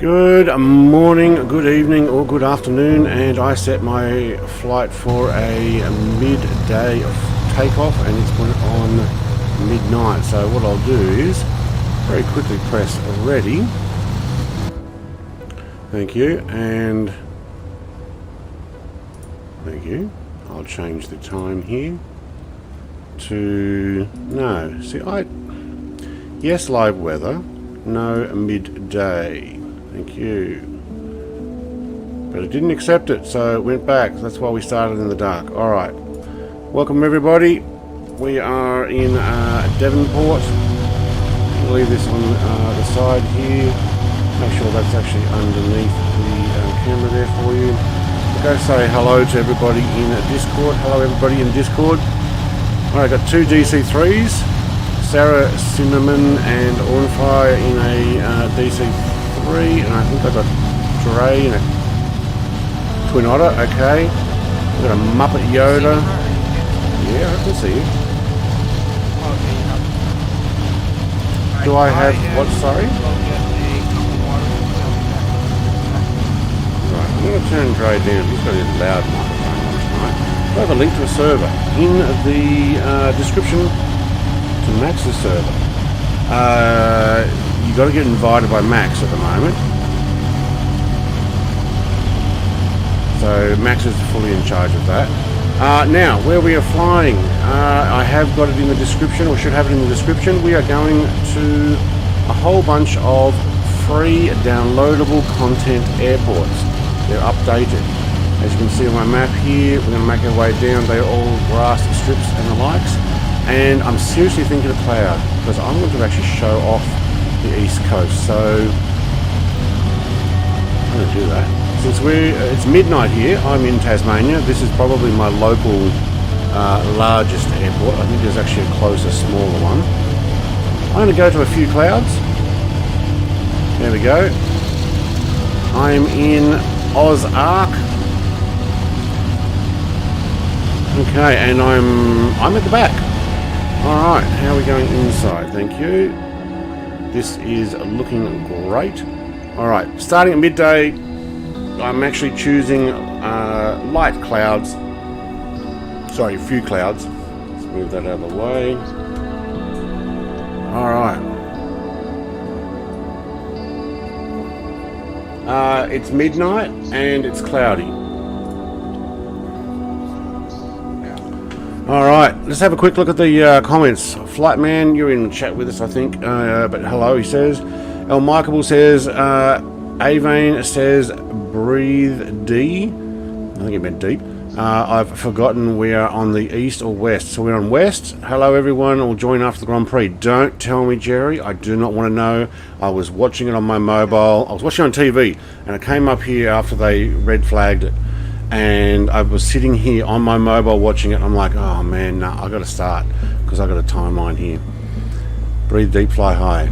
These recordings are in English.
Good morning, good evening, or good afternoon, and I set my flight for a midday takeoff, and it's put it on midnight. So what I'll do is very quickly press ready. Thank you, and thank you. I'll change the time here to yes, live weather, no midday. Thank you. But it didn't accept it, so it went back. That's why we started in the dark. Alright. Welcome everybody. We are in Devonport. I'll leave this on the side here. Make sure that's actually underneath the camera there for you. I'll go say hello to everybody in Discord. Hello everybody in Discord. Alright, got two DC-3s. Sarah Cinnamon and Ornfire in a DC-3. And I think I got Dre and a Twin Otter, okay. We've got a Muppet Yoda. Yeah, I can see you. Do I have what, sorry? Right, I'm going to turn Dre down. He's got his loud microphone on tonight. I have a link to a server in the description to Max's server. You got to get invited by Max at the moment. So Max is fully in charge of that. Now, where we are flying, I have got it in the description, or should have it in the description. We are going to a whole bunch of free downloadable content airports. They're updated. As you can see on my map here, we're going to make our way down. They're all grass strips and the likes. And I'm seriously thinking of cloud, because I'm going to actually show off the East Coast, so I'm going to do that. Since it's midnight here, I'm in Tasmania. This is probably my local largest airport. I think there's actually a closer, smaller one. I'm going to go to a few clouds. There we go. I'm in Oz Arc. Okay, and I'm at the back. Alright, how are we going inside? Thank you. This is looking great. Alright, starting at midday, I'm actually choosing light clouds. Sorry, a few clouds. Let's move that out of the way. Alright. It's midnight and it's cloudy. Alright, let's have a quick look at the comments. Flightman, you're in chat with us, I think. But hello, he says. El Mikeable says, Avane says, breathe D. I think it meant deep. I've forgotten we are on the east or west. So we're on west. Hello, everyone. We'll join after the Grand Prix. Don't tell me, Jerry. I do not want to know. I was watching it on my mobile. I was watching it on TV. And I came up here after they red flagged it. And I was sitting here on my mobile watching it, and I'm like, oh man, nah, I gotta start, because I got a timeline here. Breathe deep, fly high.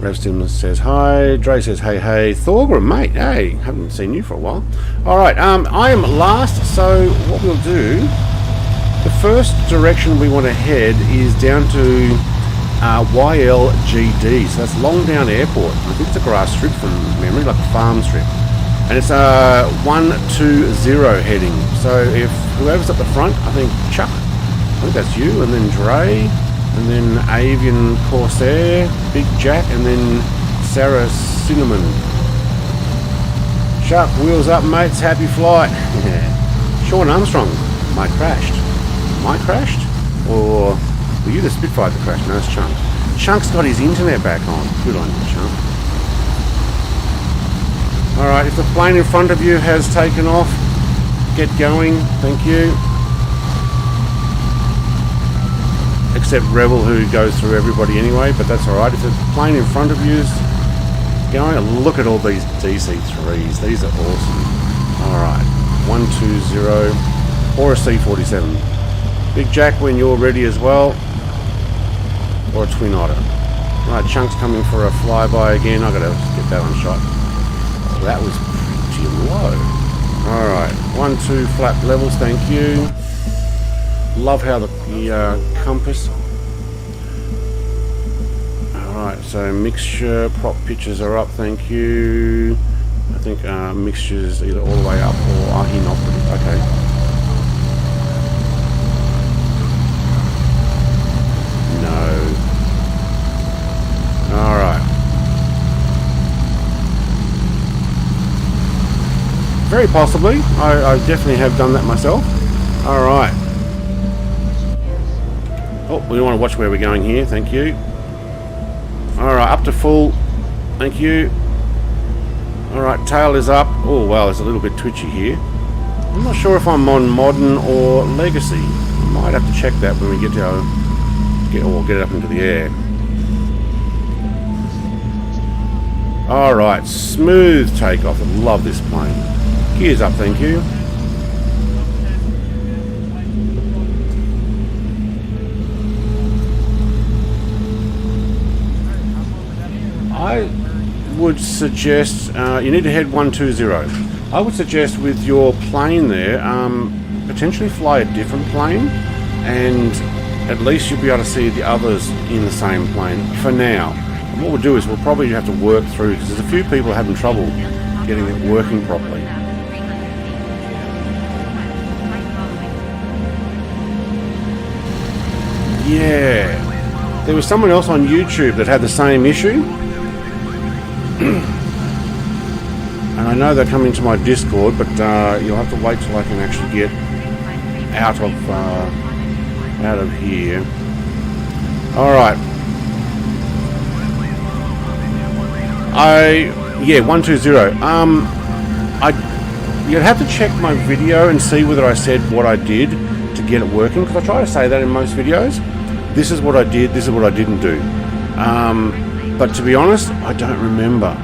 Revstim says hi. Dre says hey. Thorgrim, mate, hey, haven't seen you for a while. Alright, I am last, so what we'll do, the first direction we want to head is down to YLGD, so that's Longdown Airport. I think it's a grass strip from memory, like a farm strip. And it's 120 heading. So if whoever's at the front, I think Chuck, I think that's you, and then Dre, and then Avian Corsair, Big Jack, and then Sarah Cinnamon. Chuck, wheels up, mates, happy flight. Sean Armstrong, I crashed. Am I crashed? Or were you the Spitfire that crashed? No, it's Chunk. Chunk's got his internet back on. Good on you, Chunk. Alright, if the plane in front of you has taken off, get going, thank you. Except Rebel, who goes through everybody anyway, but that's alright. If the plane in front of you is going, look at all these DC-3s, these are awesome. Alright, 120, or a C-47. Big Jack when you're ready as well, or a Twin Otter. Alright, Chunk's coming for a flyby again, I've got to get that one shot. That was pretty low. Alright, 1-2 flap levels, thank you. Love how the compass. Alright, So mixture, prop pictures are up, thank you. I think mixture's either all the way up or inoperative. Okay. No. Alright. Very possibly. I definitely have done that myself. Alright. Oh, we want to watch where we're going here, thank you. Alright, up to full. Thank you. Alright, tail is up. Oh, well, it's a little bit twitchy here. I'm not sure if I'm on modern or legacy. Might have to check that when we get to get it up into the air. Alright, smooth takeoff. I love this plane. Gears up, thank you. I would suggest you need to head 120. I would suggest with your plane there, potentially fly a different plane, and at least you'll be able to see the others in the same plane for now. And what we'll do is we'll probably have to work through, because there's a few people having trouble getting it working properly. Yeah, there was someone else on YouTube that had the same issue. And I know they're coming to my Discord, but you'll have to wait till I can actually get out of here. All right. Yeah, 120. You'd have to check my video and see whether I said what I did to get it working, because I try to say that in most videos. This is what I did. This is what I didn't do. But to be honest, I don't remember.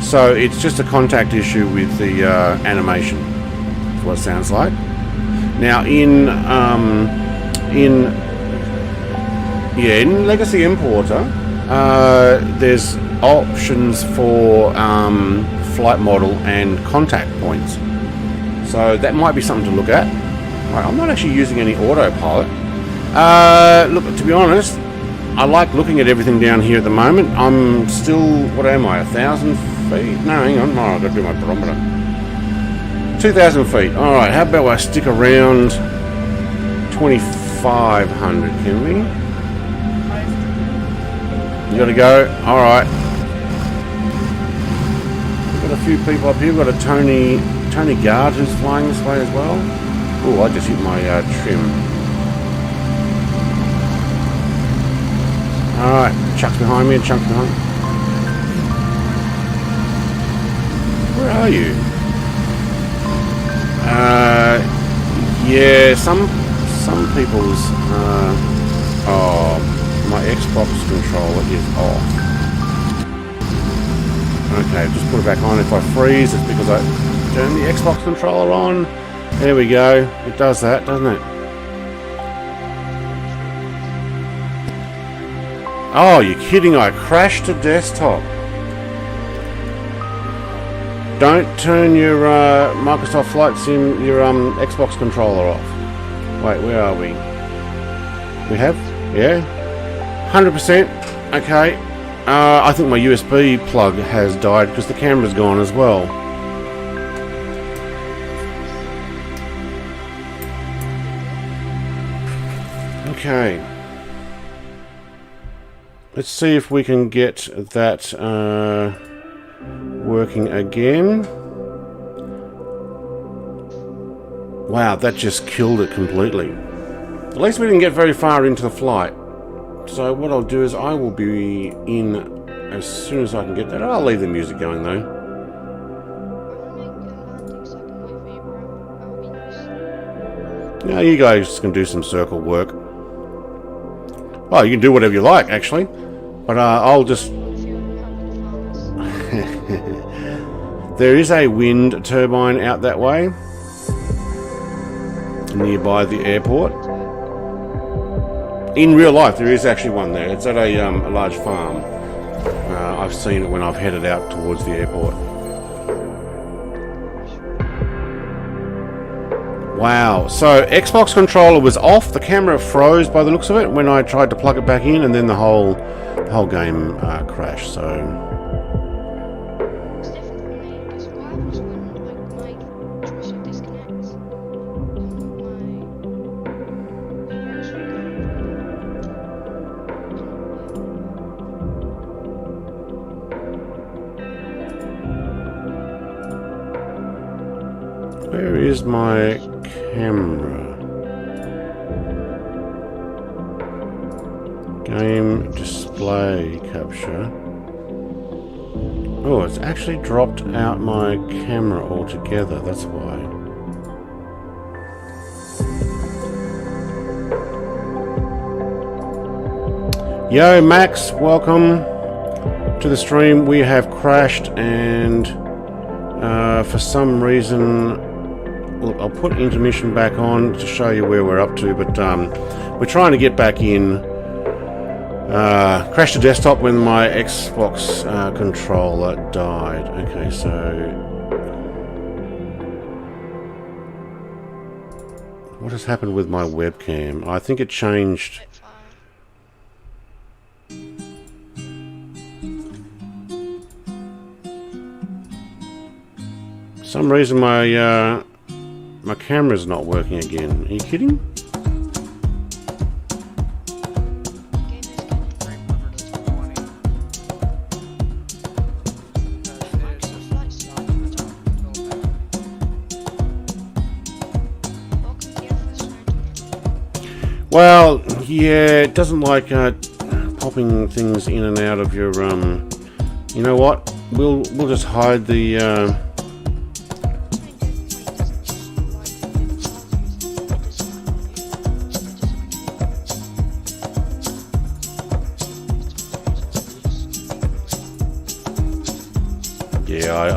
So it's just a contact issue with the animation. That's what it sounds like. Now in Legacy Importer, there's options for flight model and contact points. So that might be something to look at. Right, I'm not actually using any autopilot. Look, to be honest, I like looking at everything down here at the moment. I'm still, what am I, 1,000 feet? No, hang on, I've got to do my barometer. 2,000 feet. Alright, how about I stick around 2,500, can we? You gotta go? Alright. We've got a few people up here. We've got a Tony Guard who's flying this way as well. Oh, I just hit my trim. Alright, Chuck's behind me and Chuck's behind me. Where are you? Yeah, some people's oh, my Xbox controller is off. Okay, just put it back on. If I freeze, it's because I turn the Xbox controller on. There we go. It does that, doesn't it? Oh, you're kidding, I crashed to desktop. Don't turn your Microsoft Flight Sim, your Xbox controller off. Wait, where are we? We have? Yeah? 100%? Okay. I think my USB plug has died because the camera's gone as well. Okay. Let's see if we can get that working again. Wow, that just killed it completely. At least we didn't get very far into the flight. So what I'll do is I will be in as soon as I can get that. I'll leave the music going though. Now you guys can do some circle work. Oh, you can do whatever you like, actually. But I'll just... There is a wind turbine out that way, nearby the airport. In real life, there is actually one there. It's at a large farm. I've seen it when I've headed out towards the airport. Wow. So Xbox controller was off. The camera froze by the looks of it when I tried to plug it back in, and then the whole game crashed. So. Where is my camera? Game display capture. Oh, it's actually dropped out my camera altogether, that's why. Yo, Max, welcome to the stream. We have crashed and for some reason... Look, I'll put intermission back on to show you where we're up to, but we're trying to get back in. Crashed the desktop when my Xbox controller died. Okay, so... What has happened with my webcam? I think it changed... For some reason my camera's not working again. Are you kidding? Well, yeah, it doesn't like popping things in and out of your you know what? We'll just hide the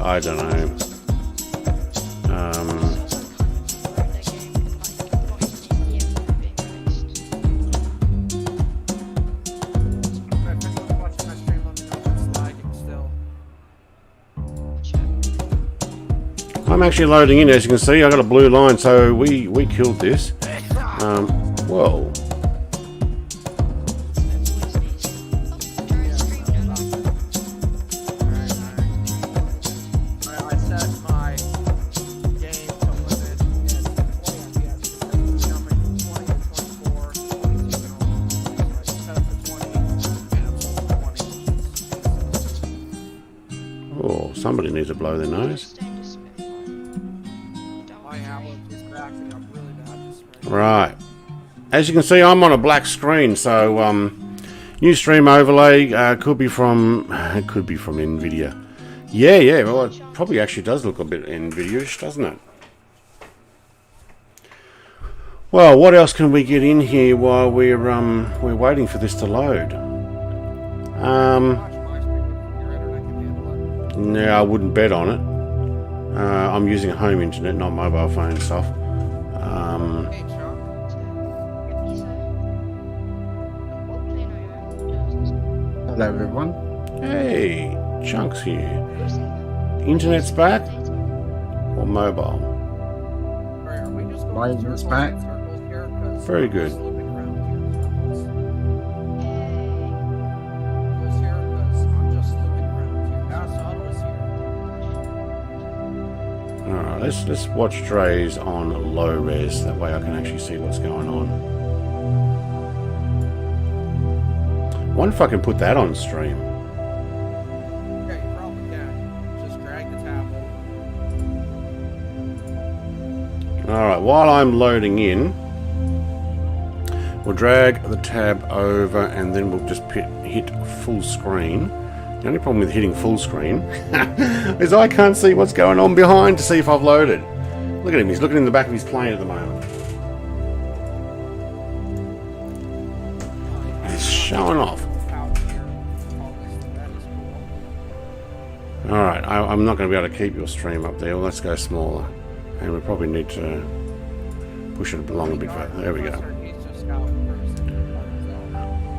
I don't know. I'm actually loading in, as you can see. I got a blue line, so we killed this. Whoa. Somebody needs to blow their nose. Right. As you can see, I'm on a black screen, so new stream overlay could be from Nvidia. Yeah. Well, it probably actually does look a bit Nvidia-ish, doesn't it? Well, what else can we get in here while we're waiting for this to load? No, I wouldn't bet on it. I'm using a home internet, not mobile phone stuff. Hello everyone. Hey, Chunk's here. Internet's back? Or mobile? My internet's back. Very good. Alright, let's watch Dre's on low res, that way I can actually see what's going on. I wonder if I can put that on stream. Yeah, you probably can. Just drag the tab over. Alright, while I'm loading in, we'll drag the tab over and then we'll just hit full screen. The only problem with hitting full screen is I can't see what's going on behind to see if I've loaded. Look at him, he's looking in the back of his plane at the moment. He's showing off. Alright, I'm not going to be able to keep your stream up there. Well, let's go smaller. And we probably need to push it along a bit further. There we go.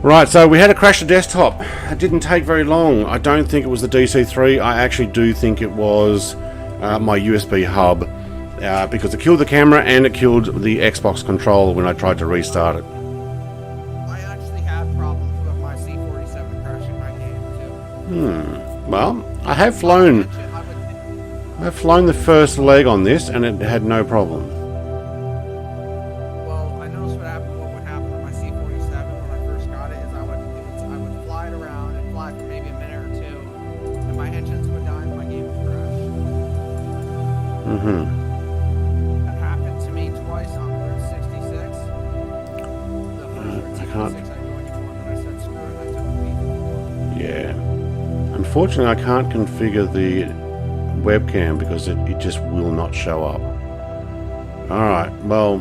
Right, so we had to crash the desktop. It didn't take very long. I don't think it was the DC-3. I actually do think it was my USB hub because it killed the camera and it killed the Xbox controller when I tried to restart it. I actually had problems with my C47 crashing my game too. Well, I have flown. I've flown the first leg on this and it had no problem. Well, I noticed what would happen with my C47 when I first got it is I would fly it around and fly for maybe a minute or two, and my engines would die and my game would crash. That happened to me twice on Route 66. The first I can't. 66 I joined for, and I said screw it, I took a week. Yeah. Unfortunately, I can't configure the webcam because it just will not show up. Alright, well,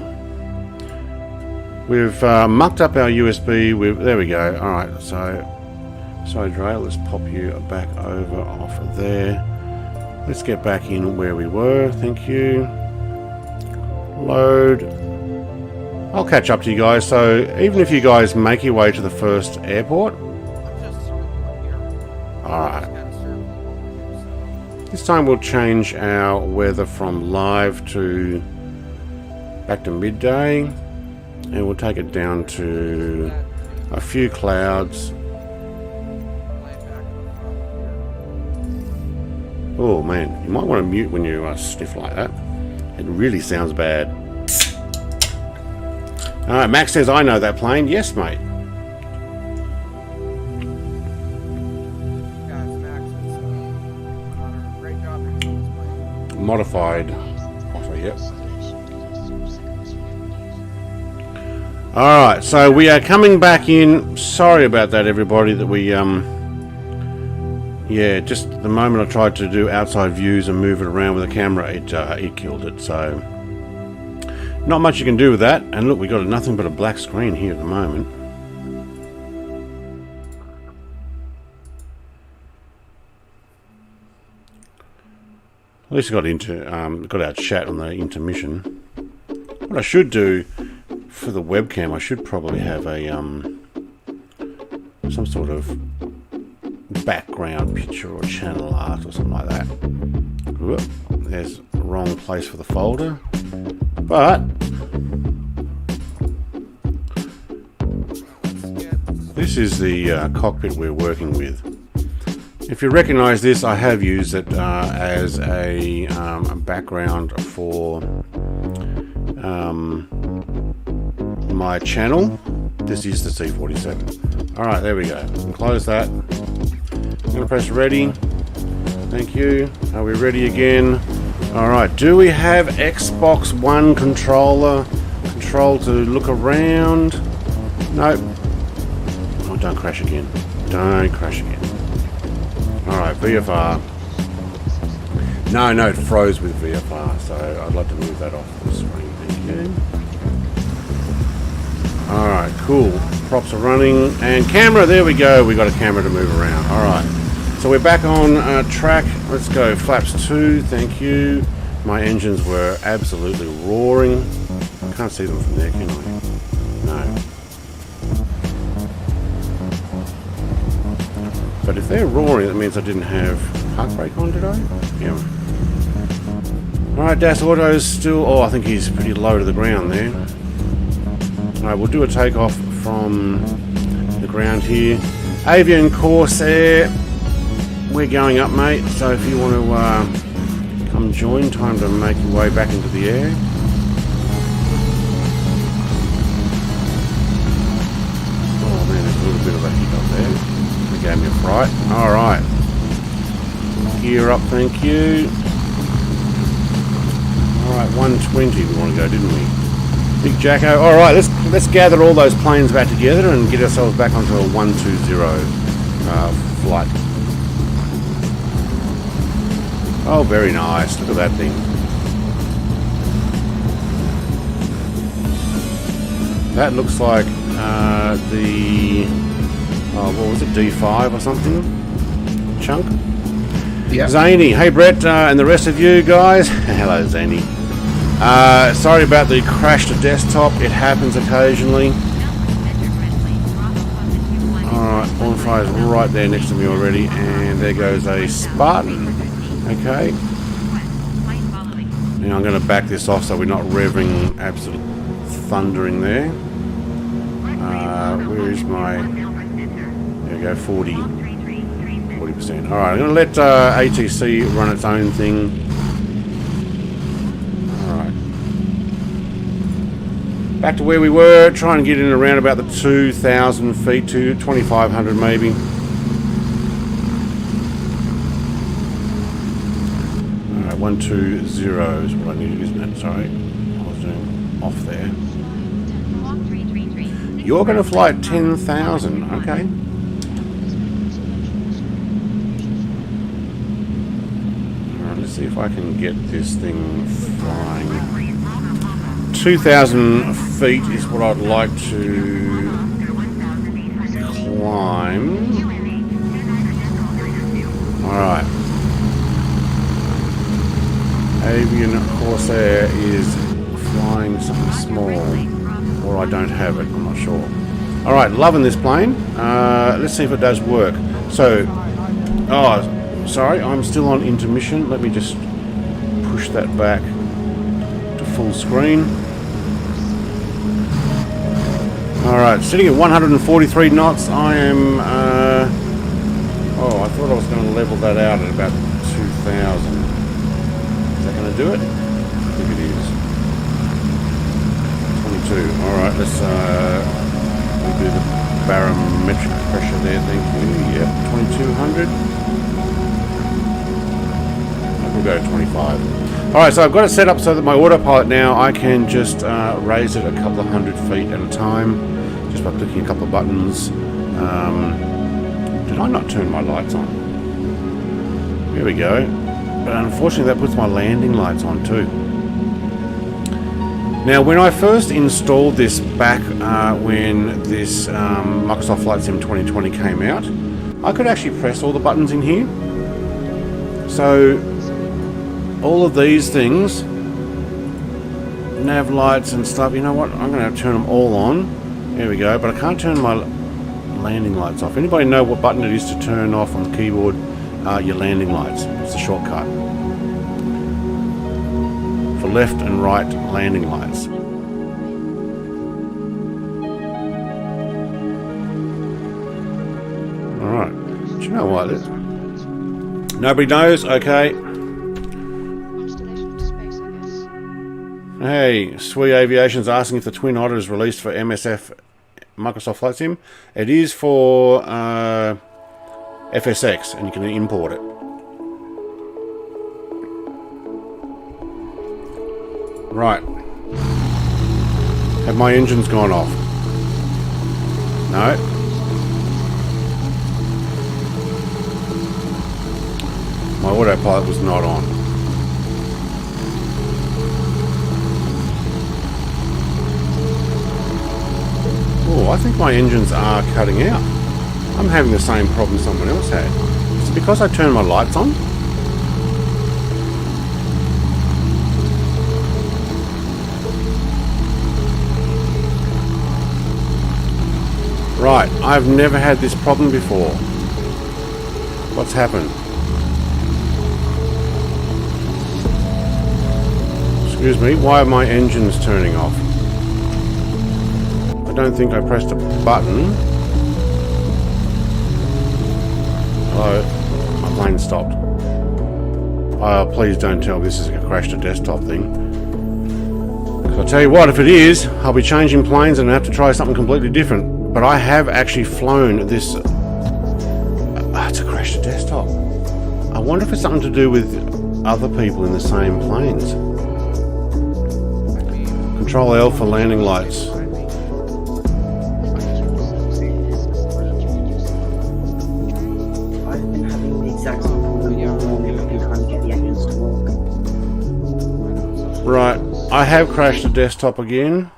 we've mucked up our USB. There we go. Alright, so Dre, let's pop you back over off of there. Let's get back in where we were. Thank you. Load. I'll catch up to you guys. So even if you guys make your way to the first airport. I'm just circling here. Alright. Kind of circling. This time we'll change our weather from live to back to midday, and we'll take it down to a few clouds. Oh man, you might want to mute when you sniff like that. It really sounds bad. Alright, Max says, I know that plane. Yes, mate. Modified Otter, yep. Alright, so we are coming back in. Sorry about that, everybody, that we, yeah, just the moment I tried to do outside views and move it around with the camera, it killed it, so not much you can do with that. And look, we got nothing but a black screen here at the moment. At least I got our chat on the intermission. What I should do for the webcam, I should probably have a some sort of background picture or channel art or something like that. Whoop, there's the wrong place for the folder, but this is the cockpit we're working with. If you recognize this, I have used it as a background for my channel. This is the C47. Alright, there we go. Close that. I'm going to press ready. Thank you. Are we ready again? Alright, do we have Xbox One control to look around? Nope. Oh, don't crash again. Don't crash again. Alright, VFR. No, it froze with VFR, so I'd like to move that off the screen. Thank you. Alright, cool. Props are running. And camera, there we go. We got a camera to move around. Alright. So we're back on track. Let's go. Flaps 2, thank you. My engines were absolutely roaring. I can't see them from there, can I? No. But if they're roaring, that means I didn't have park brake on, did I? Yeah. Alright, Das Auto's still... Oh, I think he's pretty low to the ground there. Alright, we'll do a takeoff from the ground here. Avian Corsair, we're going up, mate. So if you want to come join, time to make your way back into the air. Oh man, there's a little bit of a hiccup there. Gave me a fright. Alright. Gear up, thank you. Alright, 120 we want to go, didn't we? Big Jacko. Alright, let's gather all those planes back together and get ourselves back onto a 120 flight. Oh, very nice. Look at that thing. That looks like the... Oh, what was it? D5 or something? Chunk? Yeah. Zany. Hey, Brett, and the rest of you guys. Hello, Zany. Sorry about the crash to desktop. It happens occasionally. Alright, Bonfire's right there next to me already. And there goes a Spartan. Okay. Now I'm going to back this off so we're not revving absolute thundering there. Where is my... There we go, 40%. Alright, I'm going to let ATC run its own thing. Alright. Back to where we were, trying to get in around about the 2,000 feet to 2,500 maybe. Alright, 120 is what I needed, isn't it? Sorry, I was doing off there. You're going to fly at 10,000, okay. Alright, let's see if I can get this thing flying. 2,000 feet is what I'd like to climb. Alright. Avian Corsair is flying something small. Or I don't have it, I'm not sure. Alright, loving this plane. Let's see if it does work. So, oh, sorry, I'm still on intermission. Let me just push that back to full screen. Alright, sitting at 143 knots. I am, oh, I thought I was going to level that out at about 2,000. Is that going to do it? I think it is. Alright, let's we'll do the barometric pressure there, thank you. Yep, 2,200. We'll go to 25. Alright, so I've got it set up so that my autopilot now, I can just raise it a couple of 100 feet at a time, just by clicking a couple of buttons. Did I not turn my lights on? There we go. But unfortunately that puts my landing lights on too. Now, when I first installed this back when this Microsoft Flight Sim 2020 came out, I could actually press all the buttons in here. So, all of these things, nav lights and stuff, you know what, I'm going to have to turn them all on. There we go, but I can't turn my landing lights off. Anybody know what button it is to turn off on the keyboard your landing lights? It's a shortcut. For left and right landing lights. Alright. Do you know what? Nobody knows? Okay. Hey, Sui Aviation's asking if the Twin Otter is released for MSF Microsoft Flight Sim. It is for FSX and you can import it. Right. Have my engines gone off? No. My autopilot was not on. Oh, I think my engines are cutting out. I'm having the same problem someone else had. Is it because I turned my lights on? Right, I've never had this problem before. What's happened? Excuse me, why are my engines turning off? I don't think I pressed a button. Hello? My plane stopped. Oh, please don't tell me this is a crash to desktop thing. Because I'll tell you what, if it is, I'll be changing planes and have to try something completely different. But I have actually flown this... it's a crash to desktop. I wonder if it's something to do with other people in the same planes. Control L for landing lights. I've been having the exact same problem morning. I've been trying to get the engines to work. Right, I have crashed the desktop again.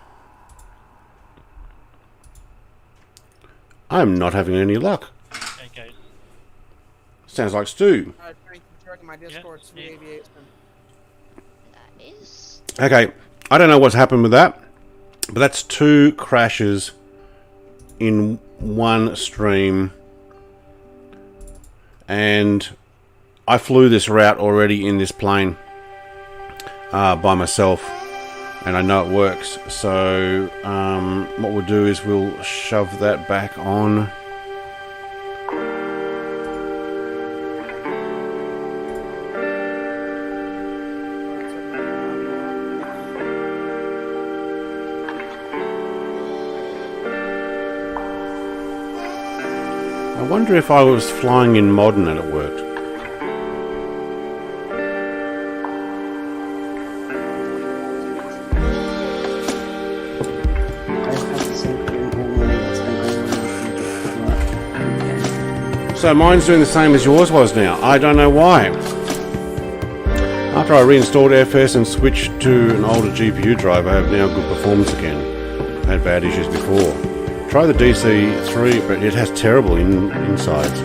I'm not having any luck. Okay. Sounds like Stu. Thank you for checking my Discord, Sui Aviation. Okay, I don't know what's happened with that, but that's 2 crashes in one stream. And I flew this route already in this plane. by myself, and I know it works. So what we'll do is we'll shove that back on. I wonder if I was flying in modern and it worked. So mine's doing the same as yours was now. I don't know why. After I reinstalled airfields and switched to an older GPU drive, I have now good performance again. I had bad issues before. Try the DC-3, but it has terrible insides.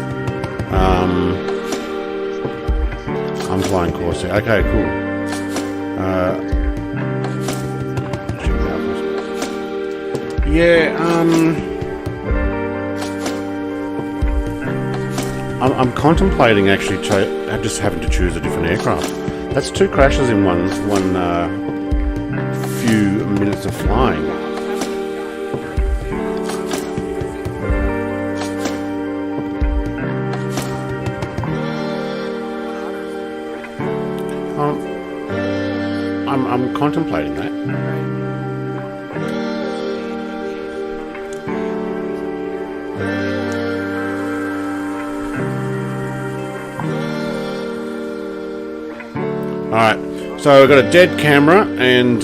I'm flying Corsair. Okay, cool. Yeah, I'm contemplating actually just having to choose a different aircraft. That's 2 crashes in one few minutes of flying. I'm contemplating that. Alright, so I've got a dead camera and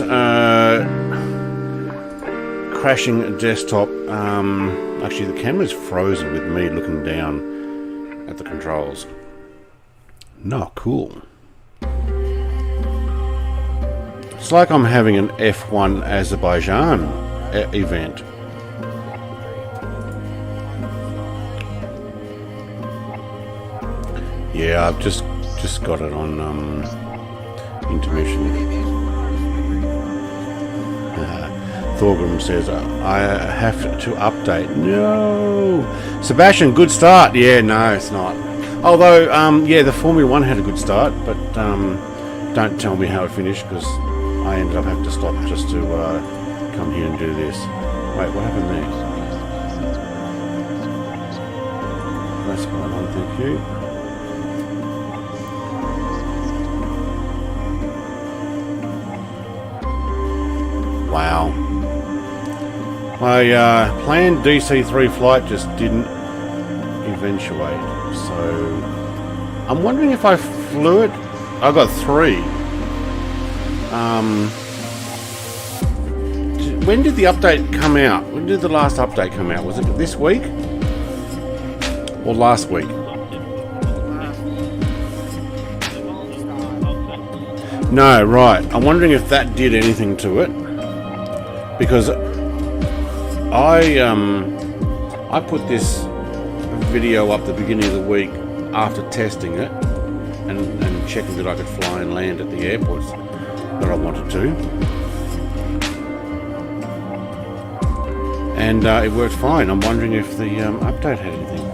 crashing a desktop. Actually, the camera's frozen with me looking down at the controls. Not cool. It's like I'm having an F1 Azerbaijan event. Yeah, I've just got it on intermission. Thorgrim says, I have to update. No! Sebastian, good start. Yeah, no, it's not. Although, yeah, the Formula 1 had a good start, but don't tell me how it finished, because I ended up having to stop just to come here and do this. Wait, what happened there? That's what I want, thank you. Wow. My planned DC-3 flight just didn't eventuate. So I'm wondering if I flew it. I got 3. When did the update come out? When did the last update come out? Was it this week? Or last week? No, right. I'm wondering if that did anything to it. Because I put this video up the beginning of the week after testing it and checking that I could fly and land at the airports that I wanted to, and it worked fine. I'm wondering if the update had anything.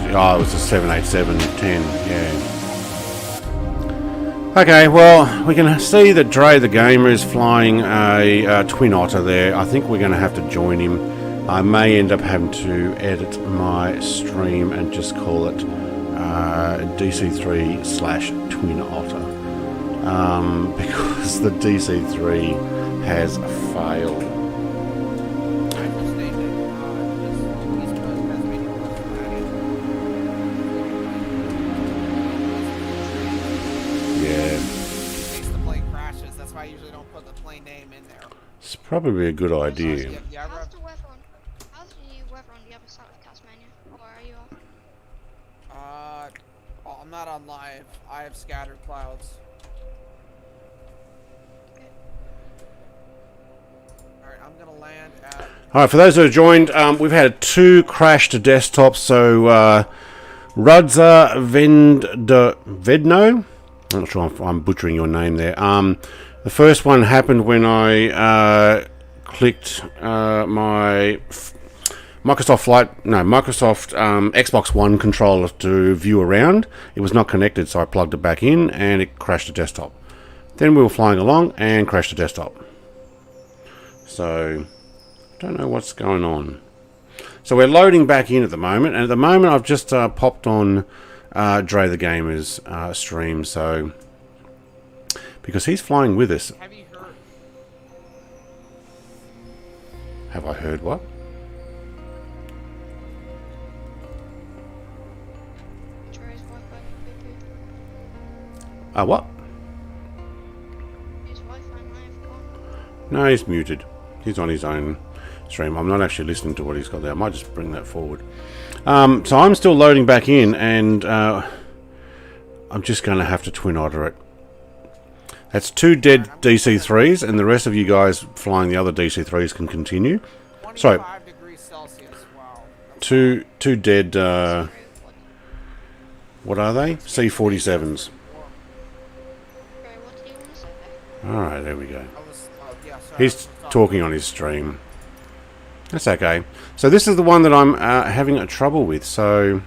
It was a 787-10, yeah. Okay, well, we can see that Dre the Gamer is flying a Twin Otter there. I think we're going to have to join him. I may end up having to edit my stream and just call it DC-3/Twin Otter. Because the DC-3 has failed. It's probably a good idea. How's the weather on the other side of Tasmania? Or are you off? Well, I'm not on live. I have scattered clouds. Okay. Alright, I'm gonna land at... Alright, for those who have joined, we've had 2 crashed desktops, so Rudza Vedno? I'm not sure if I'm butchering your name there. The first one happened when I clicked my Microsoft Xbox One controller to view around. It was not connected, so I plugged it back in and it crashed the desktop. Then we were flying along and crashed the desktop. So, I don't know what's going on. So we're loading back in at the moment, and at the moment I've just popped on Dre the Gamer's stream, so because he's flying with us. Have you heard? Have I heard what? Dre's Wi-Fi What? His Wi-Fi might have gone. No, he's muted. He's on his own stream. I'm not actually listening to what he's got there. I might just bring that forward. So I'm still loading back in, and I'm just going to have to twin Otter it. That's 2 dead DC-3s, and the rest of you guys flying the other DC-3s can continue. Sorry. 25 degrees Celsius. Wow. Two dead, what are they? C-47s. Dre, what do you want to say there? Alright, there we go. Yeah, sorry, He's talking on his stream. That's okay. So this is the one that I'm having a trouble with. So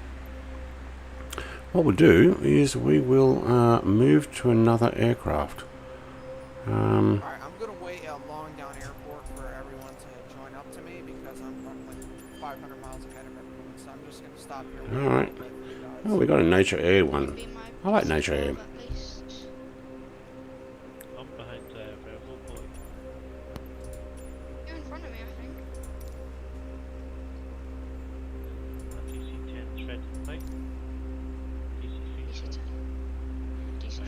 what we'll do is we will move to another aircraft. Alright, I'm going to wait at Longdown Airport for everyone to join up to me because I'm like 500 miles ahead of everyone. So I'm just going to stop here. Alright. Oh, we got a Nature Air one. Be my I like Nature Air. at least. I'm behind Verbal Boy. You're in front of me, I think. DC-10 thread, mate. DC-3 DC-10. DC-3.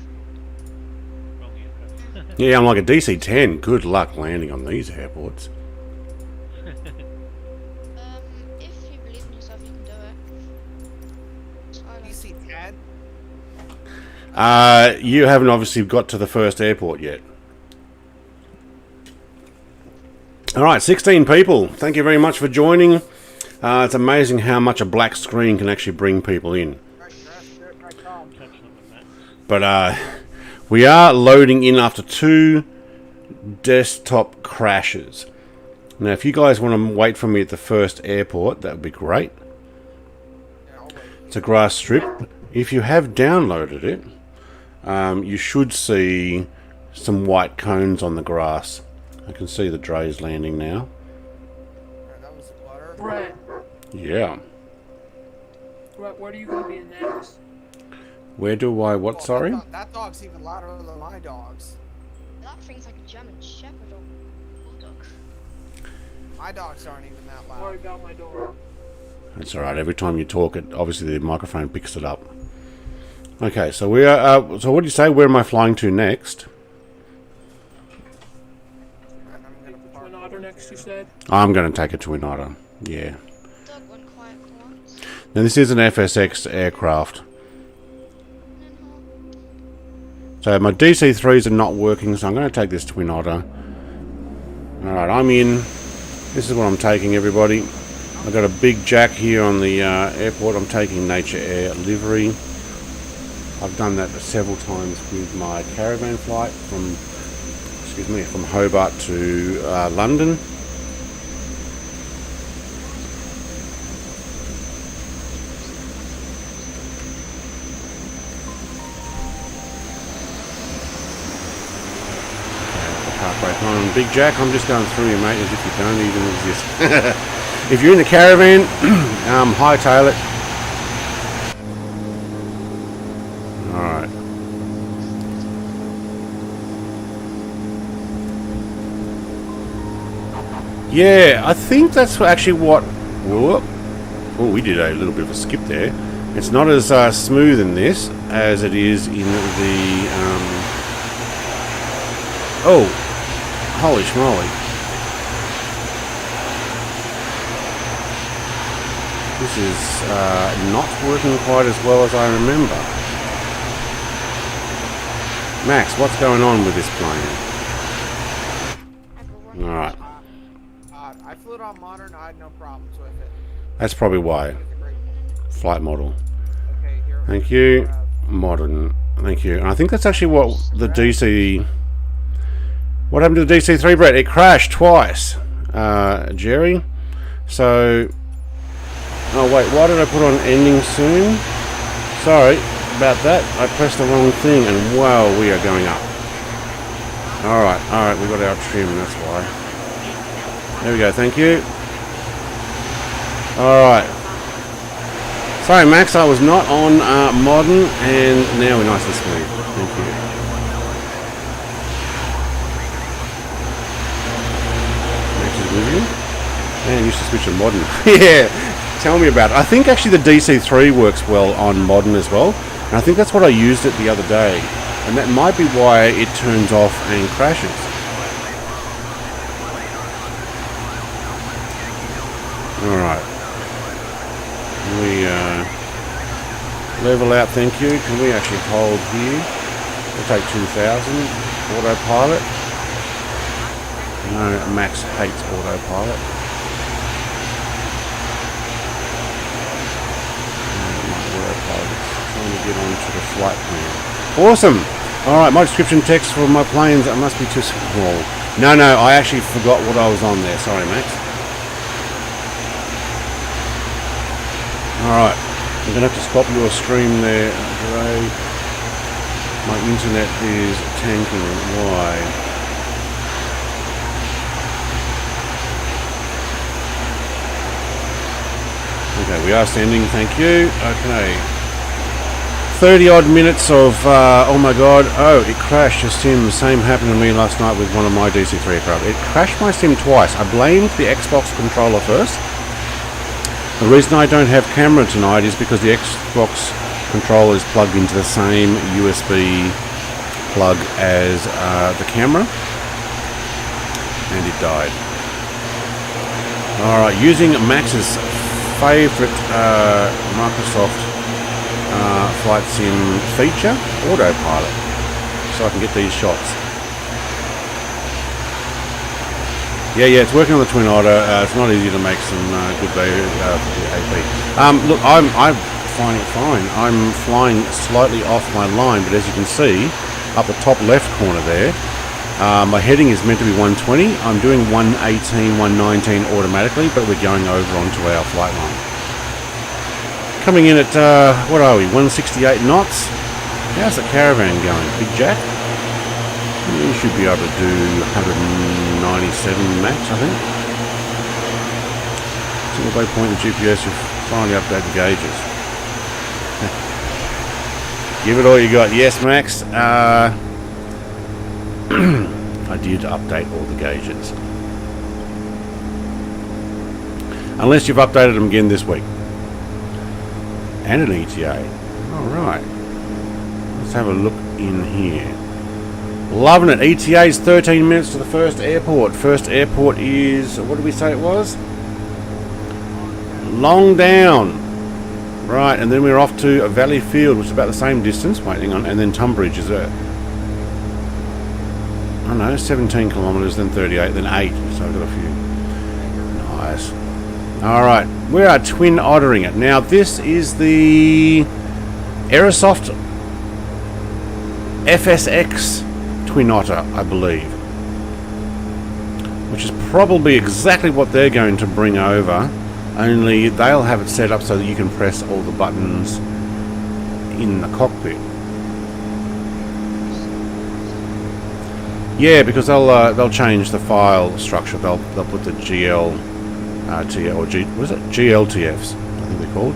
wrong aircraft. Yeah, I'm like a DC-10. Good luck landing on these airports. If you believe in yourself, you can do it. So I like DC-10? You haven't obviously got to the first airport yet. Alright, 16 people. Thank you very much for joining. It's amazing how much a black screen can actually bring people in. But we are loading in after 2 desktop crashes. Now, if you guys want to wait for me at the first airport, that would be great. It's a grass strip. If you have downloaded it, you should see some white cones on the grass. I can see the Dre's landing now. That was the butter. Brett, Yeah. where are you going to be next? Where do I... What, sorry? That dog's even louder than my dogs. that thing's like a German Shepherd or Bulldog. My dogs aren't even that loud. Sorry about my door. That's alright. Every time you talk, it obviously the microphone picks it up. Okay, so we are... so what do you say? Where am I flying to next? And I'm gonna park. Twin Otter next, you said? I'm going to take a Twin Otter. Yeah. Dog went quiet for once. Now, this is an FSX aircraft. So my DC-3s are not working, so I'm going to take this Twin Otter. Alright, I'm in. This is what I'm taking, everybody. I've got a big jack here on the airport. I'm taking Nature Air livery. I've done that several times with my caravan flight from, from Hobart to London. Halfway home. Big Jack, I'm just going through you, mate, as if you don't even exist. If you're in the caravan, hightail it. Alright. Yeah, I think that's actually what... Whoop. Oh, we did a little bit of a skip there. It's not as smooth in this as it is in the... Oh, holy schmoly. This is not working quite as well as I remember. Max, what's going on with this plane? Alright. I flew it on modern. I had no problems with it. That's probably why. Flight model. Okay, here. Thank you. Modern. Thank you. And I think that's actually what the DC... What happened to the DC-3, Brett? It crashed twice, Jerry. So Oh wait, why did I put on ending soon? Sorry about that. I pressed the wrong thing and wow, we are going up. Alright, we got our trim, that's why. There we go, thank you. Alright. Sorry Max, I was not on modern and now we're nice and smooth. Thank you. Max is with you. Man, used to switch to modern. Yeah, tell me about it. I think actually the DC-3 works well on modern as well. And I think that's what I used it the other day. And that might be why it turns off and crashes. Alright. We level out, thank you. Can we actually hold here? We'll take 2,000. Autopilot. No, Max hates autopilot. Trying to get onto the flight plan. Awesome! Alright, my description text for my planes, it must be too small. No, I actually forgot what I was on there. Sorry, Max. Alright, I'm going to have to stop your stream there. Great. My internet is tanking. Why? Okay, we are standing, thank you. Okay. 30 odd minutes of, oh my god, oh, it crashed a sim. The same happened to me last night with one of my DC-3 aircraft. It crashed my sim twice. I blamed the Xbox controller first. The reason I don't have camera tonight is because the Xbox controller is plugged into the same USB plug as the camera. And it died. Alright, using Max's favourite Microsoft flight sim feature, autopilot, so I can get these shots. Yeah, it's working on the Twin Otter. It's not easy to make some good video for the AP. Look, I'm finding it fine. I'm flying slightly off my line, but as you can see, up the top left corner there, my heading is meant to be 120. I'm doing 118, 119 automatically, but we're going over onto our flight line. Coming in at, what are we, 168 knots? How's the caravan going? Big Jack? You should be able to do 197 max, I think. Single way point the GPS, you've finally updated the gauges. Give it all you got. Yes, Max. I did update all the gauges. Unless you've updated them again this week. And an ETA. Alright. Let's have a look in here. Loving it. ETA is 13 minutes to the first airport. First airport is, what did we say it was? Long Down. Right, and then we're off to a Valley Field, which is about the same distance. Wait, hang on. And then Tunbridge is a, I don't know, 17 kilometres, then 38, then 8. So I've got a few. Nice. Alright, we are twin ottering it. Now, this is the Aerosoft FSX Twin Otter, I believe. Which is probably exactly what they're going to bring over. Only they'll have it set up so that you can press all the buttons in the cockpit. Yeah, because they'll change the file structure. They'll put the GLTFs, I think they're called.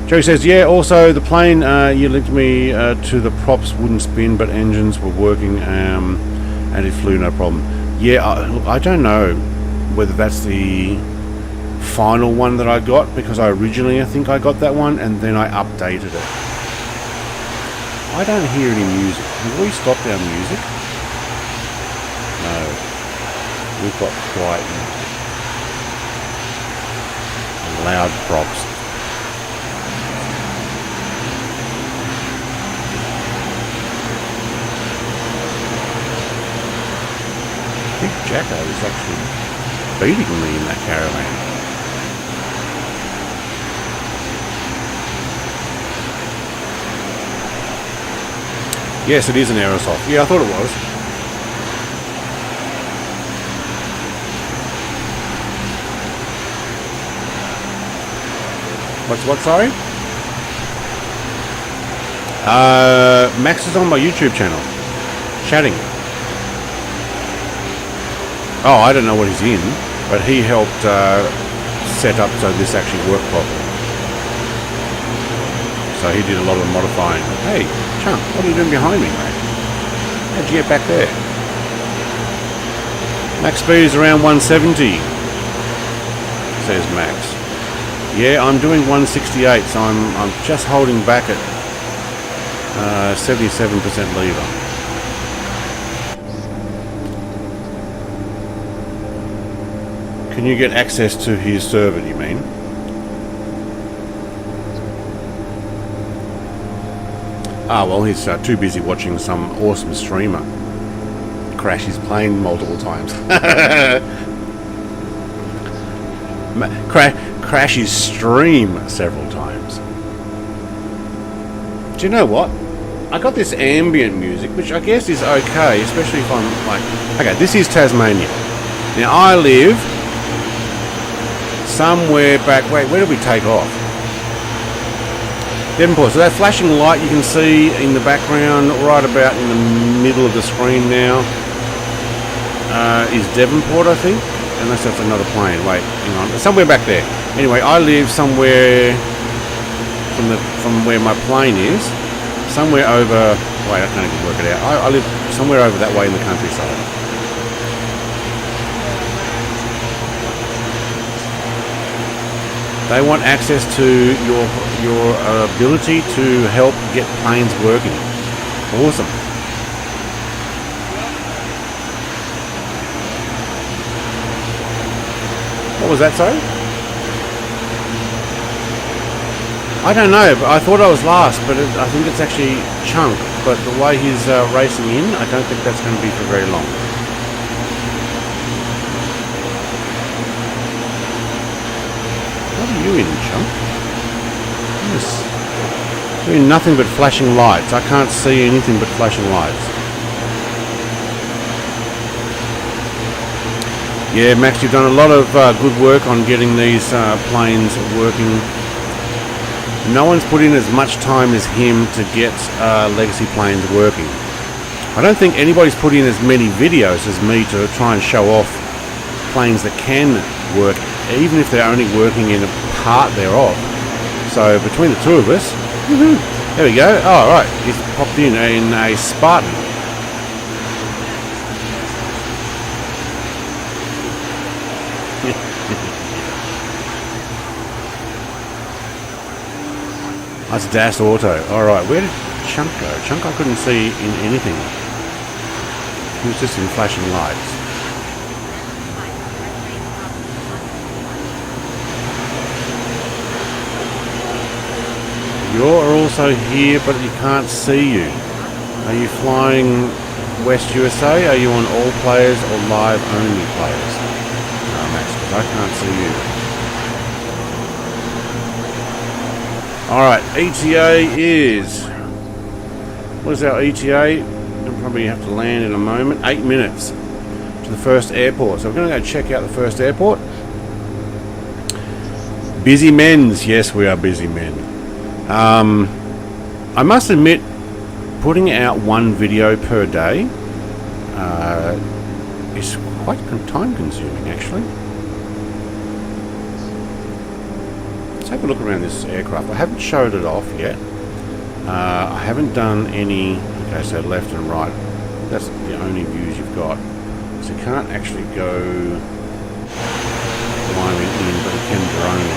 Joe says, yeah, also the plane you linked me to the props wouldn't spin, but engines were working and it flew no problem. Yeah, look, I don't know whether that's the final one that I got, because I think I got that one and then I updated it. I don't hear any music. Have we stopped our music? No. We've got quiet music. Loud props. Big Jacko is actually beating me in that caravan. Yes, it is an Aerosoft. Yeah, I thought it was. What's what, sorry? Max is on my YouTube channel. Chatting. Oh, I don't know what he's in, but he helped set up so this actually worked properly. So he did a lot of the modifying. Hey, Chunk, what are you doing behind me, mate? How'd you get back there? Max speed is around 170, says Max. Yeah, I'm doing 168, so I'm just holding back at 77% lever. Can you get access to his server, do you mean? Ah, well, he's too busy watching some awesome streamer crash his plane multiple times. Crash his stream several times. Do you know what? I got this ambient music, which I guess is okay, especially if I'm like... Okay, this is Tasmania. Now, I live somewhere back... Wait, where did we take off? Devonport. So that flashing light you can see in the background, right about in the middle of the screen now, is Devonport, I think. Unless that's another plane. Wait, hang on. Somewhere back there. Anyway, I live somewhere from where my plane is. Somewhere over... Wait, I can't even work it out. I live somewhere over that way in the countryside. They want access to your ability to help get planes working. Awesome. What was that, sorry? I don't know, but I thought I was last, but I think it's actually Chunk. But the way he's racing in, I don't think that's going to be for very long. What are you in, Chunk? Yes. You're in nothing but flashing lights. I can't see anything but flashing lights. Yeah, Max, you've done a lot of good work on getting these planes working. No one's put in as much time as him to get legacy planes working. I don't think anybody's put in as many videos as me to try and show off planes that can work, even if they're only working in a part thereof. So between the two of us, there we go. Oh, right, he's popped in a Spartan. That's Das Auto. Alright, where did Chunk go? Chunk I couldn't see in anything. He was just in flashing lights. You're also here, but you can't see you. Are you flying West USA? Are you on all players or live only players? No, Max, because I can't see you. Alright, ETA is... What is our ETA? We'll probably have to land in a moment. 8 minutes to the first airport. So we're going to go check out the first airport. Busy men's. Yes, we are busy men. I must admit, putting out one video per day is quite time consuming, actually. Let's have a look around this aircraft. I haven't showed it off yet. I haven't done any... Okay, so left and right. That's the only views you've got. So you can't actually go climbing in, but you can drone it.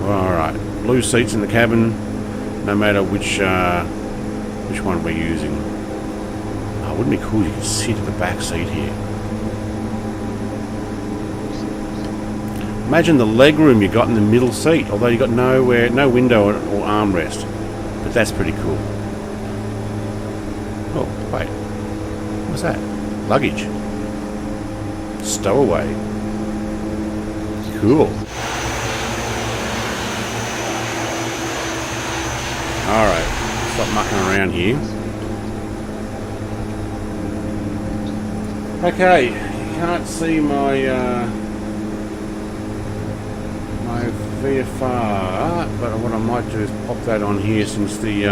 Alright. Blue seats in the cabin, no matter which one we're using. Oh, wouldn't it be cool if you could sit at the back seat here? Imagine the legroom you got in the middle seat, although you got no window or armrest. But that's pretty cool. Oh, wait. What's that? Luggage. Stowaway. Cool. Alright, stop mucking around here. Okay, you can't see my my VFR, but what I might do is pop that on here since the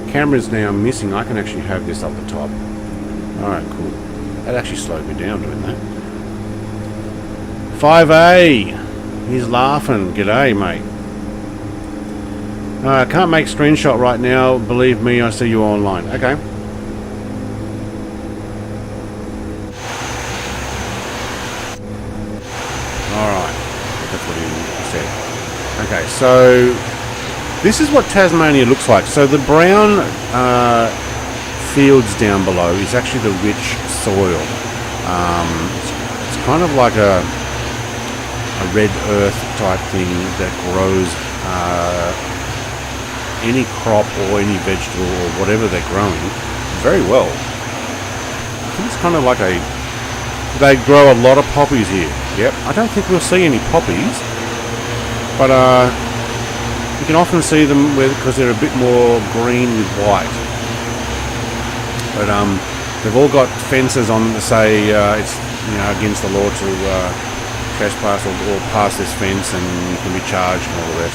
camera is now missing. I can actually have this up the top. Alright, cool. That actually slowed me down doing that. 5A! He's laughing. G'day, mate. I can't make screenshot right now. Believe me, I see you online. Okay. Alright. That's what he said. Okay, so this is what Tasmania looks like. So the brown fields down below is actually the rich soil. It's kind of like a red earth type thing that grows any crop or any vegetable or whatever they're growing very well. I think it's kind of like they grow a lot of poppies here. Yep, I don't think we'll see any poppies, but you can often see them because they're a bit more green with white. But they've all got fences on to say it's against the law to trespass or pass this fence, and you can be charged and all the rest.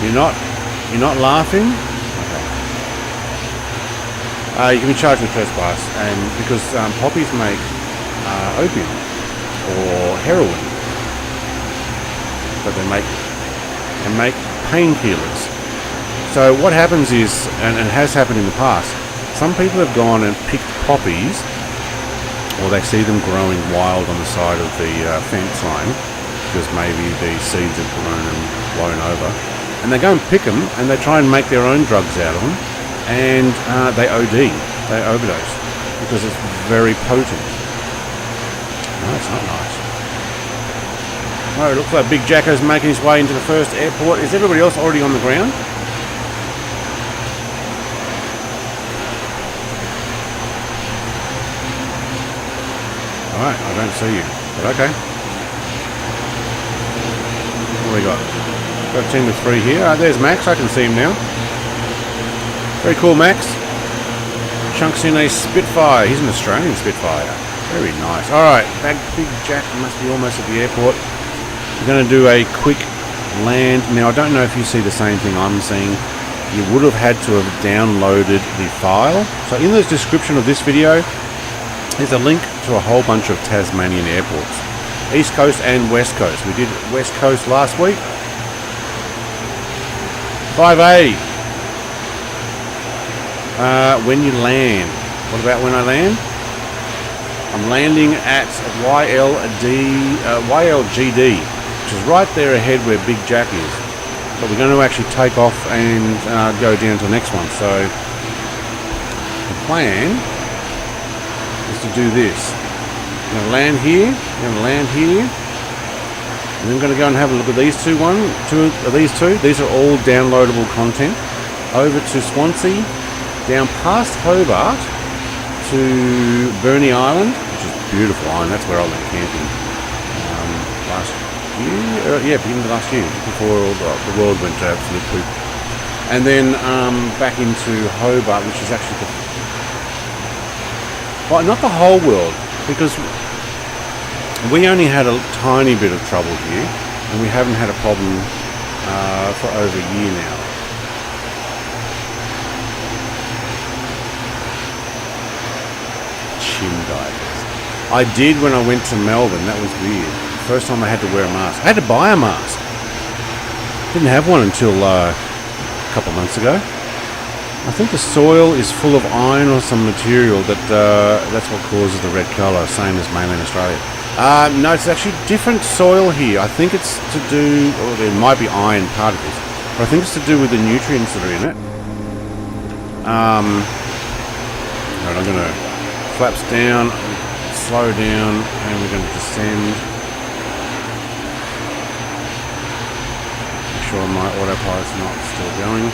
You're not laughing? Okay. You can be charged with trespass, and because poppies make opium or heroin, but they make painkillers. So what happens is, and it has happened in the past, some people have gone and picked poppies, or they see them growing wild on the side of the fence line, because maybe the seeds have grown and blown over, and they go and pick them, and they try and make their own drugs out of them, and they OD, they overdose, because it's very potent. No, it's not nice. Oh, it looks like Big Jacko's making his way into the first airport. Is everybody else already on the ground? Alright, I don't see you, but okay. What do we got? Got a team of 3 here. There's Max, I can see him now. Very cool, Max. Chunks in a Spitfire. He's an Australian Spitfire. Very nice. Alright, Big Jack must be almost at the airport. We're going to do a quick land. Now, I don't know if you see the same thing I'm seeing. You would have had to have downloaded the file. So in the description of this video, there's a link to a whole bunch of Tasmanian airports. East Coast and West Coast. We did West Coast last week. 5A. When you land. What about when I land? I'm landing at YLGD, which is right there ahead where Big Jack is. But we're going to actually take off and go down to the next one. So the plan is to do this. I'm going to land here, I'm going to land here, and then I'm going to go and have a look at these two. These two. These are all downloadable content. Over to Swansea, down past Hobart to Burney Island, which is a beautiful island. That's where I went camping last year. Beginning of last year, before the world went to absolute poop. And then back into Hobart, which is actually well, not the whole world, because we only had a tiny bit of trouble here, and we haven't had a problem for over a year now. Chin divers. I did when I went to Melbourne. That was weird. First time I had to wear a mask. I had to buy a mask. Didn't have one until a couple months ago. I think the soil is full of iron or some material that's what causes the red colour, same as mainland Australia. No, it's actually different soil here. I think it's to do, or there might be iron particles, but I think it's to do with the nutrients that are in it. Right, I'm going to flaps down, slow down, and we're going to descend. Make sure my autopilot's not still going.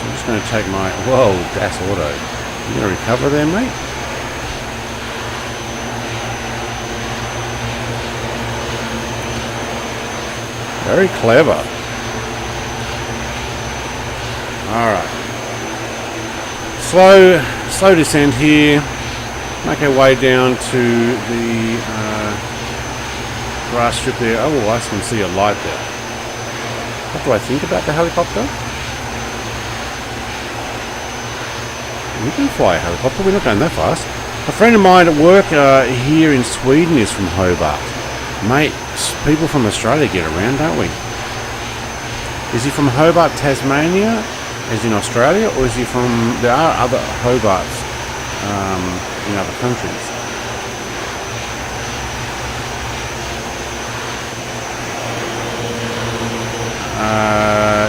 I'm just going to take my... Whoa, DAS Auto. You going to recover there, mate? Very clever. Alright. Slow descent here. Make our way down to the grass strip there. Oh, I can see a light there. What do I think about the helicopter? We can fly a helicopter, we're not going that fast. A friend of mine at work here in Sweden is from Hobart. Mate, people from Australia get around, don't we? Is he from Hobart, Tasmania, as in Australia, or is he from... There are other Hobarts in other countries.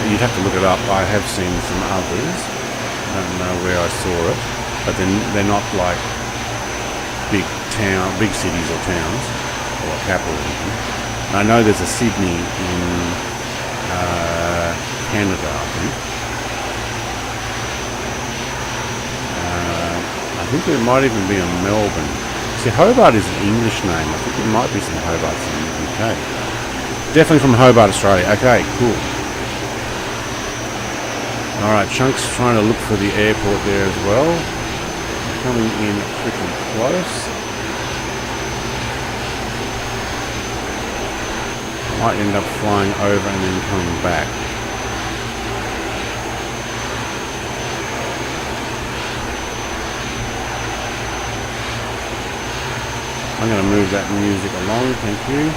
You'd have to look it up. I have seen some others. I don't know where I saw it, but they're not like big cities or towns, or capitals even. I know there's a Sydney in Canada, I think. I think there might even be a Melbourne. See, Hobart is an English name. I think there might be some Hobarts in the UK. Definitely from Hobart, Australia. Okay, cool. Alright, Chunk's trying to look for the airport there as well. Coming in pretty close. Might end up flying over and then coming back. I'm going to move that music along, thank you.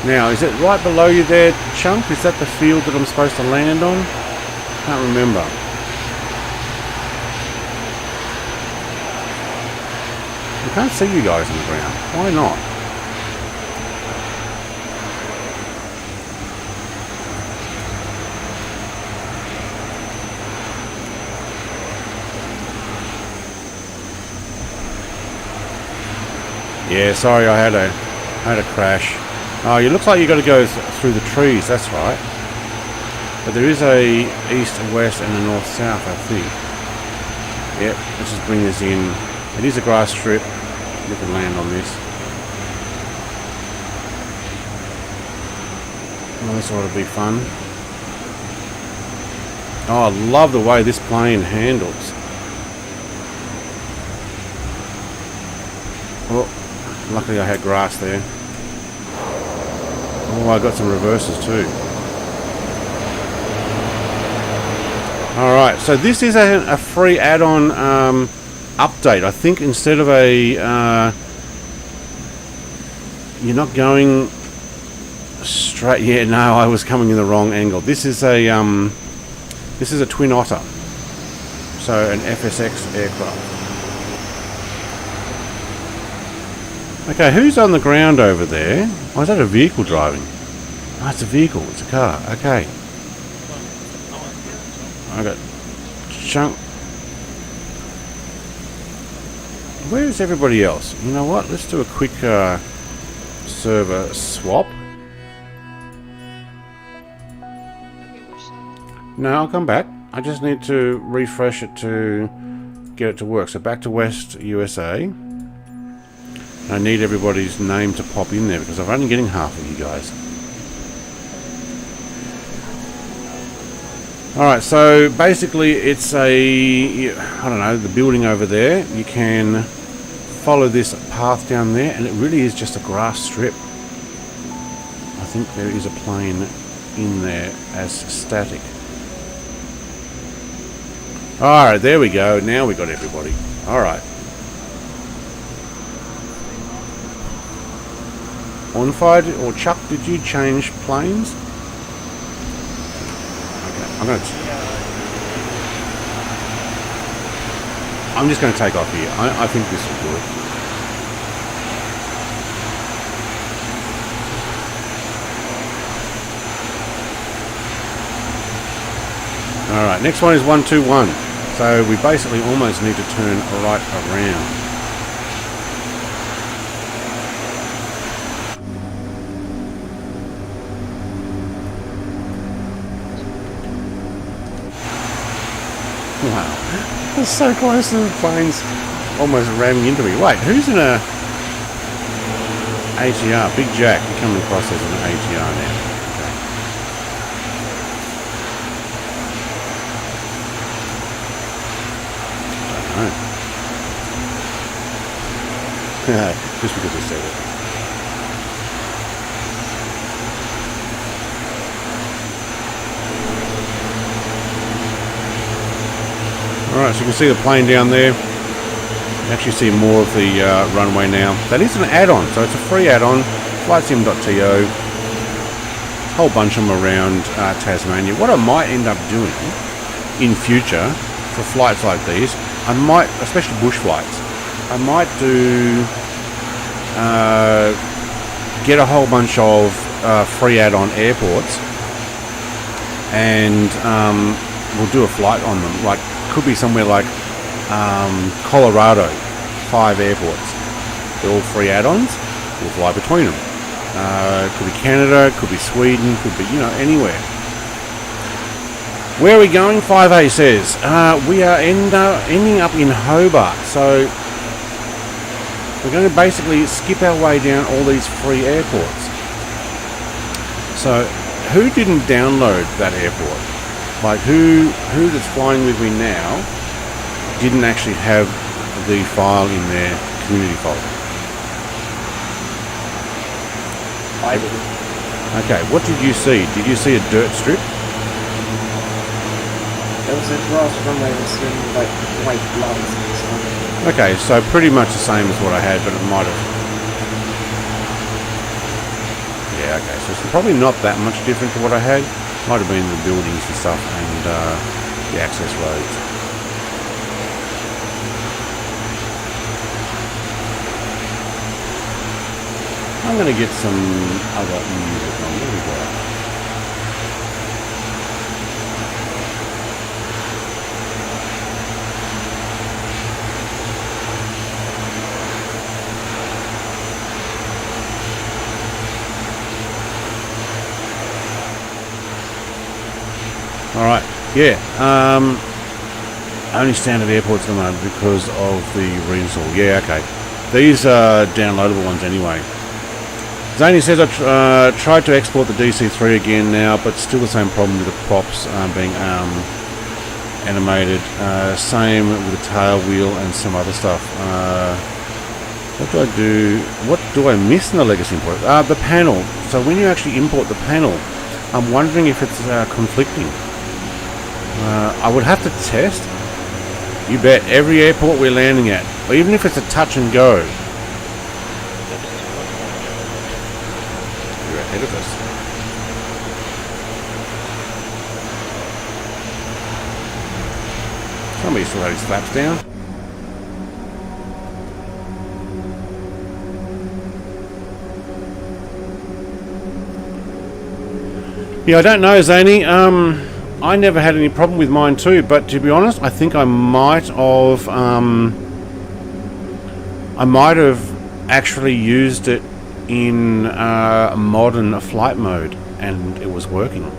Now, is it right below you there, Chunk? Is that the field that I'm supposed to land on? Can't remember. I can't see you guys on the ground. Why not? Yeah, sorry, I had a crash. Oh, it looks like you got to go through the trees. That's right. But there is a east and west and a north south, I think. Yep, let's just bring this in. It is a grass strip. We can land on this. Oh, this ought to be fun. Oh, I love the way this plane handles. Oh, luckily I had grass there. Oh, I got some reverses too. Alright, so this is a free add-on update. I think instead of a... you're not going straight... Yeah, no, I was coming in the wrong angle. This is a twin Otter. So an FSX aircraft. Okay, who's on the ground over there? Oh, is that a vehicle driving? Oh, it's a vehicle. It's a car. Okay. I got Chunk. Where's everybody else? You know what? Let's do a quick server swap. No, I'll come back. I just need to refresh it to get it to work. So back to West USA. I need everybody's name to pop in there because I'm only getting half of you guys. Alright, so basically it's a... I don't know, the building over there. You can follow this path down there and it really is just a grass strip. I think there is a plane in there as static. Alright, there we go. Now we got everybody. Alright. Bonfire or Chuck, did you change planes? Okay, I'm just going to take off here. I think this will work. Alright, next one is 121. So we basically almost need to turn right around. Wow, that's so close to the planes almost ramming into me. Wait, who's in a ATR? Big Jack, you're coming across as an ATR now. know. Just because I said it. Alright, so you can see the plane down there. You actually see more of the runway now. That is an add-on, so it's a free add-on. FlightSim.to. A whole bunch of them around Tasmania. What I might end up doing in future for flights like these, I might, especially bush flights, I might do get a whole bunch of free add-on airports, and we'll do a flight on them. Like, could be somewhere like Colorado, 5 airports. They're all free add-ons. We'll fly between them. Could be Canada, could be Sweden, could be, you know, anywhere. Where are we going? 5A says we are ending up in Hobart, so we're going to basically skip our way down all these free airports. So who didn't download that airport? Like who that's flying with me now didn't actually have the file in their community folder? I didn't. Okay, what did you see? Did you see a dirt strip? There was a grass runway with some like white lines and stuff. Okay, so pretty much the same as what I had, but it might have... Yeah, okay, so it's probably not that much different to what I had. Might have been the buildings and stuff and the access roads. I'm going to get some other music on. There we go. Alright, yeah, only standard airports at the moment because of the reinstall. Yeah, okay. These are downloadable ones anyway. Zany says I tried to export the DC-3 again now, but still the same problem with the props being animated. Same with the tail wheel and some other stuff. What do I do? What do I miss in the legacy import? The panel. So when you actually import the panel, I'm wondering if it's conflicting. I would have to test. You bet. Every airport we're landing at, or even if it's a touch and go. You're ahead of us. Somebody still had his flaps down. Yeah, I don't know, Zany. I never had any problem with mine too, but to be honest, I think I might have actually used it in modern flight mode, and it was working.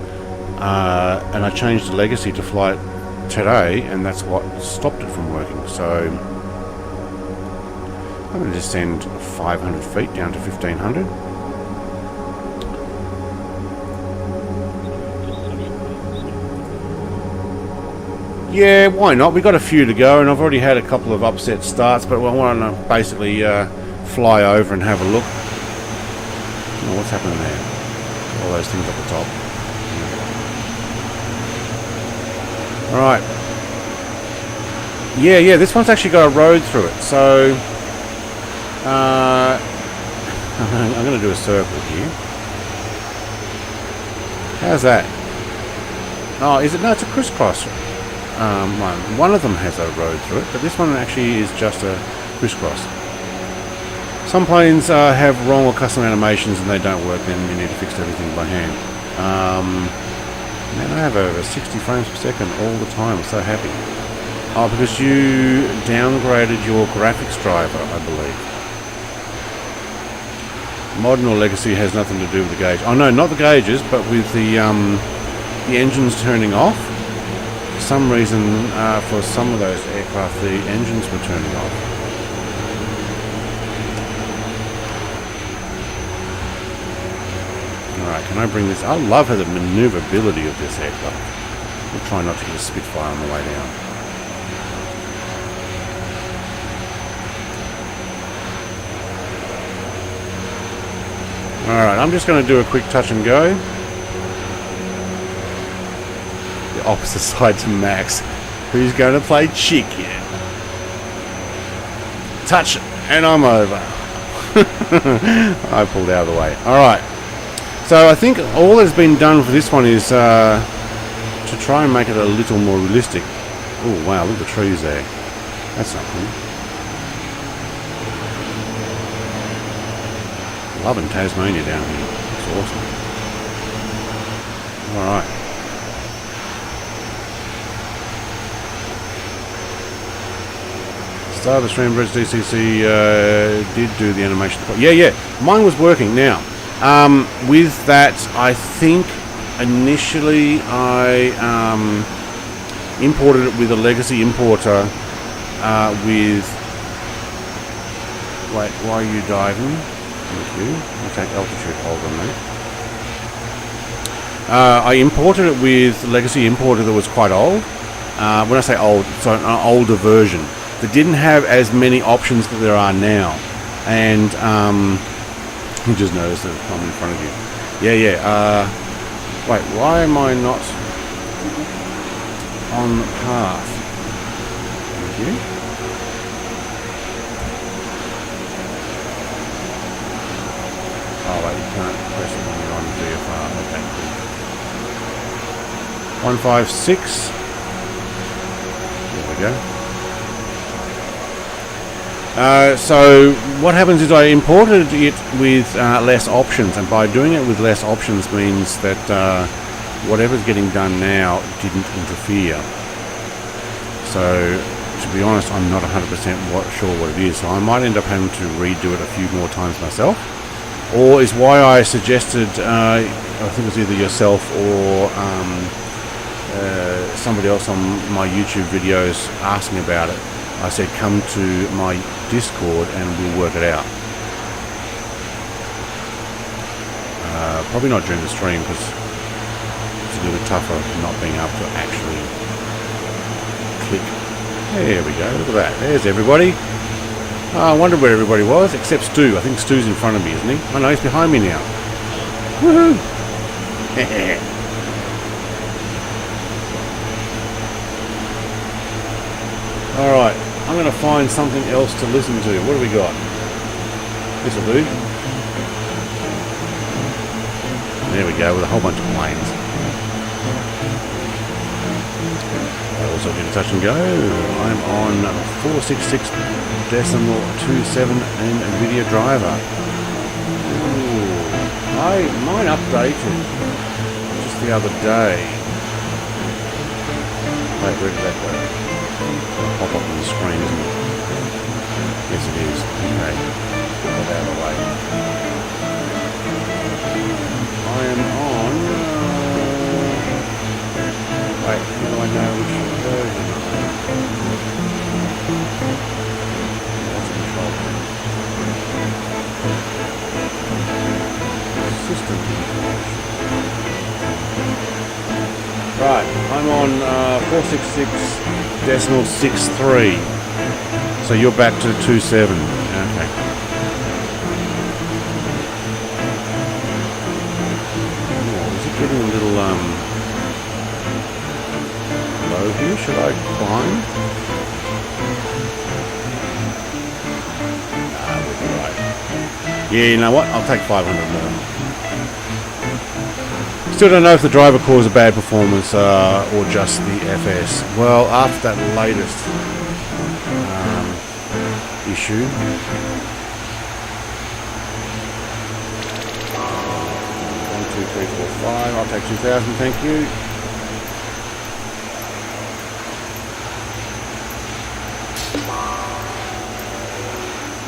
And I changed the legacy to flight today, and that's what stopped it from working. So I'm going to just send 500 feet down to 1500. Yeah, why not? We've got a few to go, and I've already had a couple of upset starts, but I want to basically fly over and have a look. Oh, what's happening there? All those things up the top. Alright. Yeah, this one's actually got a road through it, so... I'm going to do a circle here. How's that? Oh, is it? No, it's a crisscross. One of them has a road through it, but this one actually is just a crisscross. Some planes have wrong or custom animations and they don't work, then you need to fix everything by hand. Man, I have over 60 frames per second all the time. I'm so happy. Oh, because you downgraded your graphics driver, I believe. Modern or legacy has nothing to do with the gauge. Oh no, not the gauges, but with the engines turning off. For some reason, for some of those aircraft, the engines were turning off. Alright, can I bring this? I love the maneuverability of this aircraft. We'll try not to get a Spitfire on the way down. Alright, I'm just going to do a quick touch and go. The opposite side to Max, who's going to play chicken. Touch it, and I'm over. I pulled out of the way. Alright, so I think all that's been done for this one is to try and make it a little more realistic. Oh wow, look at the trees there. That's not cool. Loving Tasmania down here. It's awesome. Alright. Start of the stream, Bridge DCC did do the animation. Yeah, mine was working now. With that, I think initially I imported it with a legacy importer with... Wait, why are you diving? Thank you. I'll take altitude hold on that. I imported it with a legacy importer that was quite old. When I say old, so an older version that didn't have as many options that there are now. And you just noticed that I'm in front of you. Yeah. Wait, why am I not on the path? Thank you. Oh wait, you can't press it when you're on VFR. Okay, cool. 156. There we go. So what happens is I imported it with less options, and by doing it with less options means that whatever's getting done now didn't interfere. So to be honest, I'm not 100% sure what it is, so I might end up having to redo it a few more times myself. Or is why I suggested, I think it was either yourself or somebody else on my YouTube videos asking about it. I said come to my Discord and we'll work it out. Probably not during the stream because it's a little bit tougher not being able to actually click. There we go, look at that. There's everybody. Oh, I wondered where everybody was, except Stu. I think Stu's in front of me, isn't he? Oh no, he's behind me now. Woohoo! Alright, I'm going to find something else to listen to. What do we got? This'll do. There we go, with a whole bunch of planes. I also get a touch and go. I'm on 466.27 and Nvidia driver. Ooh, mine updated just the other day. Wait, where did that go? It'll pop up on the screen, isn't it? Yes, it is. Okay. Put that out of the way. I am on... wait, how do I know which version? That's a control thing. System information. Right, I'm on 466.63. So you're back to 27. Okay. Getting a little low here. Should I climb? Nah, we'll be right. Yeah, you know what? I'll take 500 more. Still don't know if the driver caused a bad performance or just the FS. Well, after that latest issue. 2, 3, 4, 5. I'll take 2,000, thank you.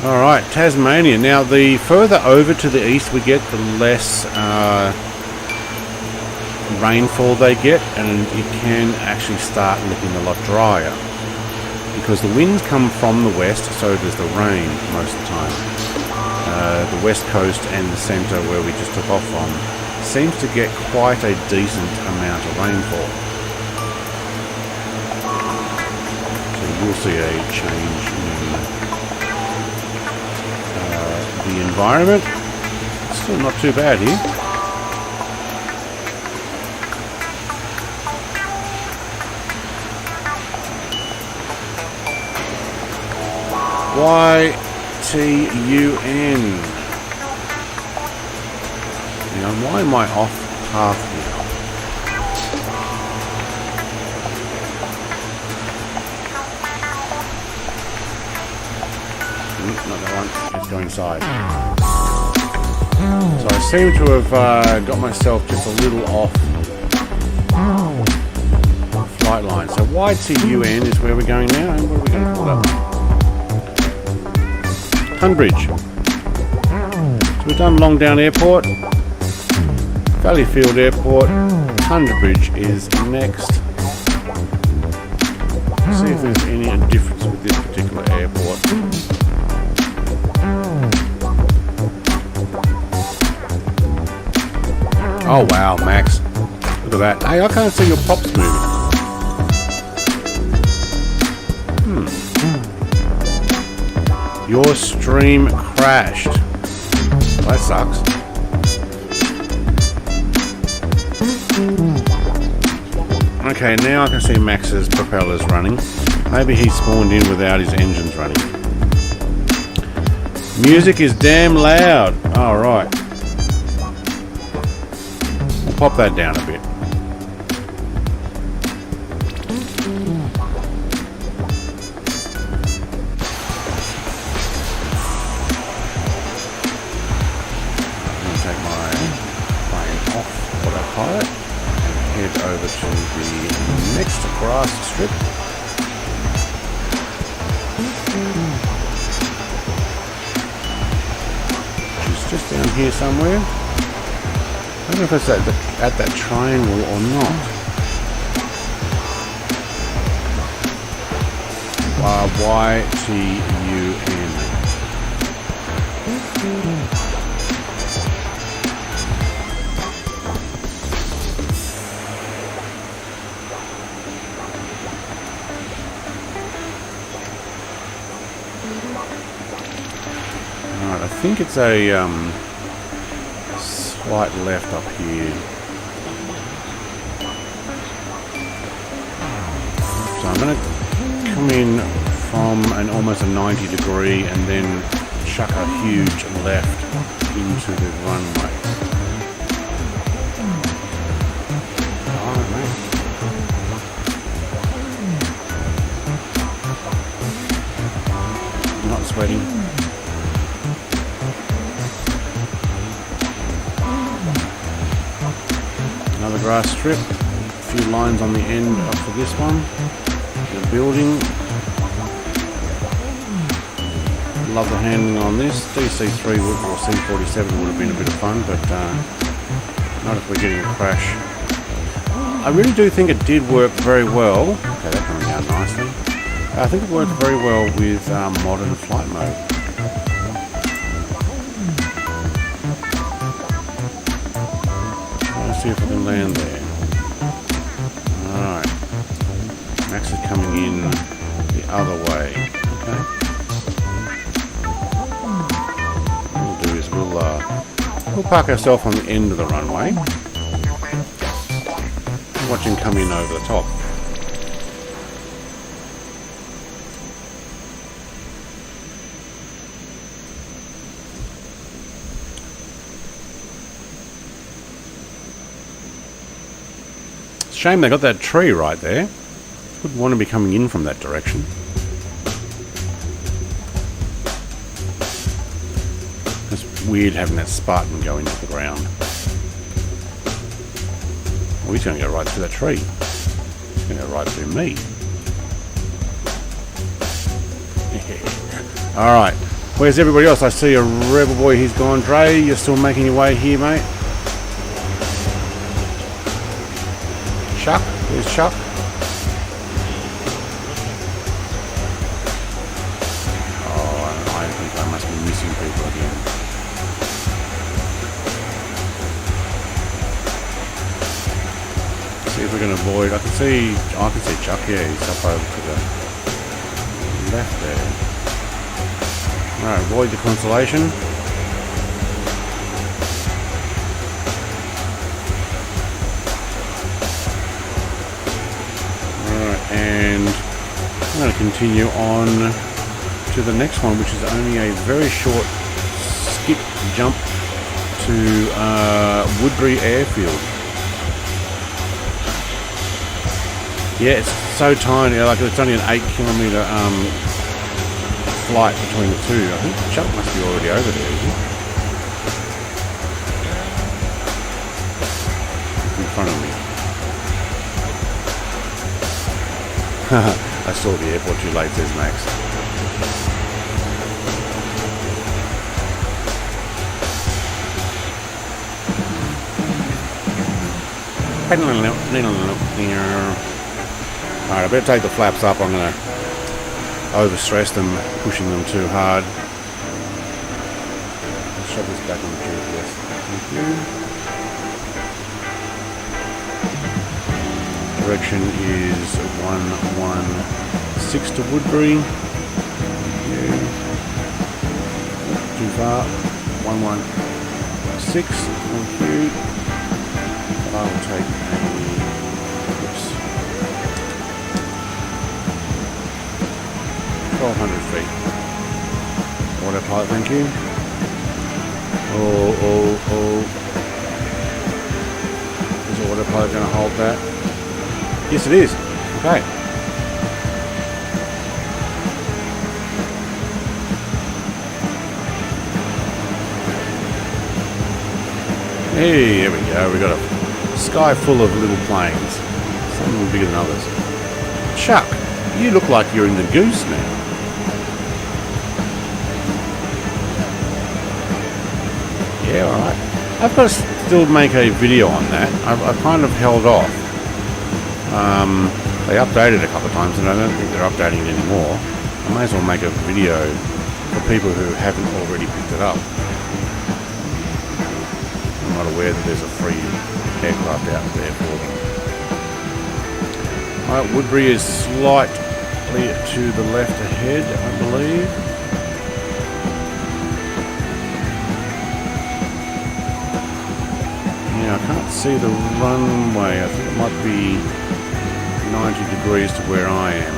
Alright, Tasmania. Now, the further over to the east we get, the less rainfall they get, and it can actually start looking a lot drier. Because the winds come from the west, so does the rain most of the time. The west coast and the centre where we just took off from seems to get quite a decent amount of rainfall. So we'll see a change in the environment. Still not too bad here. YTUN. Now, why am I off path now? Not that one. Let's go inside. So I seem to have got myself just a little off flight line. So YTUN is where we're going now. And what are we going to call that one? Tunbridge. So we've done Longdown Airport, Valleyfield Airport, Tunbridge is next. See if there's any difference with this particular airport. Oh wow, Max. Look at that. Hey, I can't see your pops moving. Your stream crashed. Well, that sucks. Okay, now I can see Max's propellers running. Maybe he spawned in without his engines running. Music is damn loud. All right. We'll pop that down a bit. Autopilot and head over to the next grass strip. Which is just down here somewhere. I don't know if it's at that triangle or not. YTUN. I think it's a slight left up here. So I'm going to come in from almost a 90 degree and then chuck a huge left into the runway. Alright, mate. Not sweating. Another grass strip, a few lines on the end up for this one, the building. Love the handling on this. DC-3 or C47 would have been a bit of fun, but not if we're getting a crash. I really do think it did work very well. Okay, that's coming down nicely. I think it worked very well with modern flight mode. See if I can land there. Alright. Max is coming in the other way. Okay. What we'll do is we'll park ourselves on the end of the runway. Watch him come in over the top. Shame they got that tree right there. Wouldn't want to be coming in from that direction. It's weird having that Spartan go into the ground. Oh, he's going to go right through that tree. He's going to go right through me. Alright. Where's everybody else? I see a rebel boy. He's gone. Dre, you're still making your way here, mate. Chuck? Where's Chuck? Oh, I think I must be missing people again. See if we can avoid. I can see Chuck. Yeah, he's up over to the left there. Alright, avoid the constellation. going to continue on to the next one, which is only a very short skip jump to Woodbury Airfield. Yeah, it's so tiny, like it's only an 8-kilometre flight between the two. I think Chuck must be already over there, is he? In front of me. I saw the airport too late, says Max. Alright, I better take the flaps up. I'm going to overstress them, pushing them too hard. Let's shove this back on the GPS. Thank you. Direction is 116 to Woodbury. Thank you. Too far. 116. Thank you. I will take a... Oops. 1,200 feet. Autopilot, thank you. Oh. Is the autopilot going to hold that? Yes, it is. Okay. Hey, there we go. We got a sky full of little planes. Some a little bigger than others. Chuck, you look like you're in the goose now. Yeah, alright. I've got to still make a video on that. I've kind of held off. They updated a couple of times and I don't think they're updating it anymore. I may as well make a video for people who haven't already picked it up. I'm not aware that there's a free aircraft out there for them. Alright, Woodbury is slightly to the left ahead, I believe. Yeah, I can't see the runway. I think it might be 90 degrees to where I am.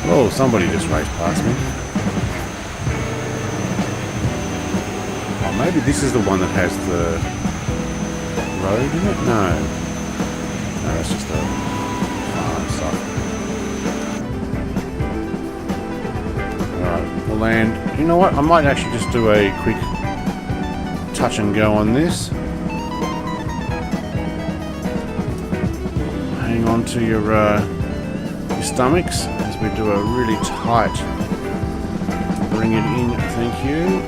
Oh, somebody just raced past me. Oh, maybe this is the one that has the road in it? No. No, that's just the farm site. Alright, we'll land. You know what? I might actually just do a quick touch and go on this. Hang on to your stomachs as we do a really tight bring it in, thank you.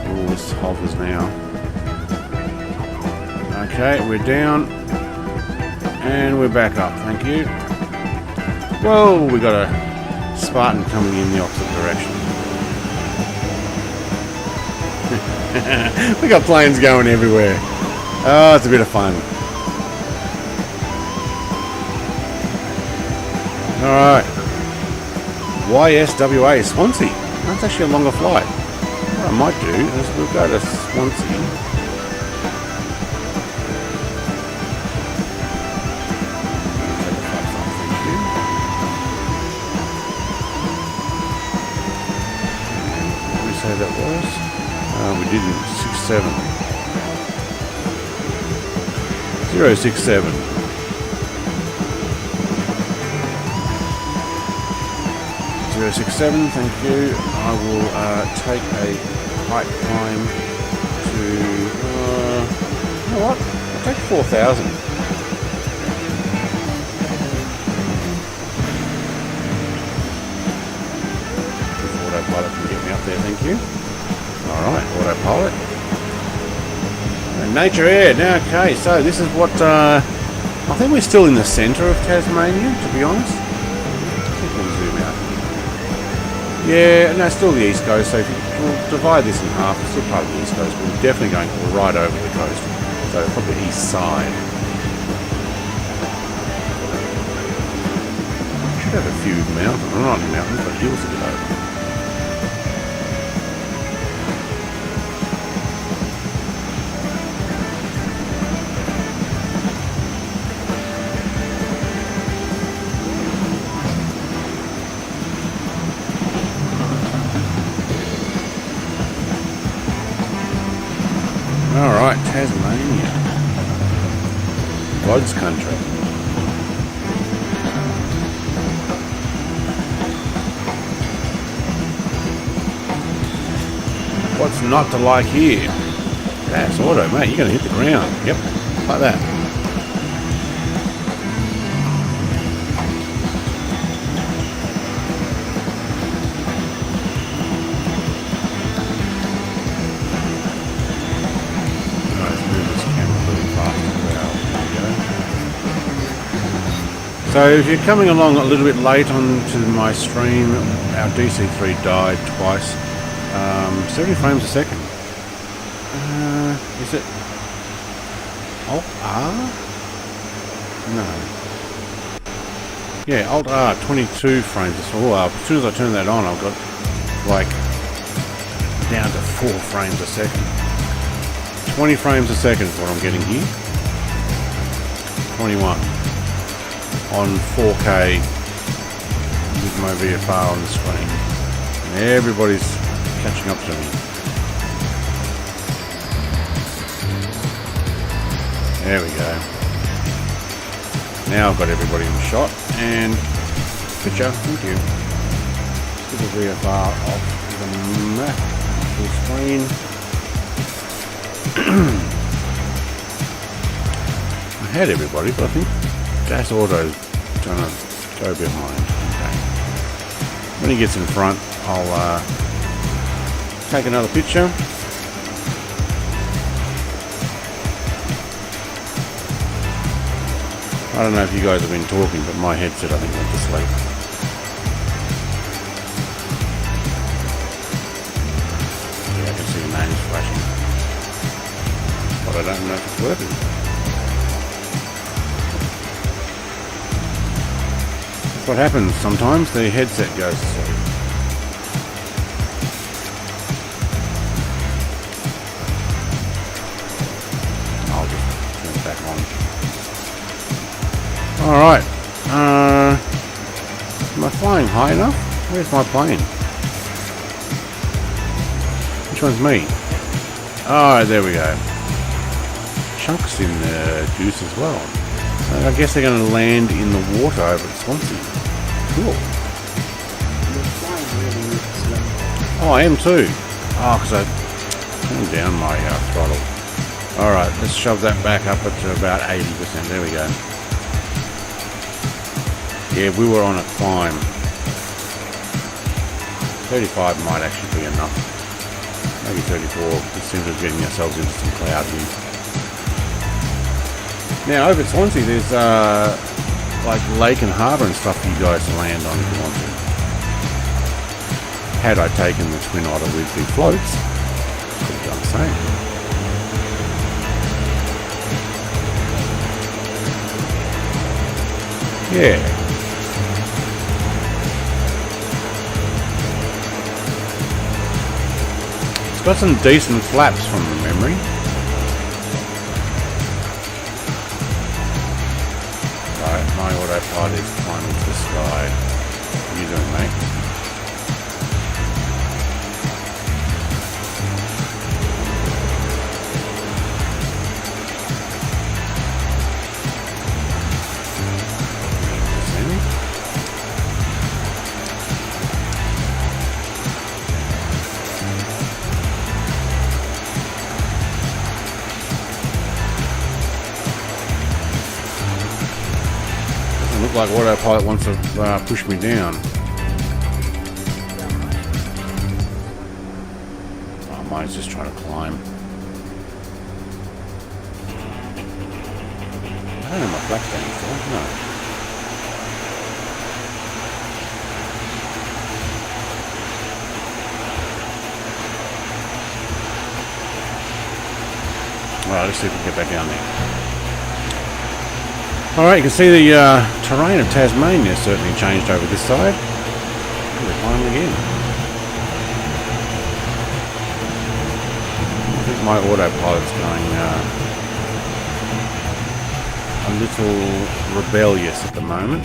Oh, this hovers now. Okay, we're down and we're back up, thank you. Whoa, we got a Spartan coming in the opposite direction. We got planes going everywhere. Oh, it's a bit of fun. Alright. YSWA, Swansea. That's actually a longer flight. What I might do is we'll go to Swansea. What did we say that was? We didn't. 67. 067. 067, thank you. I will take a height climb to, you know what? I'll take 4,000. If autopilot can get me up there, thank you. Alright, autopilot. And nature air, now okay, so this is what, I think we're still in the centre of Tasmania, to be honest. I think we'll zoom out. Yeah, no, still the East Coast, so if we'll divide this in half, it's still part of the East Coast, but we're definitely going right over the coast, so probably the east side. Should have a few mountains, well, not mountains, but hills to get over. Alright, Tasmania. God's country. What's not to like here? That's auto, mate. You're going to hit the ground. Yep, like that. So if you're coming along a little bit late onto my stream, our DC-3 died twice. 70 frames a second. Is it Alt R? No. Yeah, Alt R, 22 frames a second. As soon as I turn that on, I've got like down to 4 frames a second. 20 frames a second is what I'm getting here. 21. On 4K with my VFR on the screen. And everybody's catching up to me. There we go. Now I've got everybody in the shot and picture, thank you. Put the VFR off the map, full screen. I had everybody, but I think Dash Auto's gonna go behind. Okay. When he gets in front, I'll take another picture. I don't know if you guys have been talking, but my headset I think went to sleep. Yeah, I can see the names flashing. But I don't know if it's working. What happens sometimes, the headset goes to sleep. I'll just turn it back on. Alright, am I flying high enough? Where's my plane? Which one's me? Alright, there we go. Chunks in the juice as well. I guess they're going to land in the water over at Swansea. Cool. Oh, I am too. Oh, because I turned down my throttle. Alright, let's shove that back up to about 80%. There we go. Yeah, we were on a climb. 35 might actually be enough. Maybe 34. It seems we're getting ourselves into some cloud here. Now, over at Swansea, there's like lake and harbour and stuff for you guys to land on if you want to. Had I taken the Twin Otter with the floats, could have done the same. Yeah. It's got some decent flaps from the memory. My autopilot is climbing to the sky. What are you doing, mate? Look like autopilot wants to push me down. Oh, mine's just trying to climb. I don't know my flap standing for. No. Alright, let's see if we can get back down there. Alright, you can see the terrain of Tasmania certainly changed over this side. We're climbing again. I think my autopilot's going a little rebellious at the moment.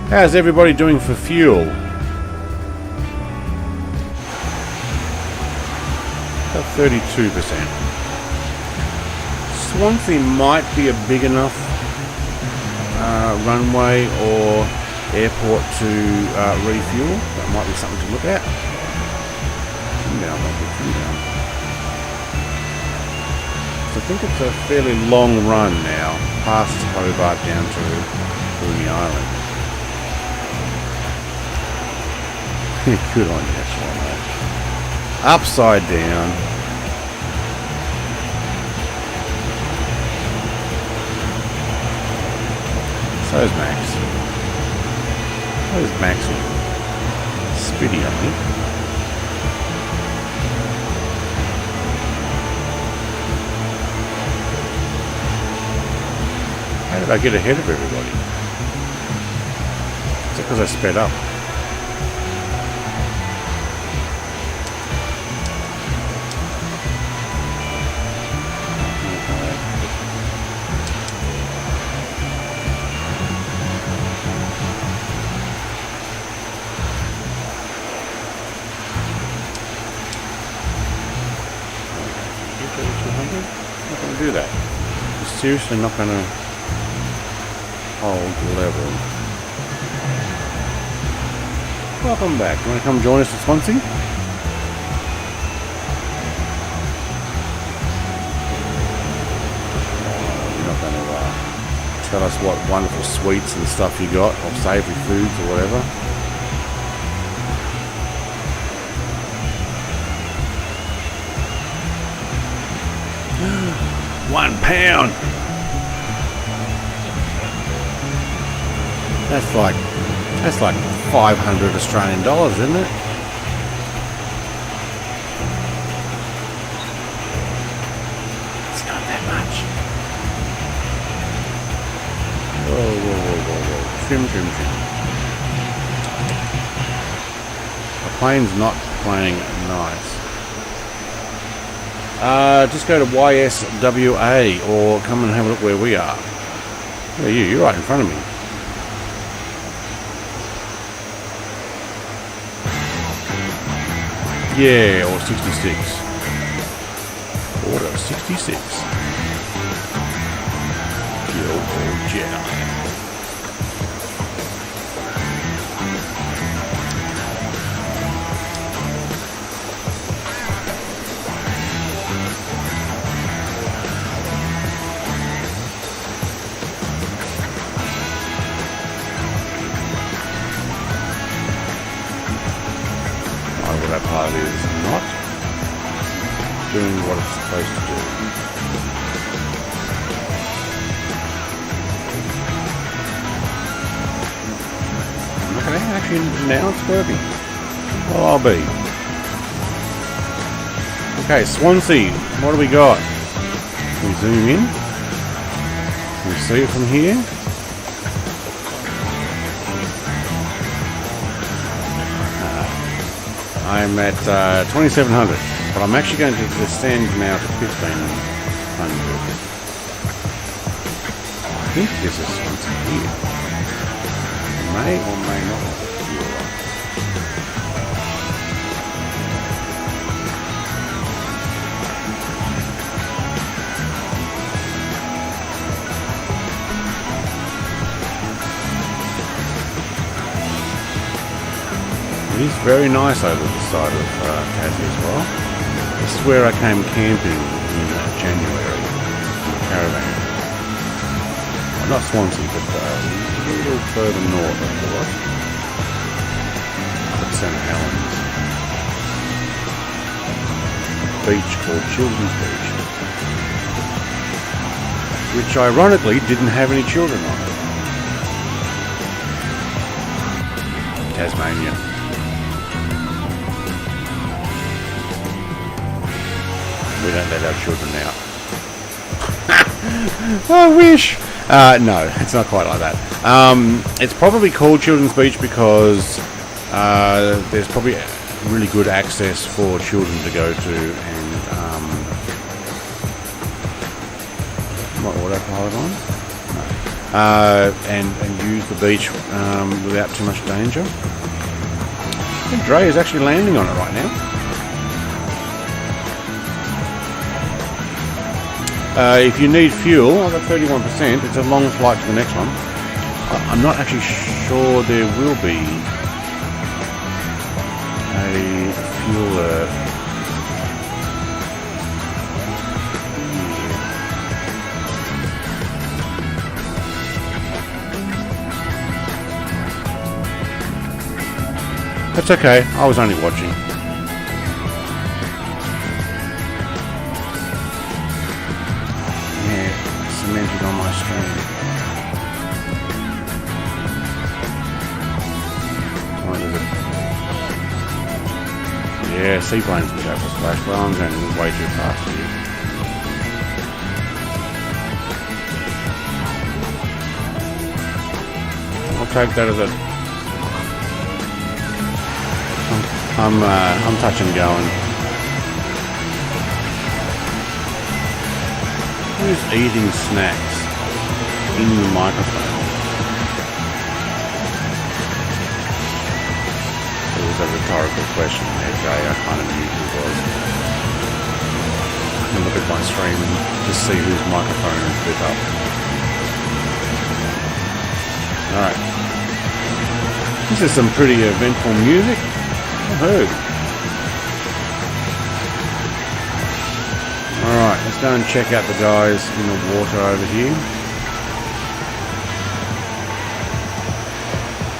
How's everybody doing for fuel? So 32%. Swansea might be a big enough runway or airport to refuel. That might be something to look at. So I think it's a fairly long run now, past Hobart down to Bruny Island. Good on you, that's one, mate. Upside down. So's Max. So's Maxie. Spitty, I think. How did I get ahead of everybody? Is it because I sped up? Do that. You're seriously not going to hold level. Welcome back. You want to come join us at Swansea? You're not going to tell us what wonderful sweets and stuff you got, or savoury foods or whatever. £1. That's like 500 Australian dollars, isn't it? It's not that much. Whoa, whoa, whoa, whoa, whoa. Trim, trim, trim. The plane's not playing nice. Just go to YSWA or come and have a look where we are. Where are you? You're right in front of me. Yeah, or 66. Order 66. Good old Jedi. That part is not doing what it's supposed to do. Okay, actually now it's working. Well, I'll be. Okay, Swansea, what do we got? Can we zoom in? Can we see it from here? I'm at 2,700, but I'm actually going to descend now to 1,500. I think this is Swansea here. May or may not have a fuel on. It is very nice over the side of Tassie as well. This is where I came camping in January in a caravan. Well, not Swansea, but a little further north, I thought. Up at St. Helens. A beach called Children's Beach. Which ironically didn't have any children on it. Tasmania. We don't let our children out. I wish. No, it's not quite like that. It's probably called Children's Beach because there's probably really good access for children to go to and what autopilot on? No. And use the beach without too much danger. I think Dre is actually landing on it right now. If you need fuel, I've got 31%. It's a long flight to the next one. I'm not actually sure there will be a fuel. That's okay. I was only watching. Cemented on my screen. What is it? Yeah, seaplanes can go for splash. Well, I'm going way too fast here. I'll take that as a... I'm touch and going. Who's eating snacks in the microphone? It was a rhetorical question there, Jay. I kind of knew who it was. I can look at my stream and just see whose microphone is lit up. Alright. This is some pretty eventful music. I've heard. Alright, let's go and check out the guys in the water over here.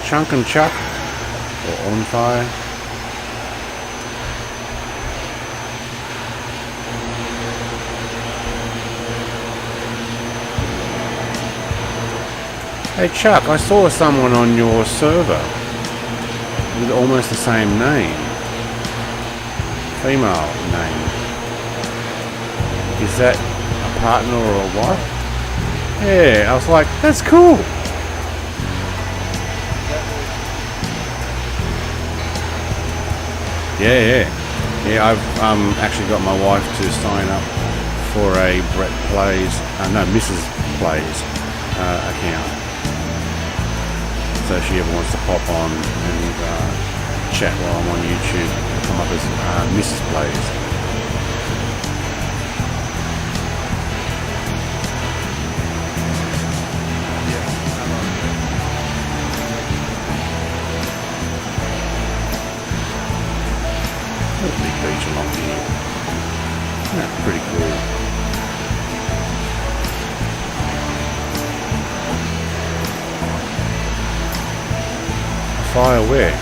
Chunk and Chuck, or On Fire. Hey Chuck, I saw someone on your server with almost the same name. Female name. Is that a partner or a wife? Yeah, I was like, that's cool. Yeah, I've actually got my wife to sign up for a Brett Plays, Mrs. Plays account. So if she ever wants to pop on and chat while I'm on YouTube, I'll come up as Mrs. Plays. Big beach along here. That's pretty cool. Fire where?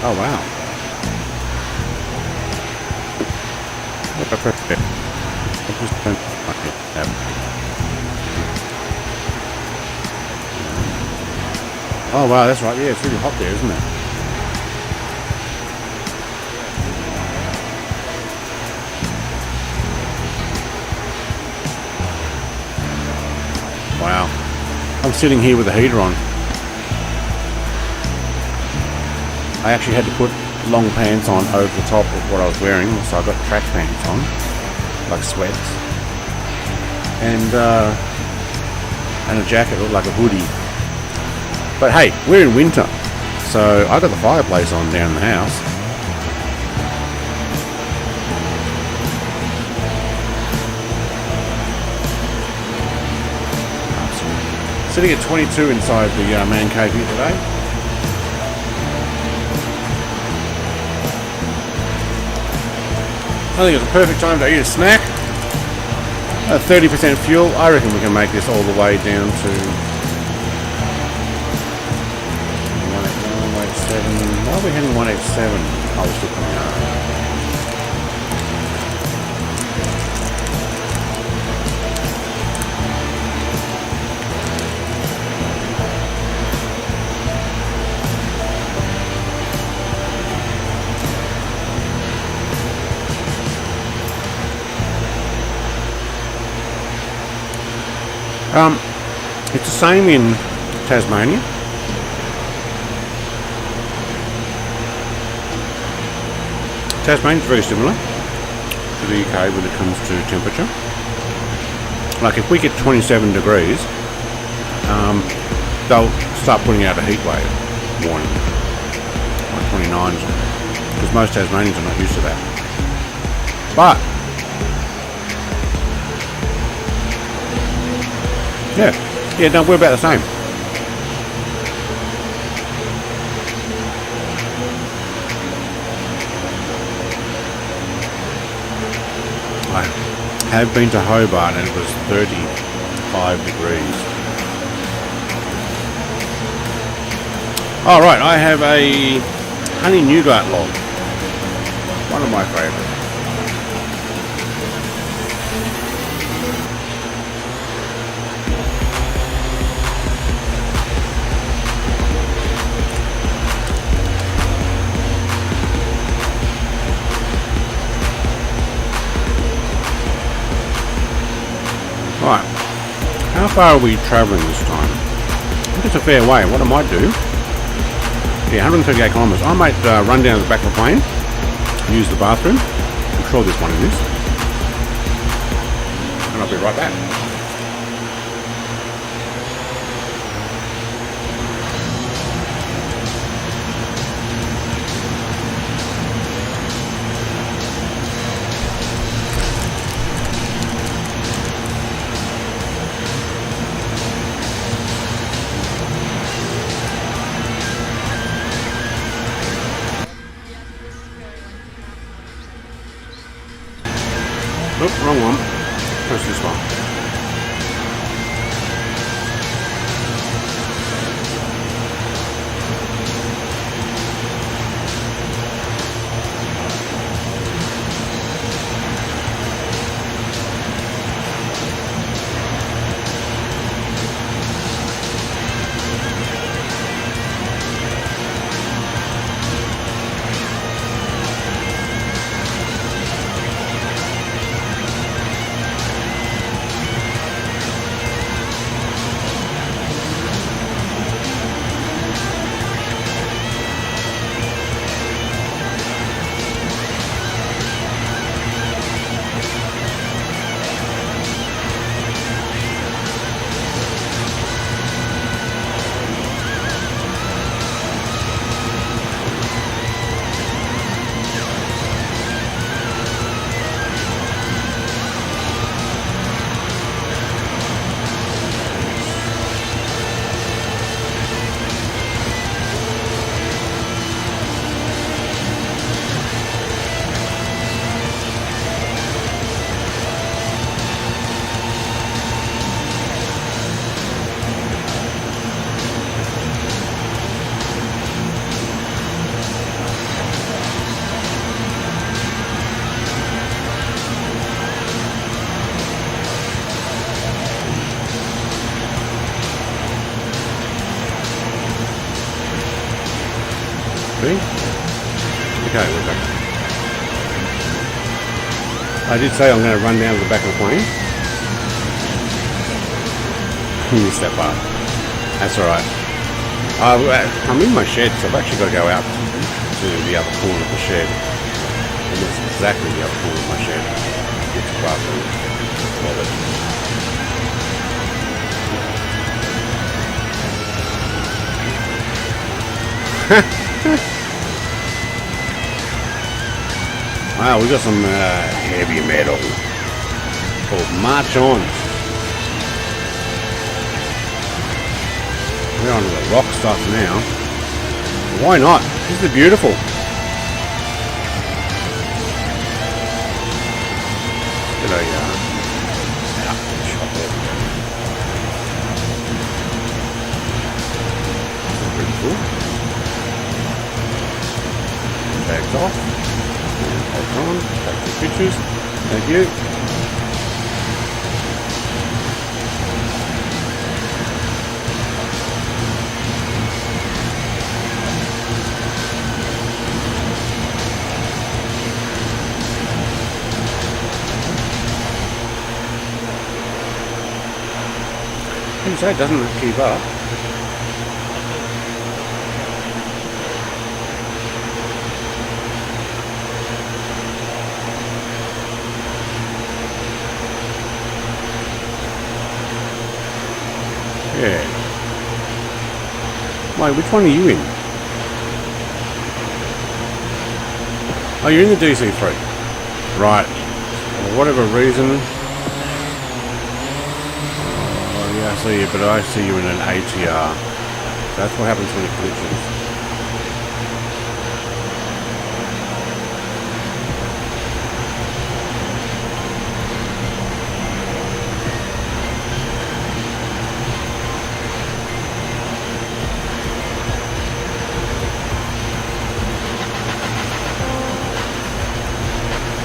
Oh wow. What the frick? Oh wow, that's right. Yeah, it's really hot there, isn't it? Wow. I'm sitting here with the heater on. I actually had to put long pants on over the top of what I was wearing, so I got track pants on, like sweats, and a jacket looked like a hoodie. But hey, we're in winter, so I got the fireplace on down in the house. Sitting at 22 inside the man cave here today. I think it's a perfect time to eat a snack. 30% fuel. I reckon we can make this all the way down to 187. Why are we heading 187? I was still coming out. It's the same in Tasmania. Tasmania is very similar to the UK when it comes to temperature. Like if we get 27 degrees, they'll start putting out a heat wave warning. Like 29s, because most Tasmanians are not used to that. But yeah, no, we're about the same. I have been to Hobart and it was 35 degrees. Alright, I have a honey nougat log. One of my favourites. Right, how far are we travelling this time? I think it's a fair way. What I might do, yeah, 138 kilometres. I might run down to the back of the plane, use the bathroom. I'm sure there's one in this. And I'll be right back. Nope, wrong one. Press this one. See? Okay, we're back. I did say I'm going to run down to the back of the plane. Missed that part. That's alright. I'm in my shed, so I've actually got to go out to the other corner of the shed. And it's exactly the other corner of my shed. Get to the bathroom. Love it. Wow, we got some heavy metal called March On. We're on to the rock stuff now. Why not? This is beautiful. Get a shot there. Pretty cool. Tags off. Hold on. Take the pictures. Thank you. You say it doesn't keep up. Yeah. Wait, which one are you in? Oh, you're in the DC-3. Right. For whatever reason. Oh, yeah, I see you, but I see you in an ATR. That's what happens when it glitches.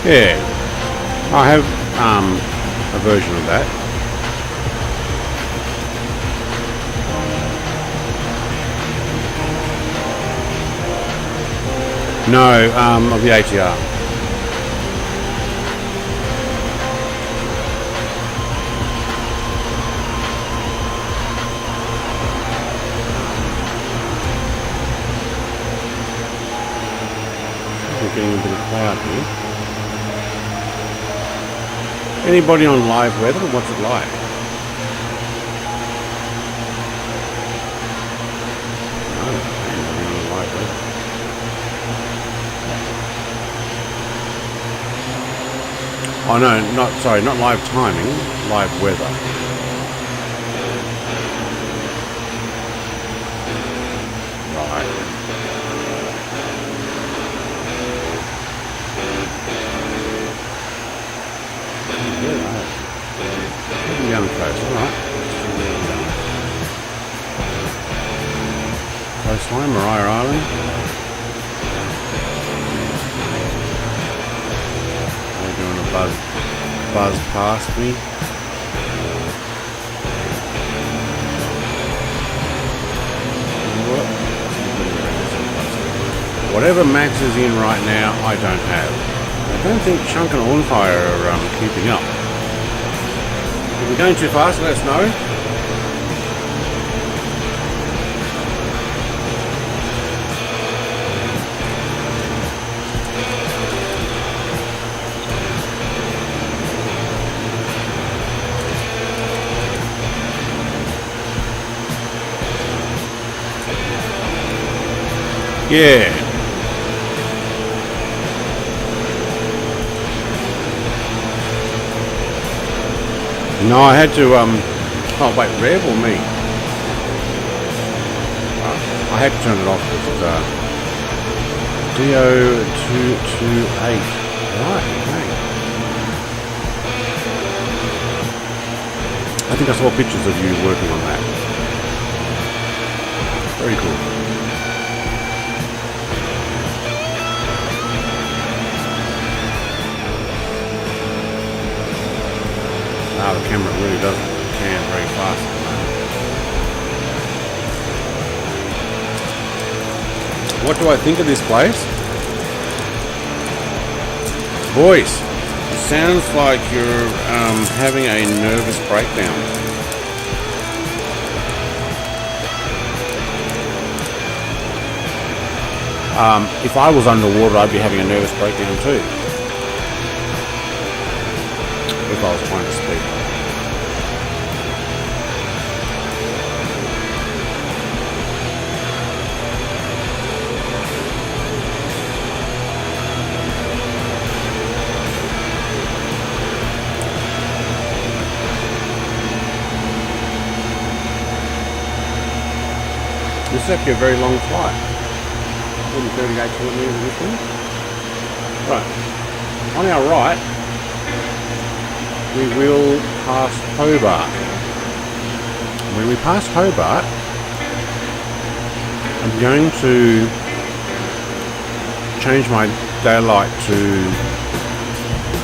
Yeah, I have a version of that. No, of the ATR. We're getting a bit of cloud here. Anybody on live weather? What's it like? On live weather. Oh no, not live timing, live weather. Right. Down the coast, alright. Coastline, Maria Island. They're doing a buzz past me. Whatever Max is in right now, I don't have. I don't think Chunk and Onfire are keeping up. If we're going too fast, let us know. Yeah. No, I had to, oh wait, Rev or me? I had to turn it off because DO228. Right, okay. I think I saw pictures of you working on that. Very cool. The camera really doesn't pan very fast at the moment. What do I think of this place? Boys, it sounds like you're having a nervous breakdown. If I was underwater, I'd be having a nervous breakdown too. If I was trying to speak. This is actually a very long flight. 38 kilometres this one. Right. On our right, we will pass Hobart. When we pass Hobart, I'm going to change my daylight to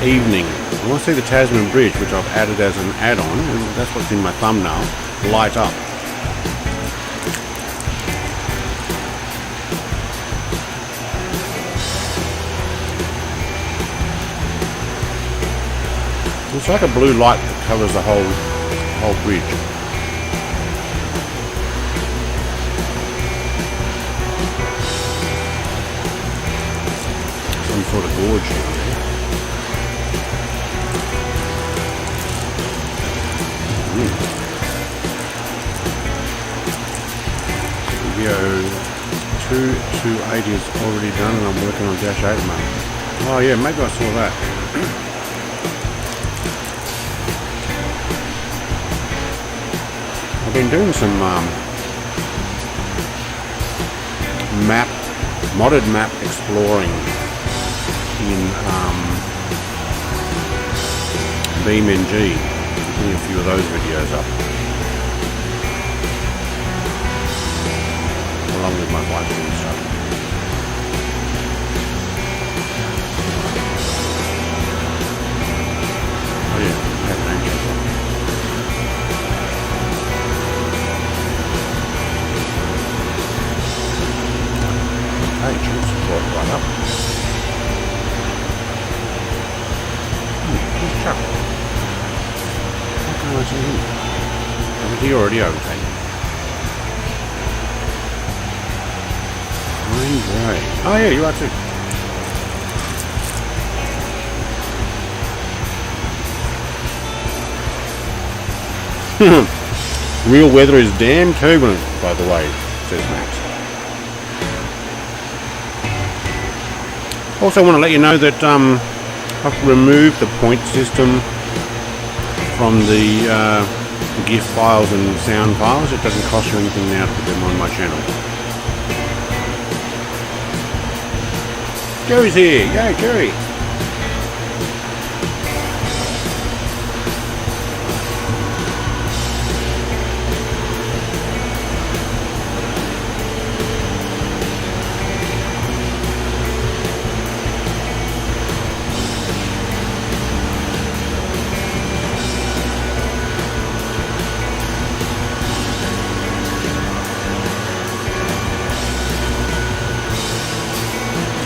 evening. I want to see the Tasman Bridge, which I've added as an add-on, and that's what's in my thumbnail, light up. It's like a blue light that covers the whole bridge. Some sort of gorge here. Video 280 is already done and I'm working on Dash 8 at the moment. Oh yeah, maybe I saw that. I've been doing some modded map exploring in BeamNG. Putting a few of those videos up, along with my flight sim stuff. Oh yeah, I have name check. Hey, troops brought it right up. Who's Chuck? How can I see him? Haven't he already overtaken? I'm great. Oh yeah, you are too. Real weather is damn turbulent, by the way, says Max. Also want to let you know that I've removed the point system from the GIF files and sound files. It doesn't cost you anything now to put them on my channel. Jerry's here! Yay, Jerry!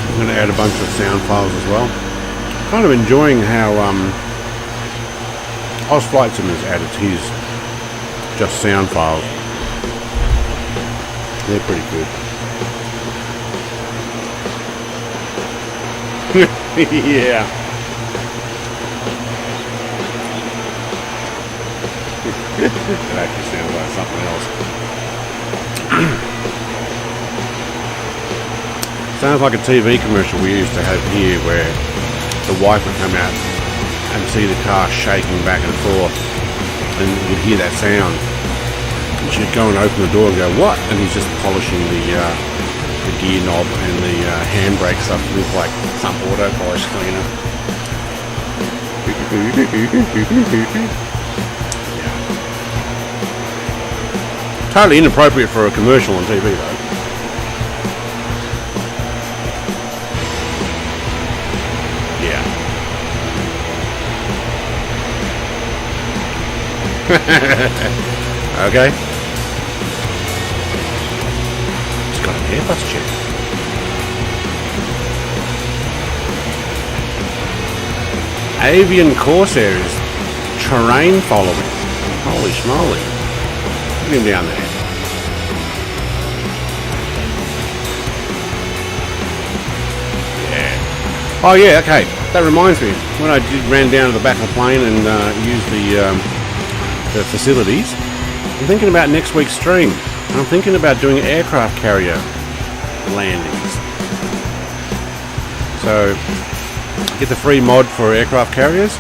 I'm going to add a bunch of sound files as well. Kind of enjoying how Oz Flight Sim has added his just sound files. They're pretty good. Yeah. It actually sounds like something else. Sounds like a TV commercial we used to have here, where the wife would come out and see the car shaking back and forth, and you'd hear that sound. And she'd go and open the door and go, "What?" And he's just polishing the gear knob and the handbrake stuff with like some auto polish cleaner. Yeah. Totally inappropriate for a commercial on TV though. Okay. It's got an Airbus jet. Avian Corsair is terrain following. Holy schmoly. Look at him down there. Yeah. Oh yeah, okay. That reminds me. When I ran down to the back of the plane and used the facilities, I'm thinking about next week's stream. I'm thinking about doing aircraft carrier landings. So get the free mod for aircraft carriers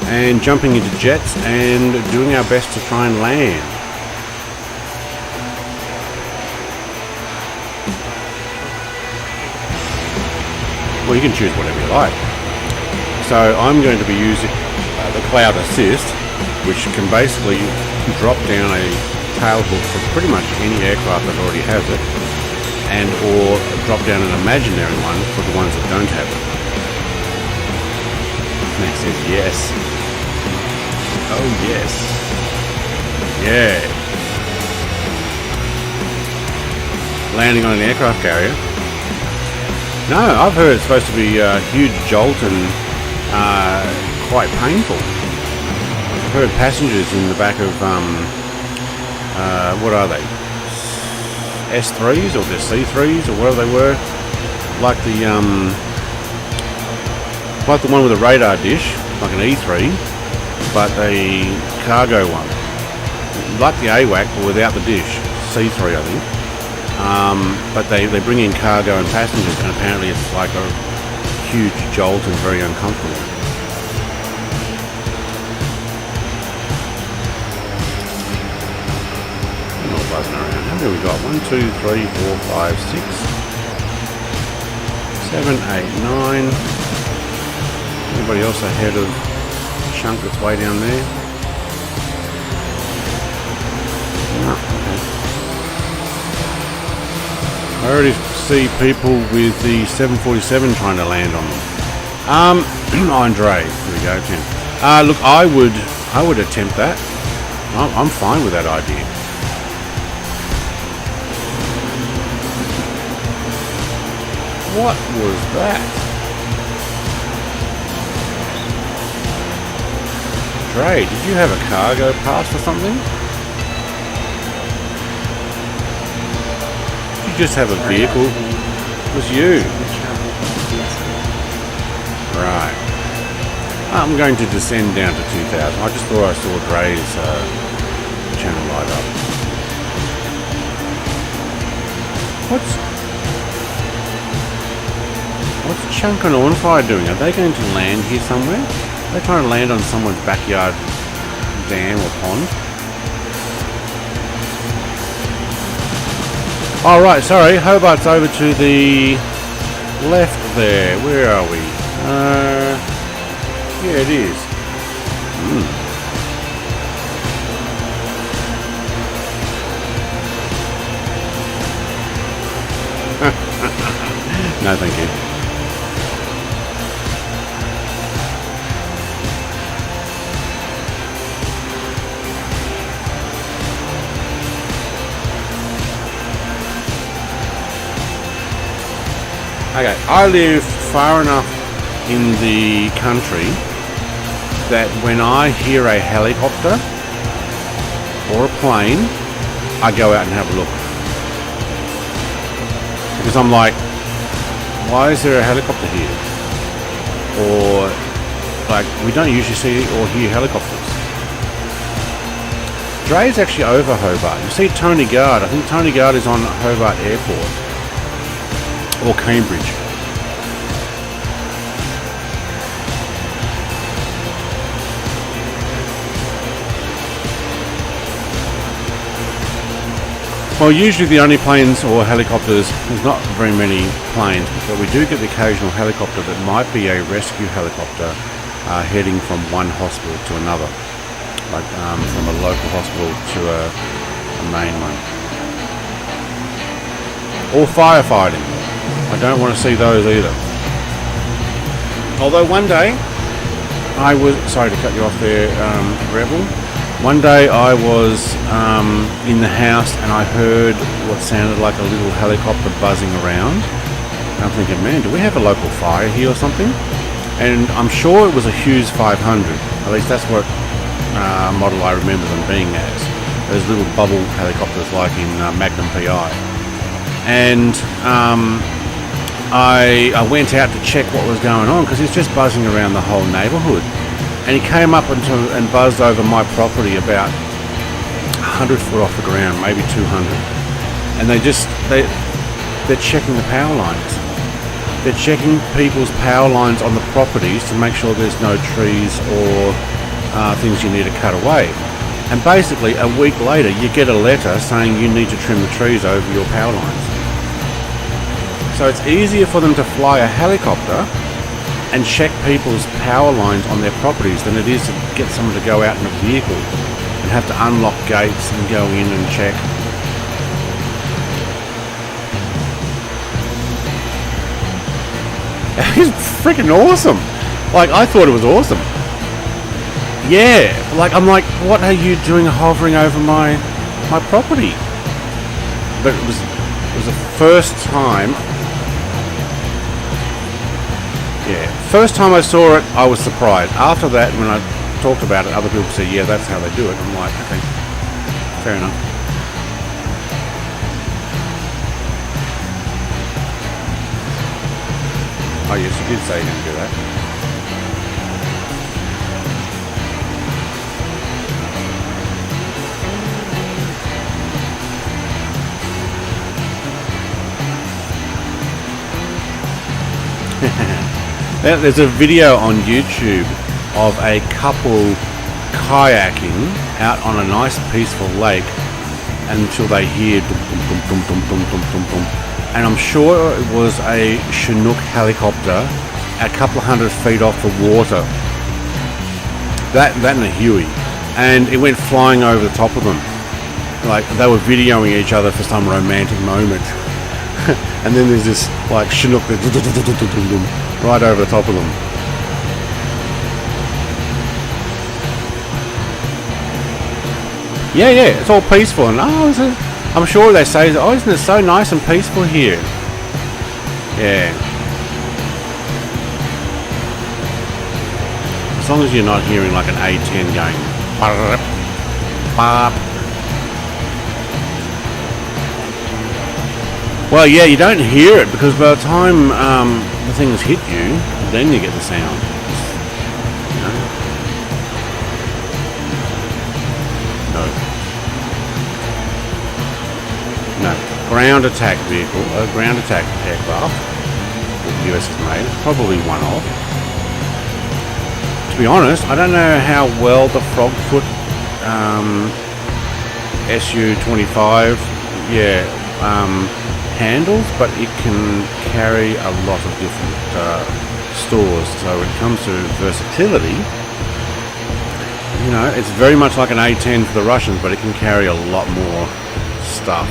and jumping into jets and doing our best to try and land. Well, you can choose whatever you like. So I'm going to be using the Cloud Assist, which can basically drop down a tailhook for pretty much any aircraft that already has it, and or drop down an imaginary one for the ones that don't have it. Max says yes. Oh yes. Yeah. Landing on an aircraft carrier. No, I've heard it's supposed to be a huge jolt and quite painful. I've heard passengers in the back of, what are they? S3s or the C3s or whatever they were. Like the one with a radar dish, like an E3, but a cargo one. Like the AWAC but without the dish. C3 I think. But they bring in cargo and passengers, and apparently it's like a huge jolt and very uncomfortable. And all buzzing around. How many we got? 1, 2, 3, 4, 5, 6, 7, 8, 9. Anybody else ahead of chunk that's way down there? No, okay. I already see people with the 747 trying to land on them. Andre, here we go, Tim. Look, I would attempt that. I'm fine with that idea. What was that? Dre, did you have a car go past or something? Did you just have a vehicle? It was you. Right. I'm going to descend down to 2000. I just thought I saw Dre's channel light up. What's Chunk and Ornfire doing? Are they going to land here somewhere? Are they trying to land on someone's backyard dam or pond? Oh, right, sorry. Hobart's over to the left there. Where are we? Yeah, it is. No, thank you. Okay, I live far enough in the country that when I hear a helicopter or a plane, I go out and have a look. Because I'm like, why is there a helicopter here? Or, like, we don't usually see or hear helicopters. Dre's actually over Hobart. You see Tony Gard. I think Tony Gard is on Hobart Airport. Or Cambridge. Well, usually the only planes or helicopters, there's not very many planes, but we do get the occasional helicopter that might be a rescue helicopter heading from one hospital to another, like from a local hospital to a main one. Or firefighting. I don't want to see those either. Although one day, I was, sorry to cut you off there, Rebel. One day I was in the house and I heard what sounded like a little helicopter buzzing around. And I'm thinking, man, do we have a local fire here or something? And I'm sure it was a Hughes 500. At least that's what model I remember them being as. Those little bubble helicopters like in Magnum PI. And I went out to check what was going on because it's just buzzing around the whole neighbourhood. And he came up and buzzed over my property about 100 foot off the ground, maybe 200. And they're checking the power lines. They're checking people's power lines on the properties to make sure there's no trees or things you need to cut away. And basically, a week later, you get a letter saying you need to trim the trees over your power lines. So it's easier for them to fly a helicopter and check people's power lines on their properties than it is to get someone to go out in a vehicle and have to unlock gates and go in and check. It's freaking awesome. Like, I thought it was awesome. Yeah, like, I'm like, what are you doing hovering over my property? But it was the first time. Yeah, first time I saw it, I was surprised. After that, when I talked about it, other people said, yeah, that's how they do it. I'm like, okay, fair enough. Oh yes, you did say you didn't do that. There's a video on YouTube of a couple kayaking out on a nice peaceful lake until they hear dum, dum, dum, dum, dum, dum, dum, dum, dum. And I'm sure it was a Chinook helicopter a couple of 100 feet off the water. That and a Huey. And it went flying over the top of them. Like they were videoing each other for some romantic moment. And then there's this like Chinook right over the top of them. Yeah, it's all peaceful, and I'm sure they say, oh, isn't it so nice and peaceful here? Yeah. As long as you're not hearing like an A10 going, barp, barp. Well, yeah, you don't hear it because by the time the things hit you, then you get the sound. You know? No, ground attack vehicle, ground attack aircraft that the US has made, probably one of. To be honest, I don't know how well the Frogfoot Su-25, handles, but it can carry a lot of different stores. So when it comes to versatility, you know, it's very much like an A-10 for the Russians, but it can carry a lot more stuff.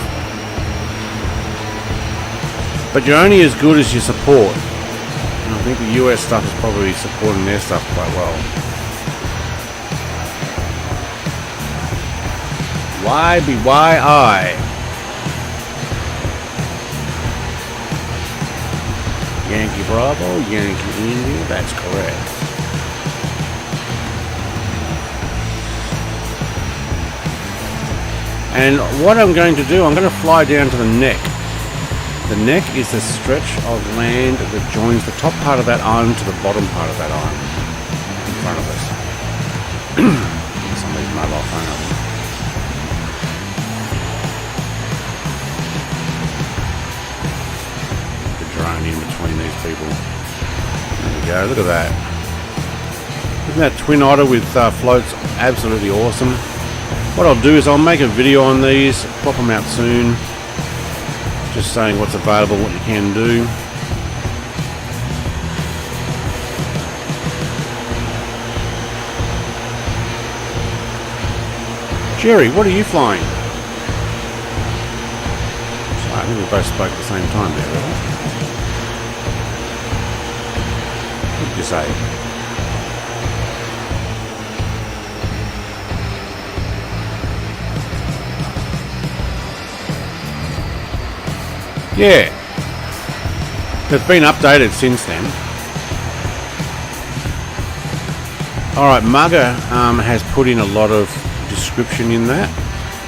But you're only as good as your support. And I think the US stuff is probably supporting their stuff quite well. YBYI. Yankee Bravo, Yankee India, that's correct. And what I'm going to do, I'm going to fly down to the neck. The neck is the stretch of land that joins the top part of that island to the bottom part of that island in front of us. Somebody's mobile phone up. The drone in between these people. There we go, look at that. Isn't that twin otter with floats absolutely awesome? What I'll do is I'll make a video on these, pop them out soon. Just saying what's available, what you can do. Jerry, what are you flying? So I think we both spoke at the same time there, really. What did you say? Yeah, it's been updated since then. Alright, Mugger has put in a lot of description in that,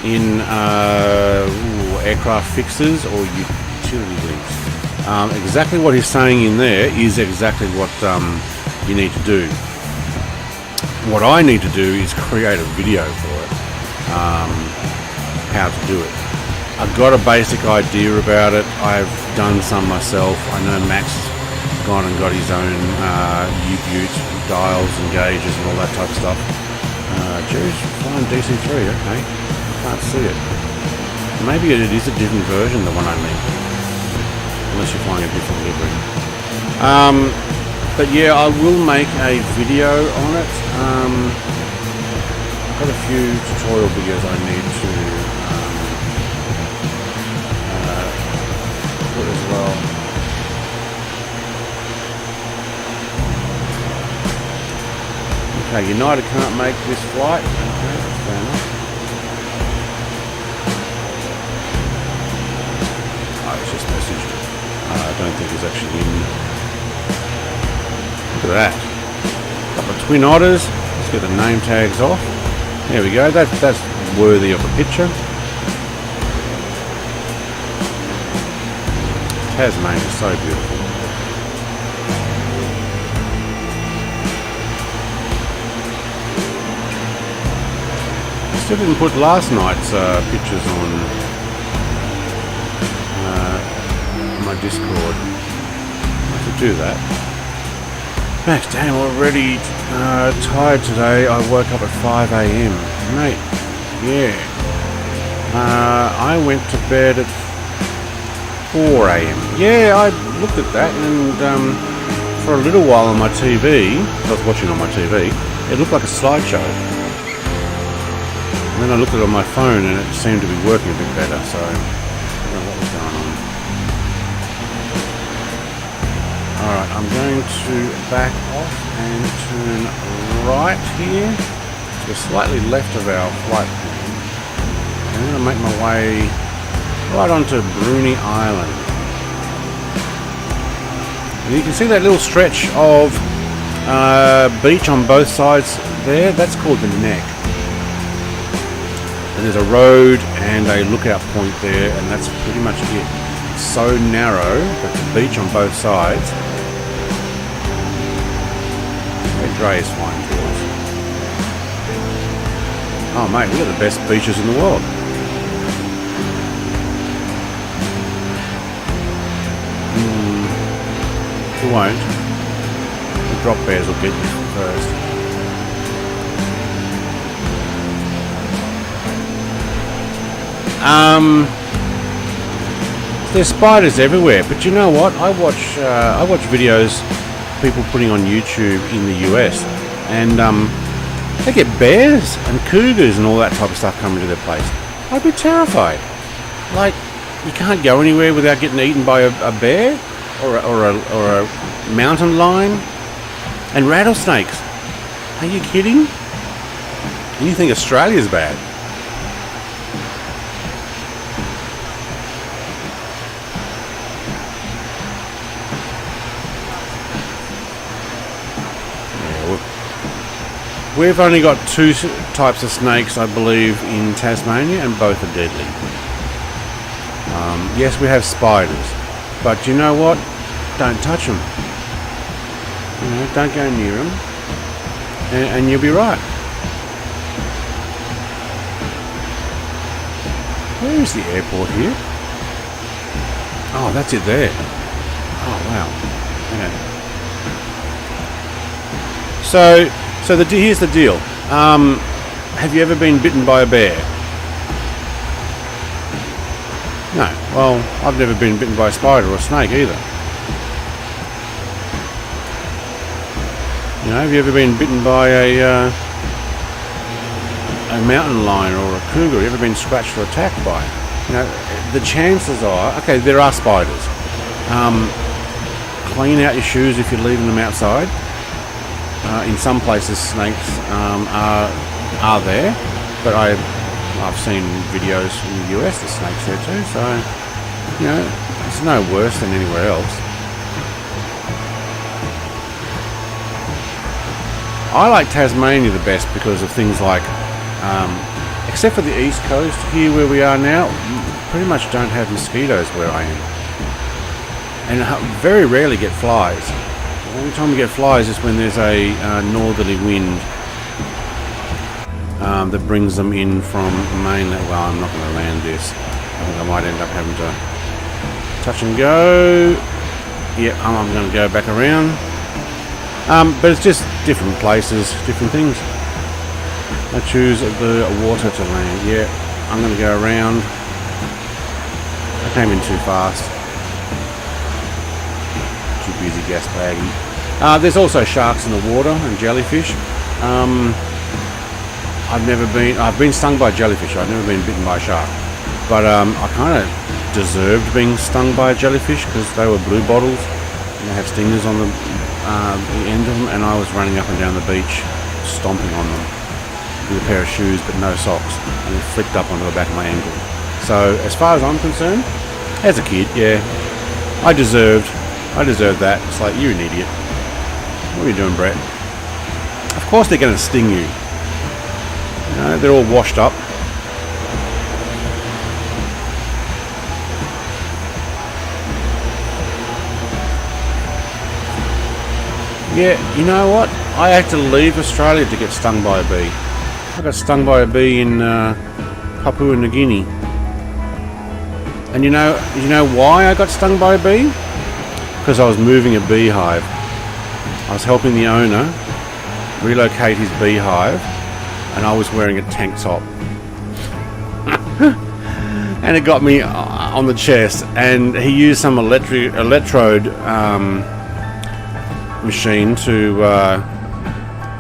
in aircraft fixes or utility links. Exactly what he's saying in there is exactly what you need to do. What I need to do is create a video for it, how to do it. I've got a basic idea about it. I've done some myself. I know Max has gone and got his own U-Butte dials and gauges and all that type of stuff. Jerry's flying DC-3, okay. I can't see it. Maybe it is a different version, the one I mean. Unless you're flying a different livery. But yeah, I will make a video on it. I've got a few tutorial videos I need to as well. Okay, United can't make this flight. Okay, that's fair enough. Oh, it's just messaged. I don't think it's actually in. Look at that. Couple of twin otters. Let's get the name tags off. There we go. That's worthy of a picture. Tasmania is so beautiful. I still didn't put last night's pictures on my Discord. I should do that. Max, damn, already tired today. I woke up at 5 a.m. Mate, yeah. I went to bed at 4 a.m. Yeah, I looked at that, and for a little while on my TV, I was watching on my TV, it looked like a slideshow. And then I looked at it on my phone, and it seemed to be working a bit better, so I don't know what was going on. Alright, I'm going to back off and turn right here to the slightly left of our flight plan. And I'm going to make my way right onto Bruny Island. And you can see that little stretch of beach on both sides there. That's called the Neck. And there's a road and a lookout point there, and that's pretty much it. It's so narrow, but it's a beach on both sides. Dre is flying towards. Oh mate, we've got the best beaches in the world. You won't. The drop bears will get you first. There's spiders everywhere, but you know what? I watch videos people putting on YouTube in the US, and they get bears and cougars and all that type of stuff coming to their place. I'd be terrified. Like, you can't go anywhere without getting eaten by a bear or a mountain lion and rattlesnakes. Are you kidding? And you think Australia's bad? We've only got two types of snakes, I believe, in Tasmania, and both are deadly. Yes, we have spiders, but you know what? Don't touch them. You know, don't go near them, and you'll be right. Where is the airport here? Oh, that's it there. Oh, wow. Okay. So here's the deal. Have you ever been bitten by a bear? No. Well, I've never been bitten by a spider or a snake either. You know, have you ever been bitten by a mountain lion or a cougar? Have you ever been scratched or attacked by it? You know, the chances are, okay, there are spiders. Clean out your shoes if you're leaving them outside. In some places snakes are there, but I've seen videos in the US, there's snakes there too, so you know, it's no worse than anywhere else. I like Tasmania the best because of things like, except for the East Coast here where we are now, you pretty much don't have mosquitoes where I am, and very rarely get flies. The only time we get flies is when there's a northerly wind that brings them in from mainland. Well, I'm not going to land this. I think I might end up having to touch and go. Yeah, I'm going to go back around. But it's just different places, different things. I choose the water to land. Yeah, I'm going to go around. I came in too fast. Too busy gas bagging. There's also sharks in the water and jellyfish. I've been stung by jellyfish. I've never been bitten by a shark, but I kind of deserved being stung by a jellyfish because they were blue bottles and they have stingers on the end of them, and I was running up and down the beach stomping on them with a pair of shoes but no socks, and it flicked up onto the back of my ankle. So as far as I'm concerned, as a kid, yeah, I deserved that. It's like, you're an idiot. What are you doing, Brett? Of course they're going to sting you. You know, they're all washed up. Yeah, you know what? I had to leave Australia to get stung by a bee. I got stung by a bee in Papua New Guinea. And you know why I got stung by a bee? Because I was moving a beehive. I was helping the owner relocate his beehive, and I was wearing a tank top. And it got me on the chest, and he used some electrode machine to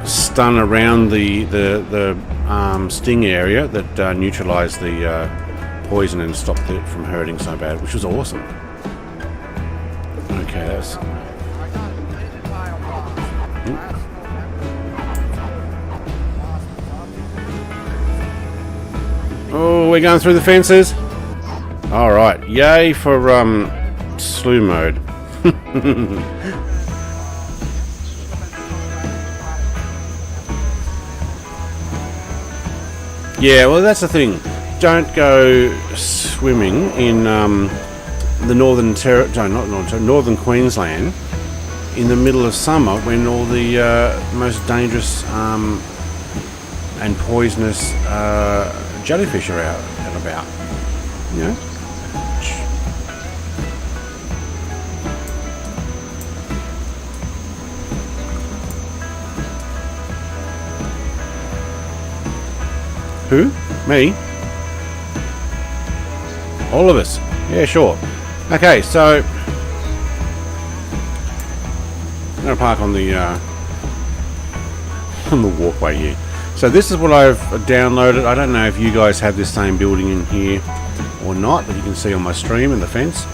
stun around the sting area that neutralized the poison and stopped it from hurting so bad, which was awesome. Okay, that's... Oh, we're going through the fences. All right, yay for slew mode. Yeah, well, that's the thing. Don't go swimming in the northern Queensland in the middle of summer when all the most dangerous and poisonous jellyfish are out and about. You know? Who? Me? All of us. Yeah, sure. Okay, so I'm gonna park on the walkway here. So this is what I've downloaded. I don't know if you guys have this same building in here or not, but you can see on my stream in the fence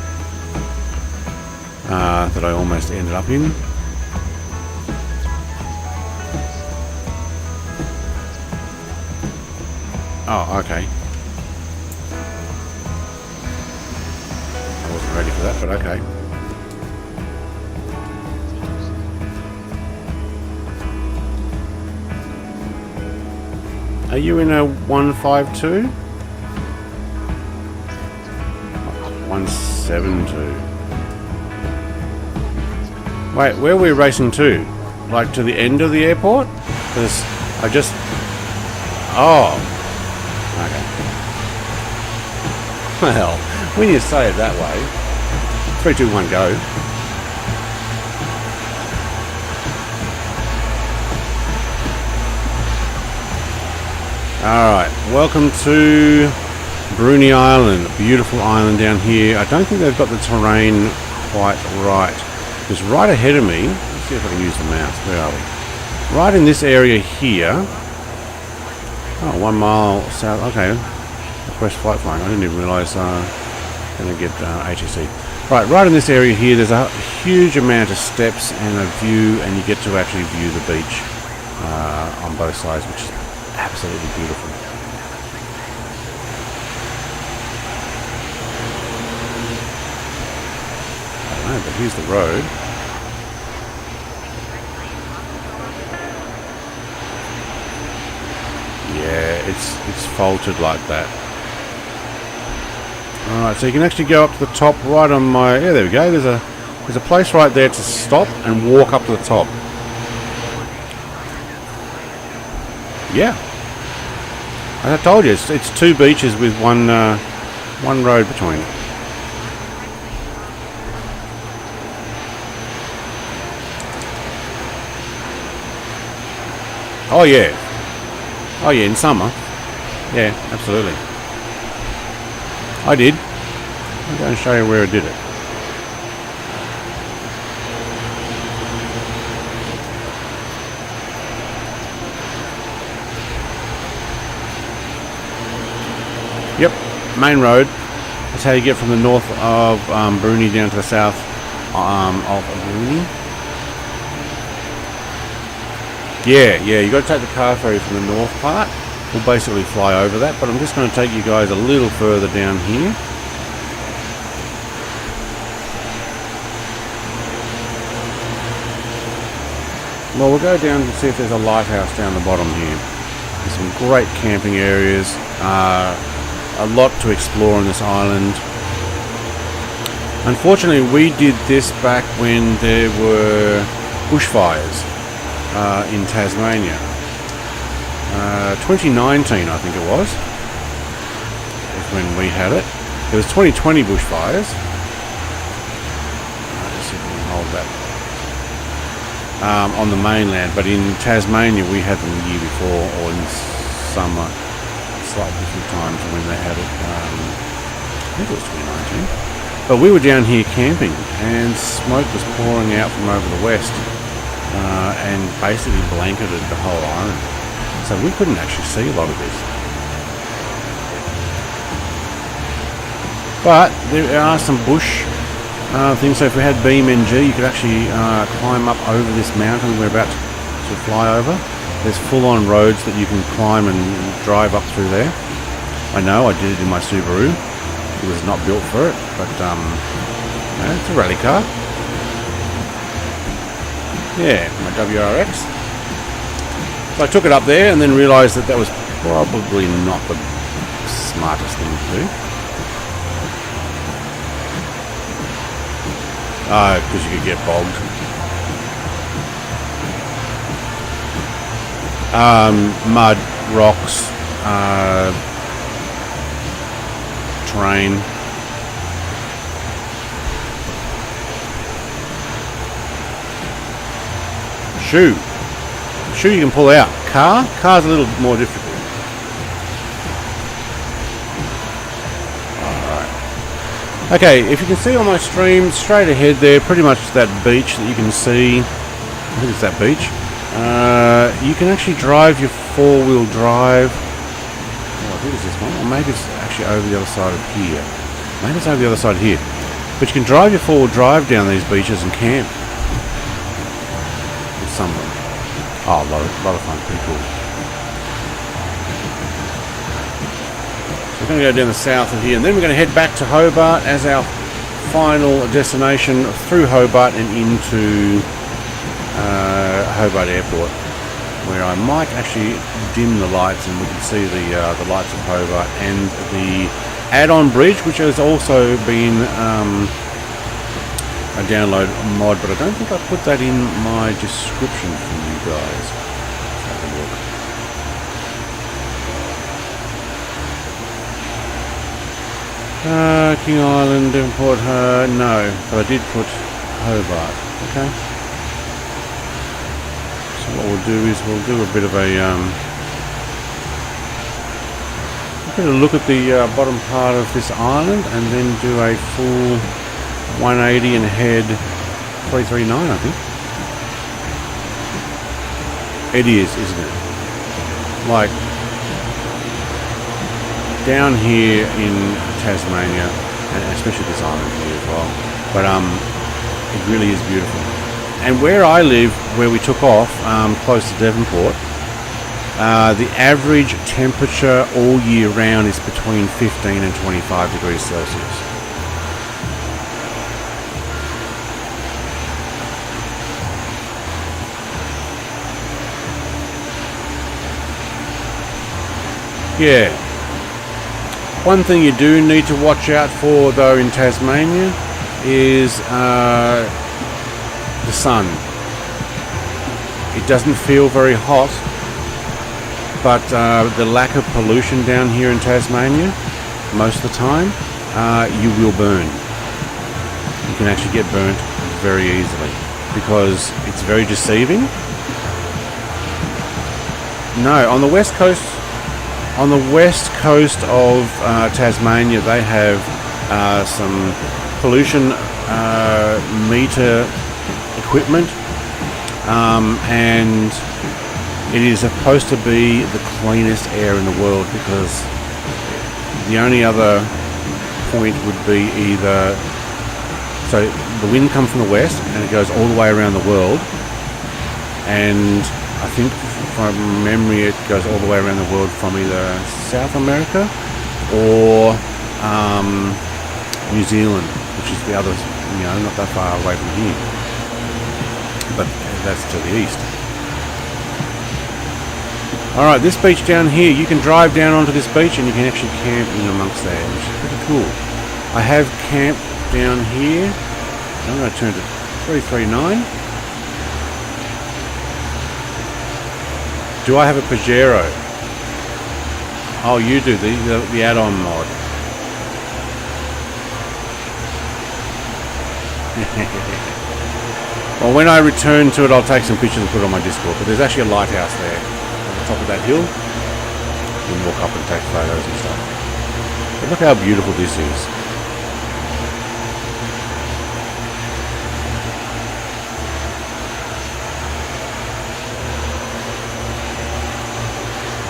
that I almost ended up in. Oh, okay. I wasn't ready for that, but okay. Are you in a 152? 172. Wait, where are we racing to? Like to the end of the airport? Because I just... Oh. Okay. Well, when you say it that way, 3, 2, 1, go. Alright, welcome to Bruny Island, a beautiful island down here. I don't think they've got the terrain quite right. Because right ahead of me, let's see if I can use the mouse, where are we? Right in this area here, oh, 1 mile south, okay, request flight flying, I didn't even realise I'm going to get HSC. Right in this area here, there's a huge amount of steps and a view, and you get to actually view the beach on both sides, which is absolutely beautiful. I don't know, but here's the road. Yeah, it's faulted like that. Alright, so you can actually go up to the top right on my... Yeah, there we go. There's a place right there to stop and walk up to the top. Yeah. As I told you, it's 2 beaches with one road between. Oh yeah. Oh yeah, in summer. Yeah, absolutely. I did. I'm going to show you where I did it. Yep, main road. That's how you get from the north of Bruny down to the south of Bruny. Yeah, you got to take the car ferry from the north part. We'll basically fly over that, but I'm just going to take you guys a little further down here. Well, we'll go down and see if there's a lighthouse down the bottom here. There's some great camping areas. A lot to explore on this island. Unfortunately, we did this back when there were bushfires in Tasmania. 2019, I think it was when we had it. There was 2020 bushfires. Let's see if we can hold that. on the mainland, but in Tasmania we had them the year before, or in summer, slightly different times when they had it. I think it was 2019. But we were down here camping, and smoke was pouring out from over the west, and basically blanketed the whole island. So we couldn't actually see a lot of this. But there are some bush things. So if we had BeamNG, you could actually climb up over this mountain we're about to fly over. There's full-on roads that you can climb and drive up through there. I know, I did it in my Subaru. It was not built for it, but it's a rally car. Yeah, my WRX. So I took it up there and then realised that that was probably not the smartest thing to do. Because you could get bogged. Mud, rocks, terrain. Shoe you can pull out. Car's a little more difficult. Okay, if you can see on my stream, straight ahead there, pretty much that beach that you can see, I think it's that beach, you can actually drive your four-wheel drive, I think it's this one, or maybe it's actually over the other side of here. Maybe it's over the other side here. But you can drive your four-wheel drive down these beaches and camp. With some of them. Oh, a lot of fun, pretty cool. We're going to go down the south of here, and then we're going to head back to Hobart as our final destination, through Hobart and into Hobart Airport, where I might actually dim the lights and we can see the lights of Hobart and the Addon bridge, which has also been a download mod, but I don't think I put that in my description for you guys. Let's have a look. King Island, Devonport, no, but I did put Hobart, okay? So what we'll do is we'll do a bit of a look at the bottom part of this island and then do a full 180 and head 339, I think. It is, isn't it? Like, down here in Tasmania, and especially this island here as well, but it really is beautiful. And where I live, where we took off, close to Devonport, the average temperature all year round is between 15 and 25 degrees Celsius. Yeah. One thing you do need to watch out for, though, in Tasmania is the sun. It doesn't feel very hot, but the lack of pollution down here in Tasmania, most of the time, you will burn. You can actually get burnt very easily because it's very deceiving. No, on the west coast. On the west coast of Tasmania, they have some pollution meter equipment, and it is supposed to be the cleanest air in the world, because the only other point would be either, so the wind comes from the west and it goes all the way around the world, and I think from memory it goes all the way around the world from either South America or New Zealand, which is the other, not that far away from here, but that's to the east. Alright, this beach down here, you can drive down onto this beach and you can actually camp in amongst there, which is pretty cool. I have camped down here. I'm going to turn to 339. Do I have a Pajero? Oh, you do, the add-on mod. Well, when I return to it, I'll take some pictures and put it on my Discord. But there's actually a lighthouse there on the top of that hill. You can walk up and take photos and stuff. But look how beautiful this is.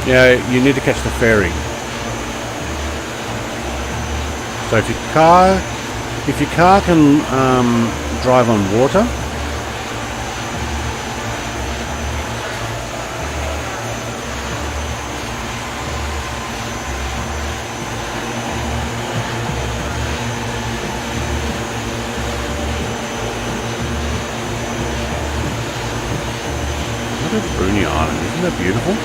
Yeah, you need to catch the ferry. So if your car can drive on water, look at Bruny Island, isn't that beautiful?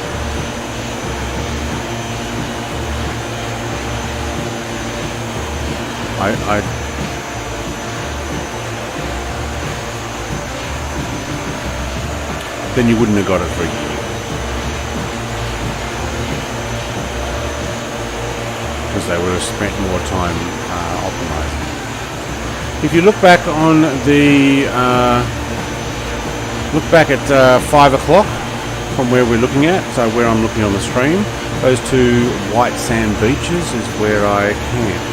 Then you wouldn't have got it for a year. Because they would have spent more time optimizing. If you look back on the look back at 5 o'clock from where we're looking at, so where I'm looking on the stream, those two white sand beaches is where I camped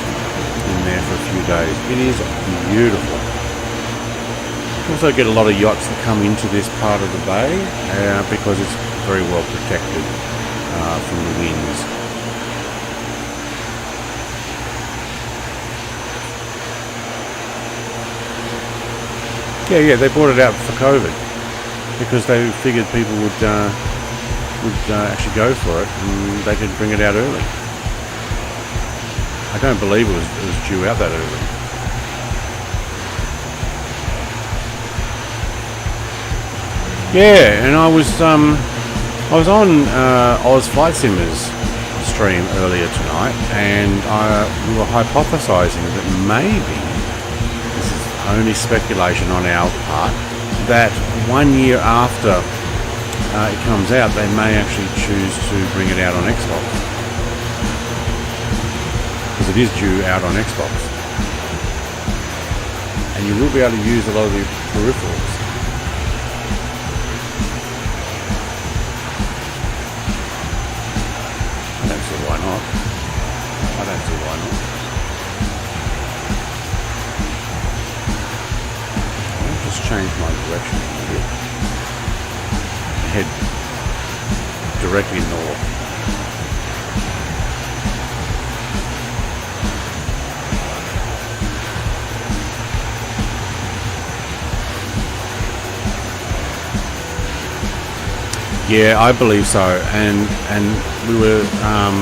in there for a few days. It is beautiful. You also get a lot of yachts that come into this part of the bay because it's very well protected from the winds. Yeah, they brought it out for COVID because they figured people would actually go for it and they could bring it out early. I don't believe it was due out that early. Yeah, and I was on Oz Flight Simmer's stream earlier tonight, and we were hypothesising that maybe, this is only speculation on our part, that 1 year after it comes out, they may actually choose to bring it out on Xbox. Because it is due out on Xbox. And you will be able to use a lot of the peripherals. I don't see why not. I don't see why not. I'll just change my direction a bit. Head directly north. Yeah, I believe so, and we were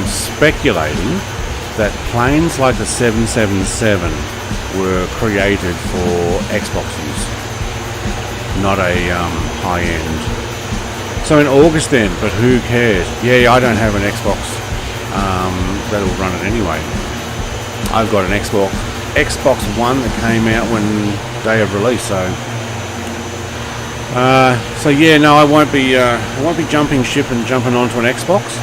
speculating that planes like the 777 were created for Xbox use, not a high-end. So in August then, but who cares? Yeah, I don't have an Xbox that'll run it anyway. I've got an Xbox One that came out when day of release, so yeah, no, I won't be jumping ship and jumping onto an Xbox.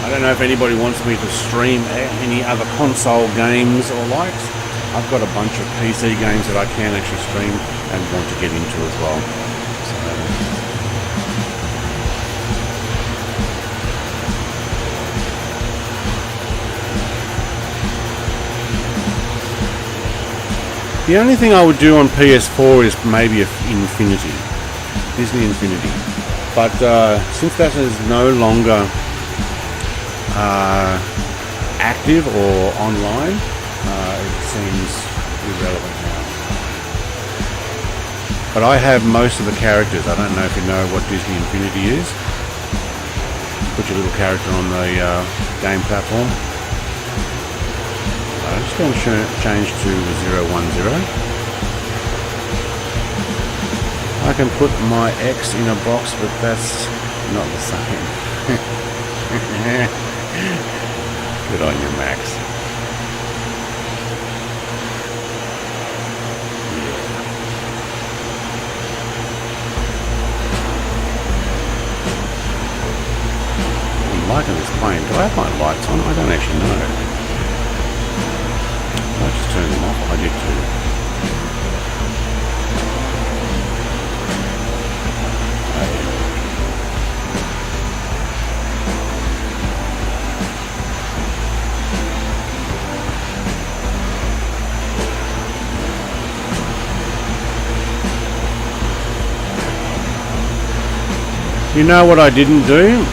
I don't know if anybody wants me to stream any other console games or likes. I've got a bunch of PC games that I can actually stream and want to get into as well. The only thing I would do on PS4 is maybe Infinity, Disney Infinity. But since that is no longer active or online, it seems irrelevant now. But I have most of the characters. I don't know if you know what Disney Infinity is. Put your little character on the game platform. I'm just going to change to 010. I can put my X in a box, but that's not the same. Good on you, Max. I'm liking this plane. Do I have my lights on? I don't actually know. I just turned them off. I did too. You know what I didn't do?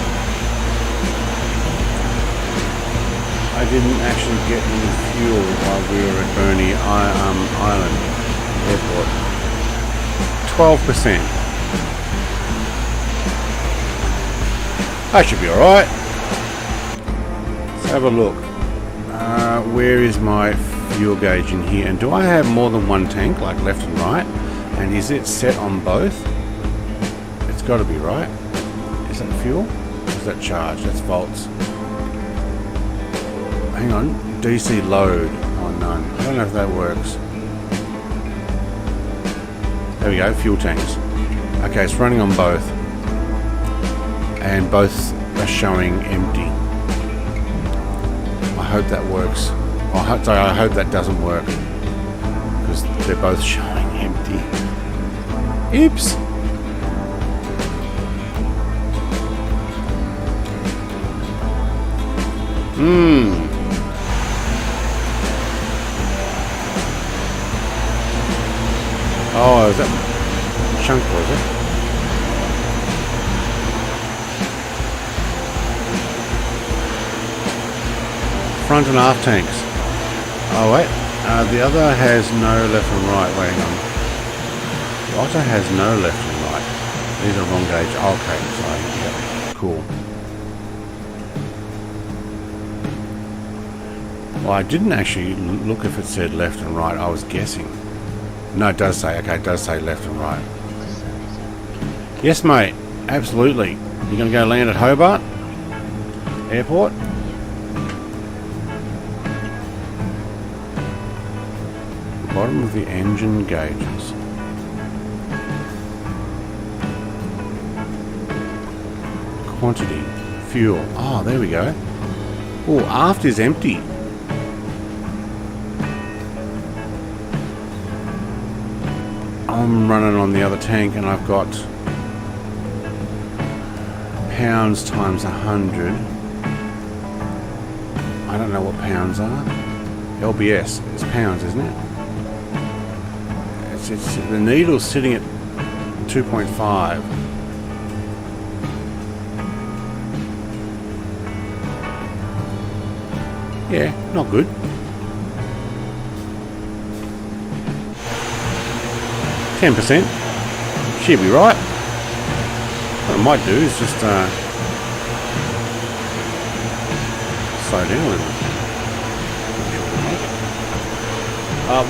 I didn't actually get any fuel while we were at Burney Island Airport. 12%. That should be alright. Let's have a look. Where is my fuel gauge in here? And do I have more than one tank, like left and right? And is it set on both? It's got to be, right? Is that fuel? Or is that charge? That's volts. Hang on. DC load. Oh, none. I don't know if that works. There we go. Fuel tanks. Okay, it's running on both. And both are showing empty. I hope that works. I hope that doesn't work. Because they're both showing empty. Oops. Oh, is that chunk, was it? Front and aft tanks. Oh wait, the other has no left and right. Wait, hang on. The Otter has no left and right. These are wrong gauge. Oh, okay, sorry. Yeah, cool. Well, I didn't actually look if it said left and right. I was guessing. No, it does say. Okay, it does say left and right. Yes, mate. Absolutely. You're going to go land at Hobart Airport? Bottom of the engine gauges. Quantity. Fuel. Oh, there we go. Oh, aft is empty. I'm running on the other tank and I've got pounds times 100. I don't know what pounds are. LBS. It's pounds, isn't it? It's the needle's sitting at 2.5. Yeah, not good. %. Should be right. What I might do is just slow down a little.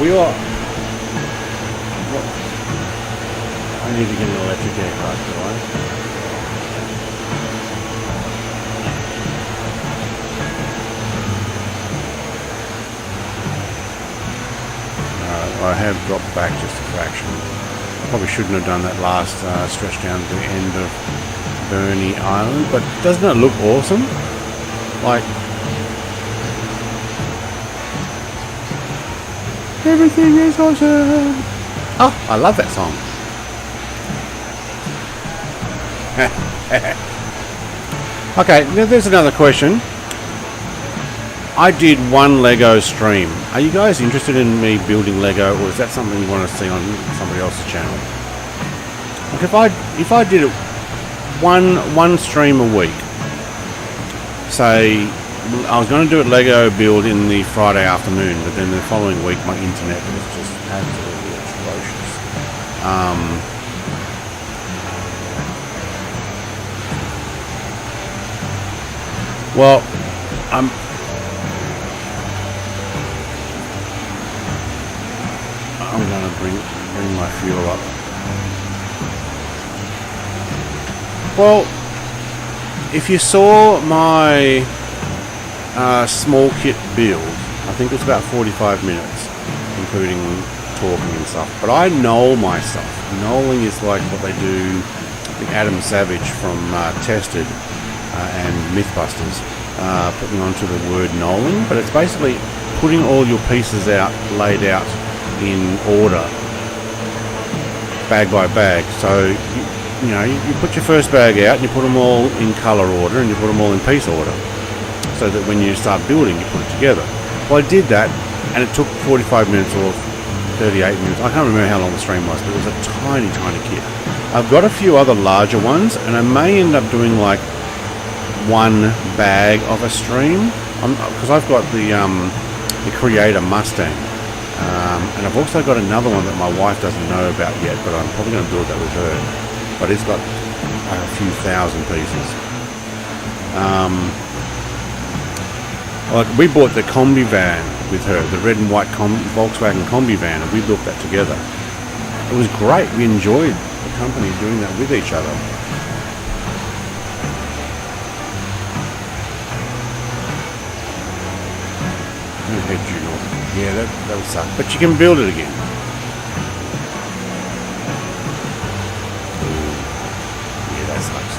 We are. I need to get an electric aircraft, do I? I have dropped back just a fraction. Probably shouldn't have done that last stretch down to the end of Burney Island, but doesn't it look awesome? Like, everything is awesome. Oh, I love that song. Okay, now there's another question. I did one Lego stream. Are you guys interested in me building Lego, or is that something you want to see on somebody else's channel? Like if I did it one stream a week, say I was going to do it Lego build in the Friday afternoon, but then the following week my internet was just absolutely atrocious. Well, I'm going to bring my fuel up. Well, if you saw my small kit build, I think it was about 45 minutes, including talking and stuff. But I knoll my stuff. Knolling is like what they do, I think Adam Savage from Tested and Mythbusters putting onto the word knolling. But it's basically putting all your pieces out, laid out in order, bag by bag. So you put your first bag out and you put them all in color order and you put them all in piece order, so that when you start building you put it together. Well, I did that and it took 45 minutes or 38 minutes. I can't remember how long the stream was, but it was a tiny kit. I've got a few other larger ones, and I may end up doing like one bag of a stream, because I've got the Creator Mustang, and I've also got another one that my wife doesn't know about yet, but I'm probably going to build that with her. But it's got a few thousand pieces. Like we bought the combi van with her, the red and white Volkswagen combi van, and we built that together. It was great. We enjoyed the company doing that with each other. Head due north. Yeah, that'll suck. But you can build it again. Yeah, that sucks.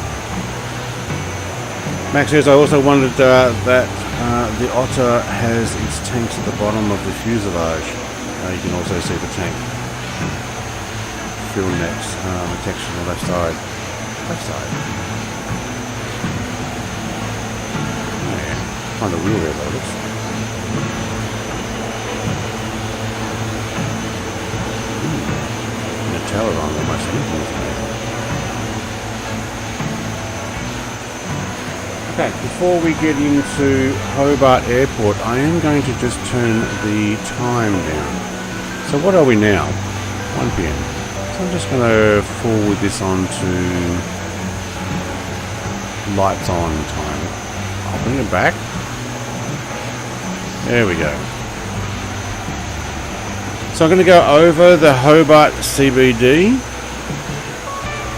Max says, I also wondered that the Otter has its tanks at the bottom of the fuselage. You can also see the tank fill nets, the text on the left side. Left side. Yeah, kind of wheel there though, looks. Tower on almost anything. Okay, before we get into Hobart Airport, I am going to just turn the time down. So what are we now? 1 PM. So I'm just going to forward this on to lights on time. I'll bring it back. There we go. So I'm going to go over the Hobart CBD,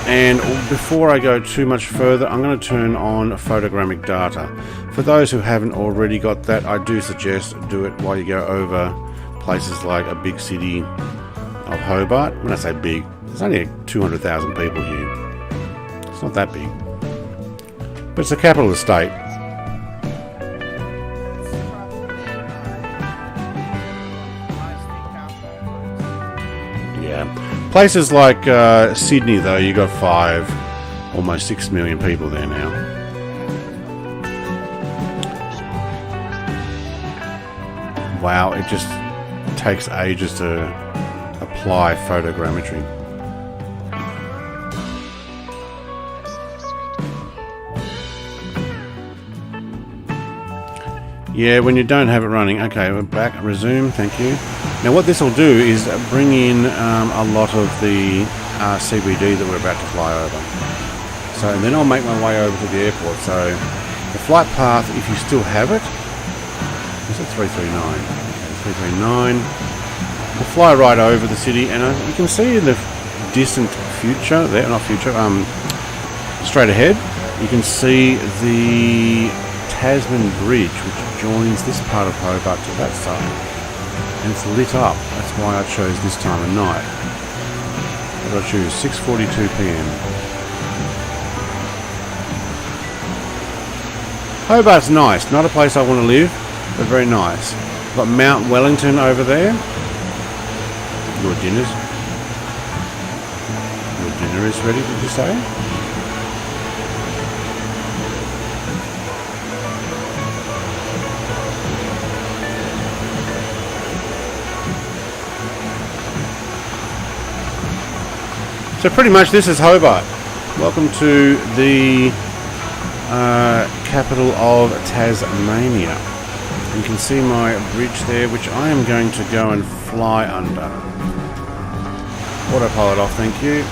and before I go too much further, I'm going to turn on photogrammic data. For those who haven't already got that, I do suggest do it while you go over places like a big city of Hobart. When I say big, there's only 200,000 people here. It's not that big, but it's the capital of the state. Places like Sydney, though, you got 5, almost 6 million people there now. Wow, it just takes ages to apply photogrammetry. Yeah, when you don't have it running. Okay, we're back. Resume. Thank you. Now, what this will do is bring in a lot of the CBD that we're about to fly over. So, and then I'll make my way over to the airport. So, the flight path, if you still have it, is it 339? Okay, 339. We'll fly right over the city, and you can see in the distant future there, not future, straight ahead, you can see the Tasman Bridge, which joins this part of Hobart to that side, and it's lit up. That's why I chose this time of night. What did I choose? 6:42 PM. Hobart's nice. Not a place I want to live, but very nice. Got Mount Wellington over there. Your dinner is ready, did you say? So pretty much this is Hobart. Welcome to the capital of Tasmania. You can see my bridge there, which I am going to go and fly under. Autopilot off, thank you.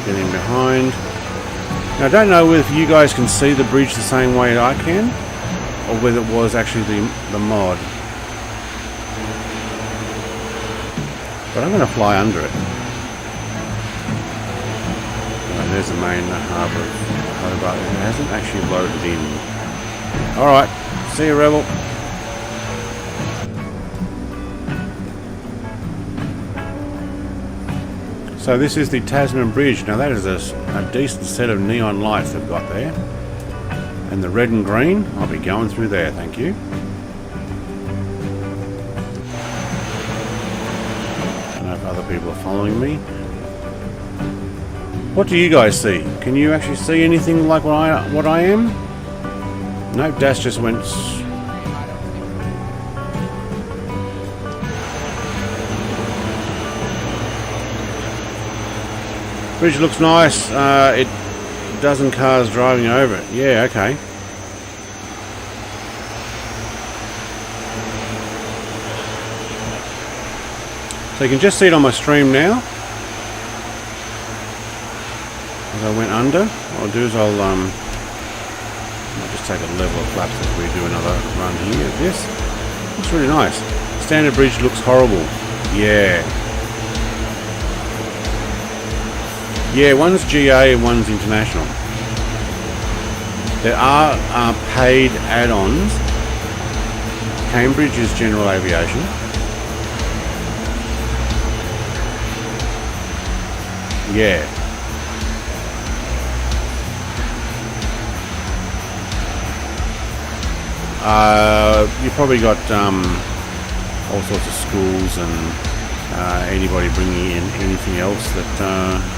Get in behind. Now I don't know if you guys can see the bridge the same way I can, or whether it was actually the mod. But I'm going to fly under it. There's the main harbour of Hobart. It hasn't actually loaded in. Alright, see you, Rebel. So this is the Tasman Bridge. Now that is a decent set of neon lights they've got there. And the red and green, I'll be going through there, thank you. I don't know if other people are following me. What do you guys see? Can you actually see anything like what I am? Nope, Dash just went. Bridge looks nice. It dozen cars driving over it. Yeah, okay. So you can just see it on my stream now. As I went under, what I'll do is I'll just take a level of flaps as we do another run here of this. Looks really nice. Standard bridge looks horrible. Yeah. Yeah, one's GA and one's international. There are paid add-ons. Cambridge is general aviation. Yeah. You probably got all sorts of schools and anybody bringing in anything else that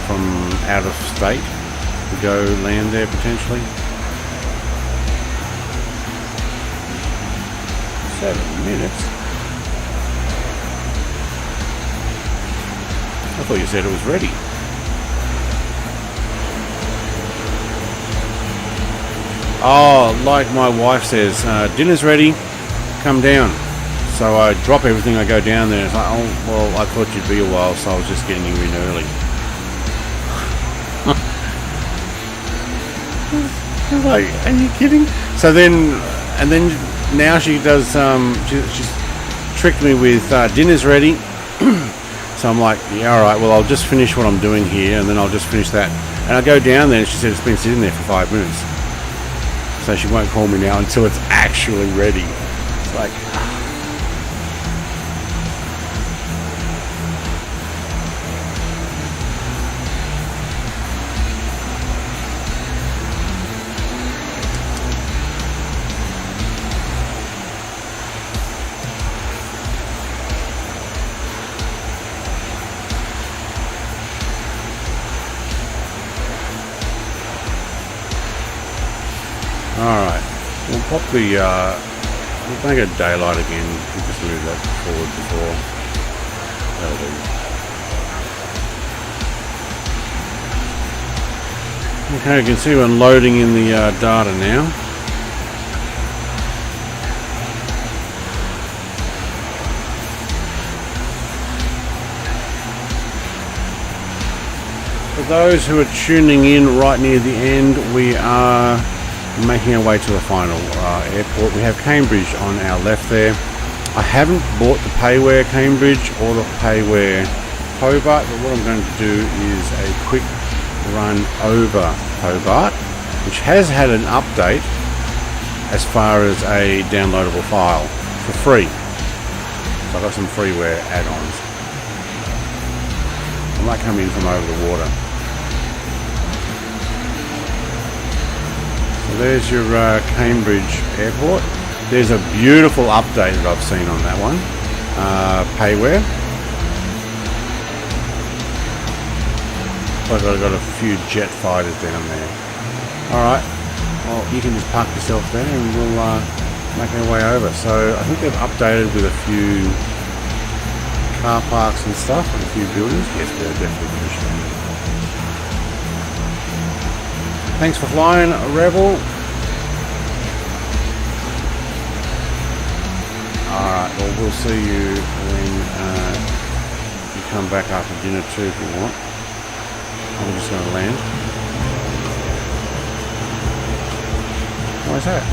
from out of state to go land there potentially. 7 minutes. I thought you said it was ready. Oh, like my wife says, dinner's ready, come down. So I drop everything, I go down there. It's like, oh, well, I thought you'd be a while, so I was just getting you in early. I was like, are you kidding? So then, and then now she does, she's tricked me with dinner's ready. So I'm like, yeah, all right, well, I'll just finish what I'm doing here, and then I'll just finish that. And I go down there, and she said it's been sitting there for 5 minutes. So she won't call me now until it's actually ready. It's like... Alright, we'll pop the, we'll make it daylight again. We'll just move that forward before. That'll do. Okay, you can see we're loading in the data now. For those who are tuning in right near the end, we are making our way to the final airport. We have Cambridge on our left there. I haven't bought the payware Cambridge or the payware Hobart, but what I'm going to do is a quick run over Hobart, which has had an update as far as a downloadable file for free. So I've got some freeware add-ons. I might come in from over the water. There's your Cambridge airport. There's a beautiful update that I've seen on that one. Payware. I've got a few jet fighters down there. Alright, well you can just park yourself there and we'll make our way over. So I think they've updated with a few car parks and stuff and a few buildings. Yes, they're definitely finished. Thanks for flying, Rebel. Alright, well we'll see you when you come back after dinner too if you want. I'm just going to land. Why is that?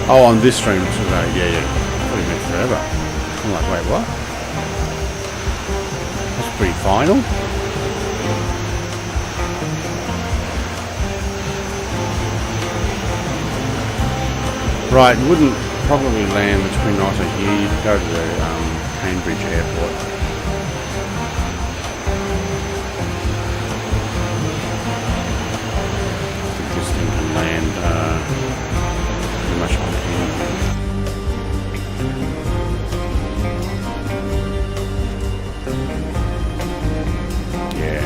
Oh, on this stream today, yeah. I thought he meant forever. I'm like, wait, what? That's pretty final. Right, you wouldn't probably land between Otter here. You'd go to the Cambridge airport. I think this thing can land pretty much on here. Yeah.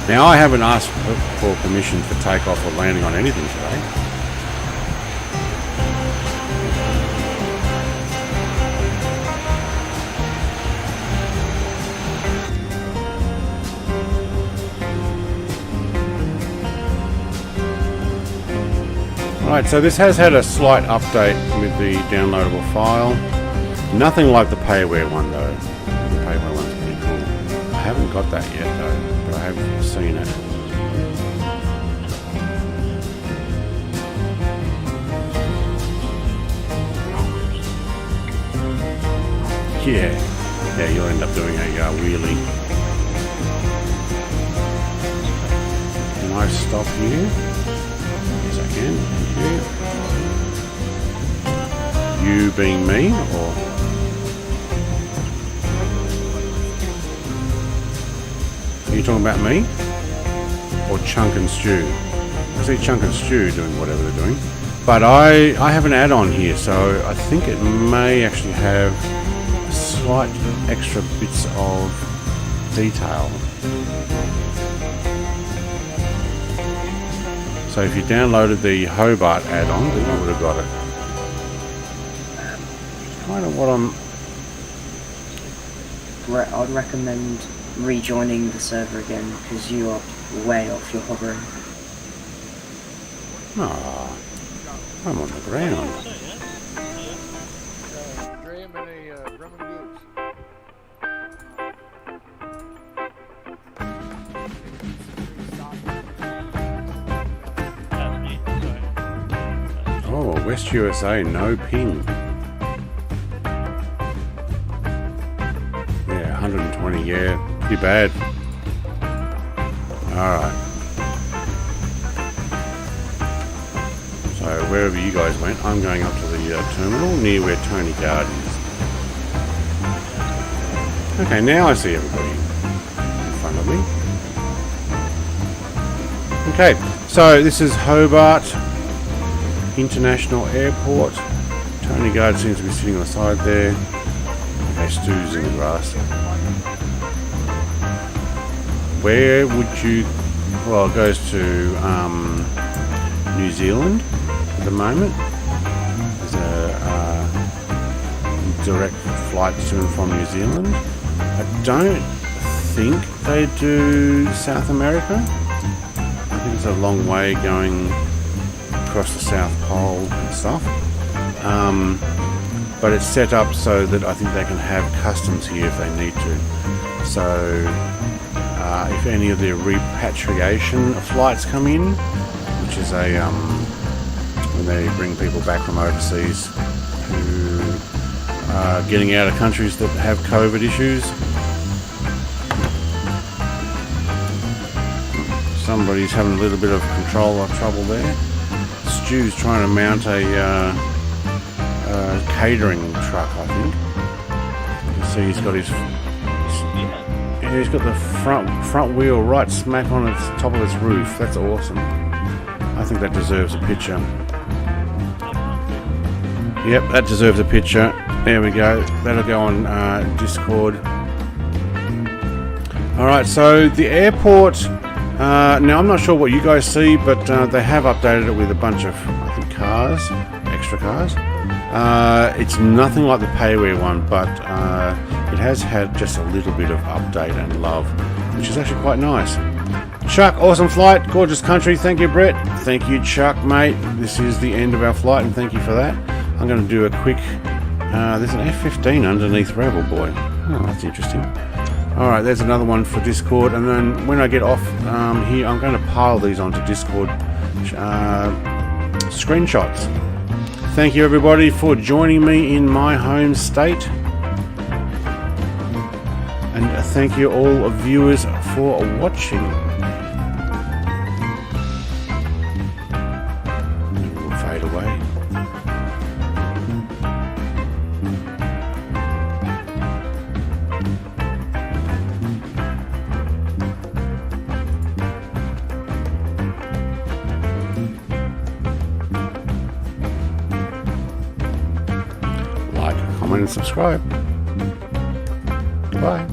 Now, I haven't asked for permission for takeoff or landing on anything today. Alright, so this has had a slight update with the downloadable file. Nothing like the payware one though. The payware one's pretty cool. I haven't got that yet though, but I have seen it. Yeah, you'll end up doing a wheelie. Can I stop here? Yes, I can. Thank you. You being me, or? Are you talking about me? Or Chunk and Stew? I see Chunk and Stew doing whatever they're doing. But I have an add-on here, so I think it may actually have slight extra bits of detail. So if you downloaded the Hobart add-on, then you would have got it. Kind of what I'm... I'd recommend rejoining the server again because you are way off your hovering. Ah, I'm on the ground. Graham and a rum and booze. Oh, West USA, no ping. Yeah, 120, yeah, pretty bad. Alright. So, wherever you guys went, I'm going up to the terminal near where Tony Guard is. Okay, now I see everybody in front of me. Okay, so this is Hobart International Airport. Tony Guard seems to be sitting on the side there. Okay, Stu's in the grass. Where would you... Well, it goes to New Zealand at the moment. There's a direct flight to and from New Zealand. I don't think they do South America. I think it's a long way going across the South Pole and stuff. But it's set up so that I think they can have customs here if they need to. So if any of their repatriation flights come in, which is a when they bring people back from overseas who are getting out of countries that have COVID issues. Somebody's having a little bit of controller trouble there. Stu's trying to mount a catering truck, I think. You can see he's got he's got the front wheel right smack on its top of its roof. That's awesome. I think that deserves a picture. Yep, that deserves a picture. There we go. That'll go on Discord. Alright, so the airport, now I'm not sure what you guys see, but they have updated it with a bunch of, I think, cars, extra cars. It's nothing like the payware one, but it has had just a little bit of update and love, which is actually quite nice. Chuck, awesome flight, gorgeous country. Thank you, Brett. Thank you, Chuck, mate. This is the end of our flight, and thank you for that. I'm going to do a quick... there's an F-15 underneath Rebel Boy. Oh, that's interesting. Alright, there's another one for Discord, and then when I get off here, I'm going to pile these onto Discord screenshots. Thank you, everybody, for joining me in my home state. And thank you all viewers for watching. We'll fade away. Like, comment, and subscribe. Goodbye.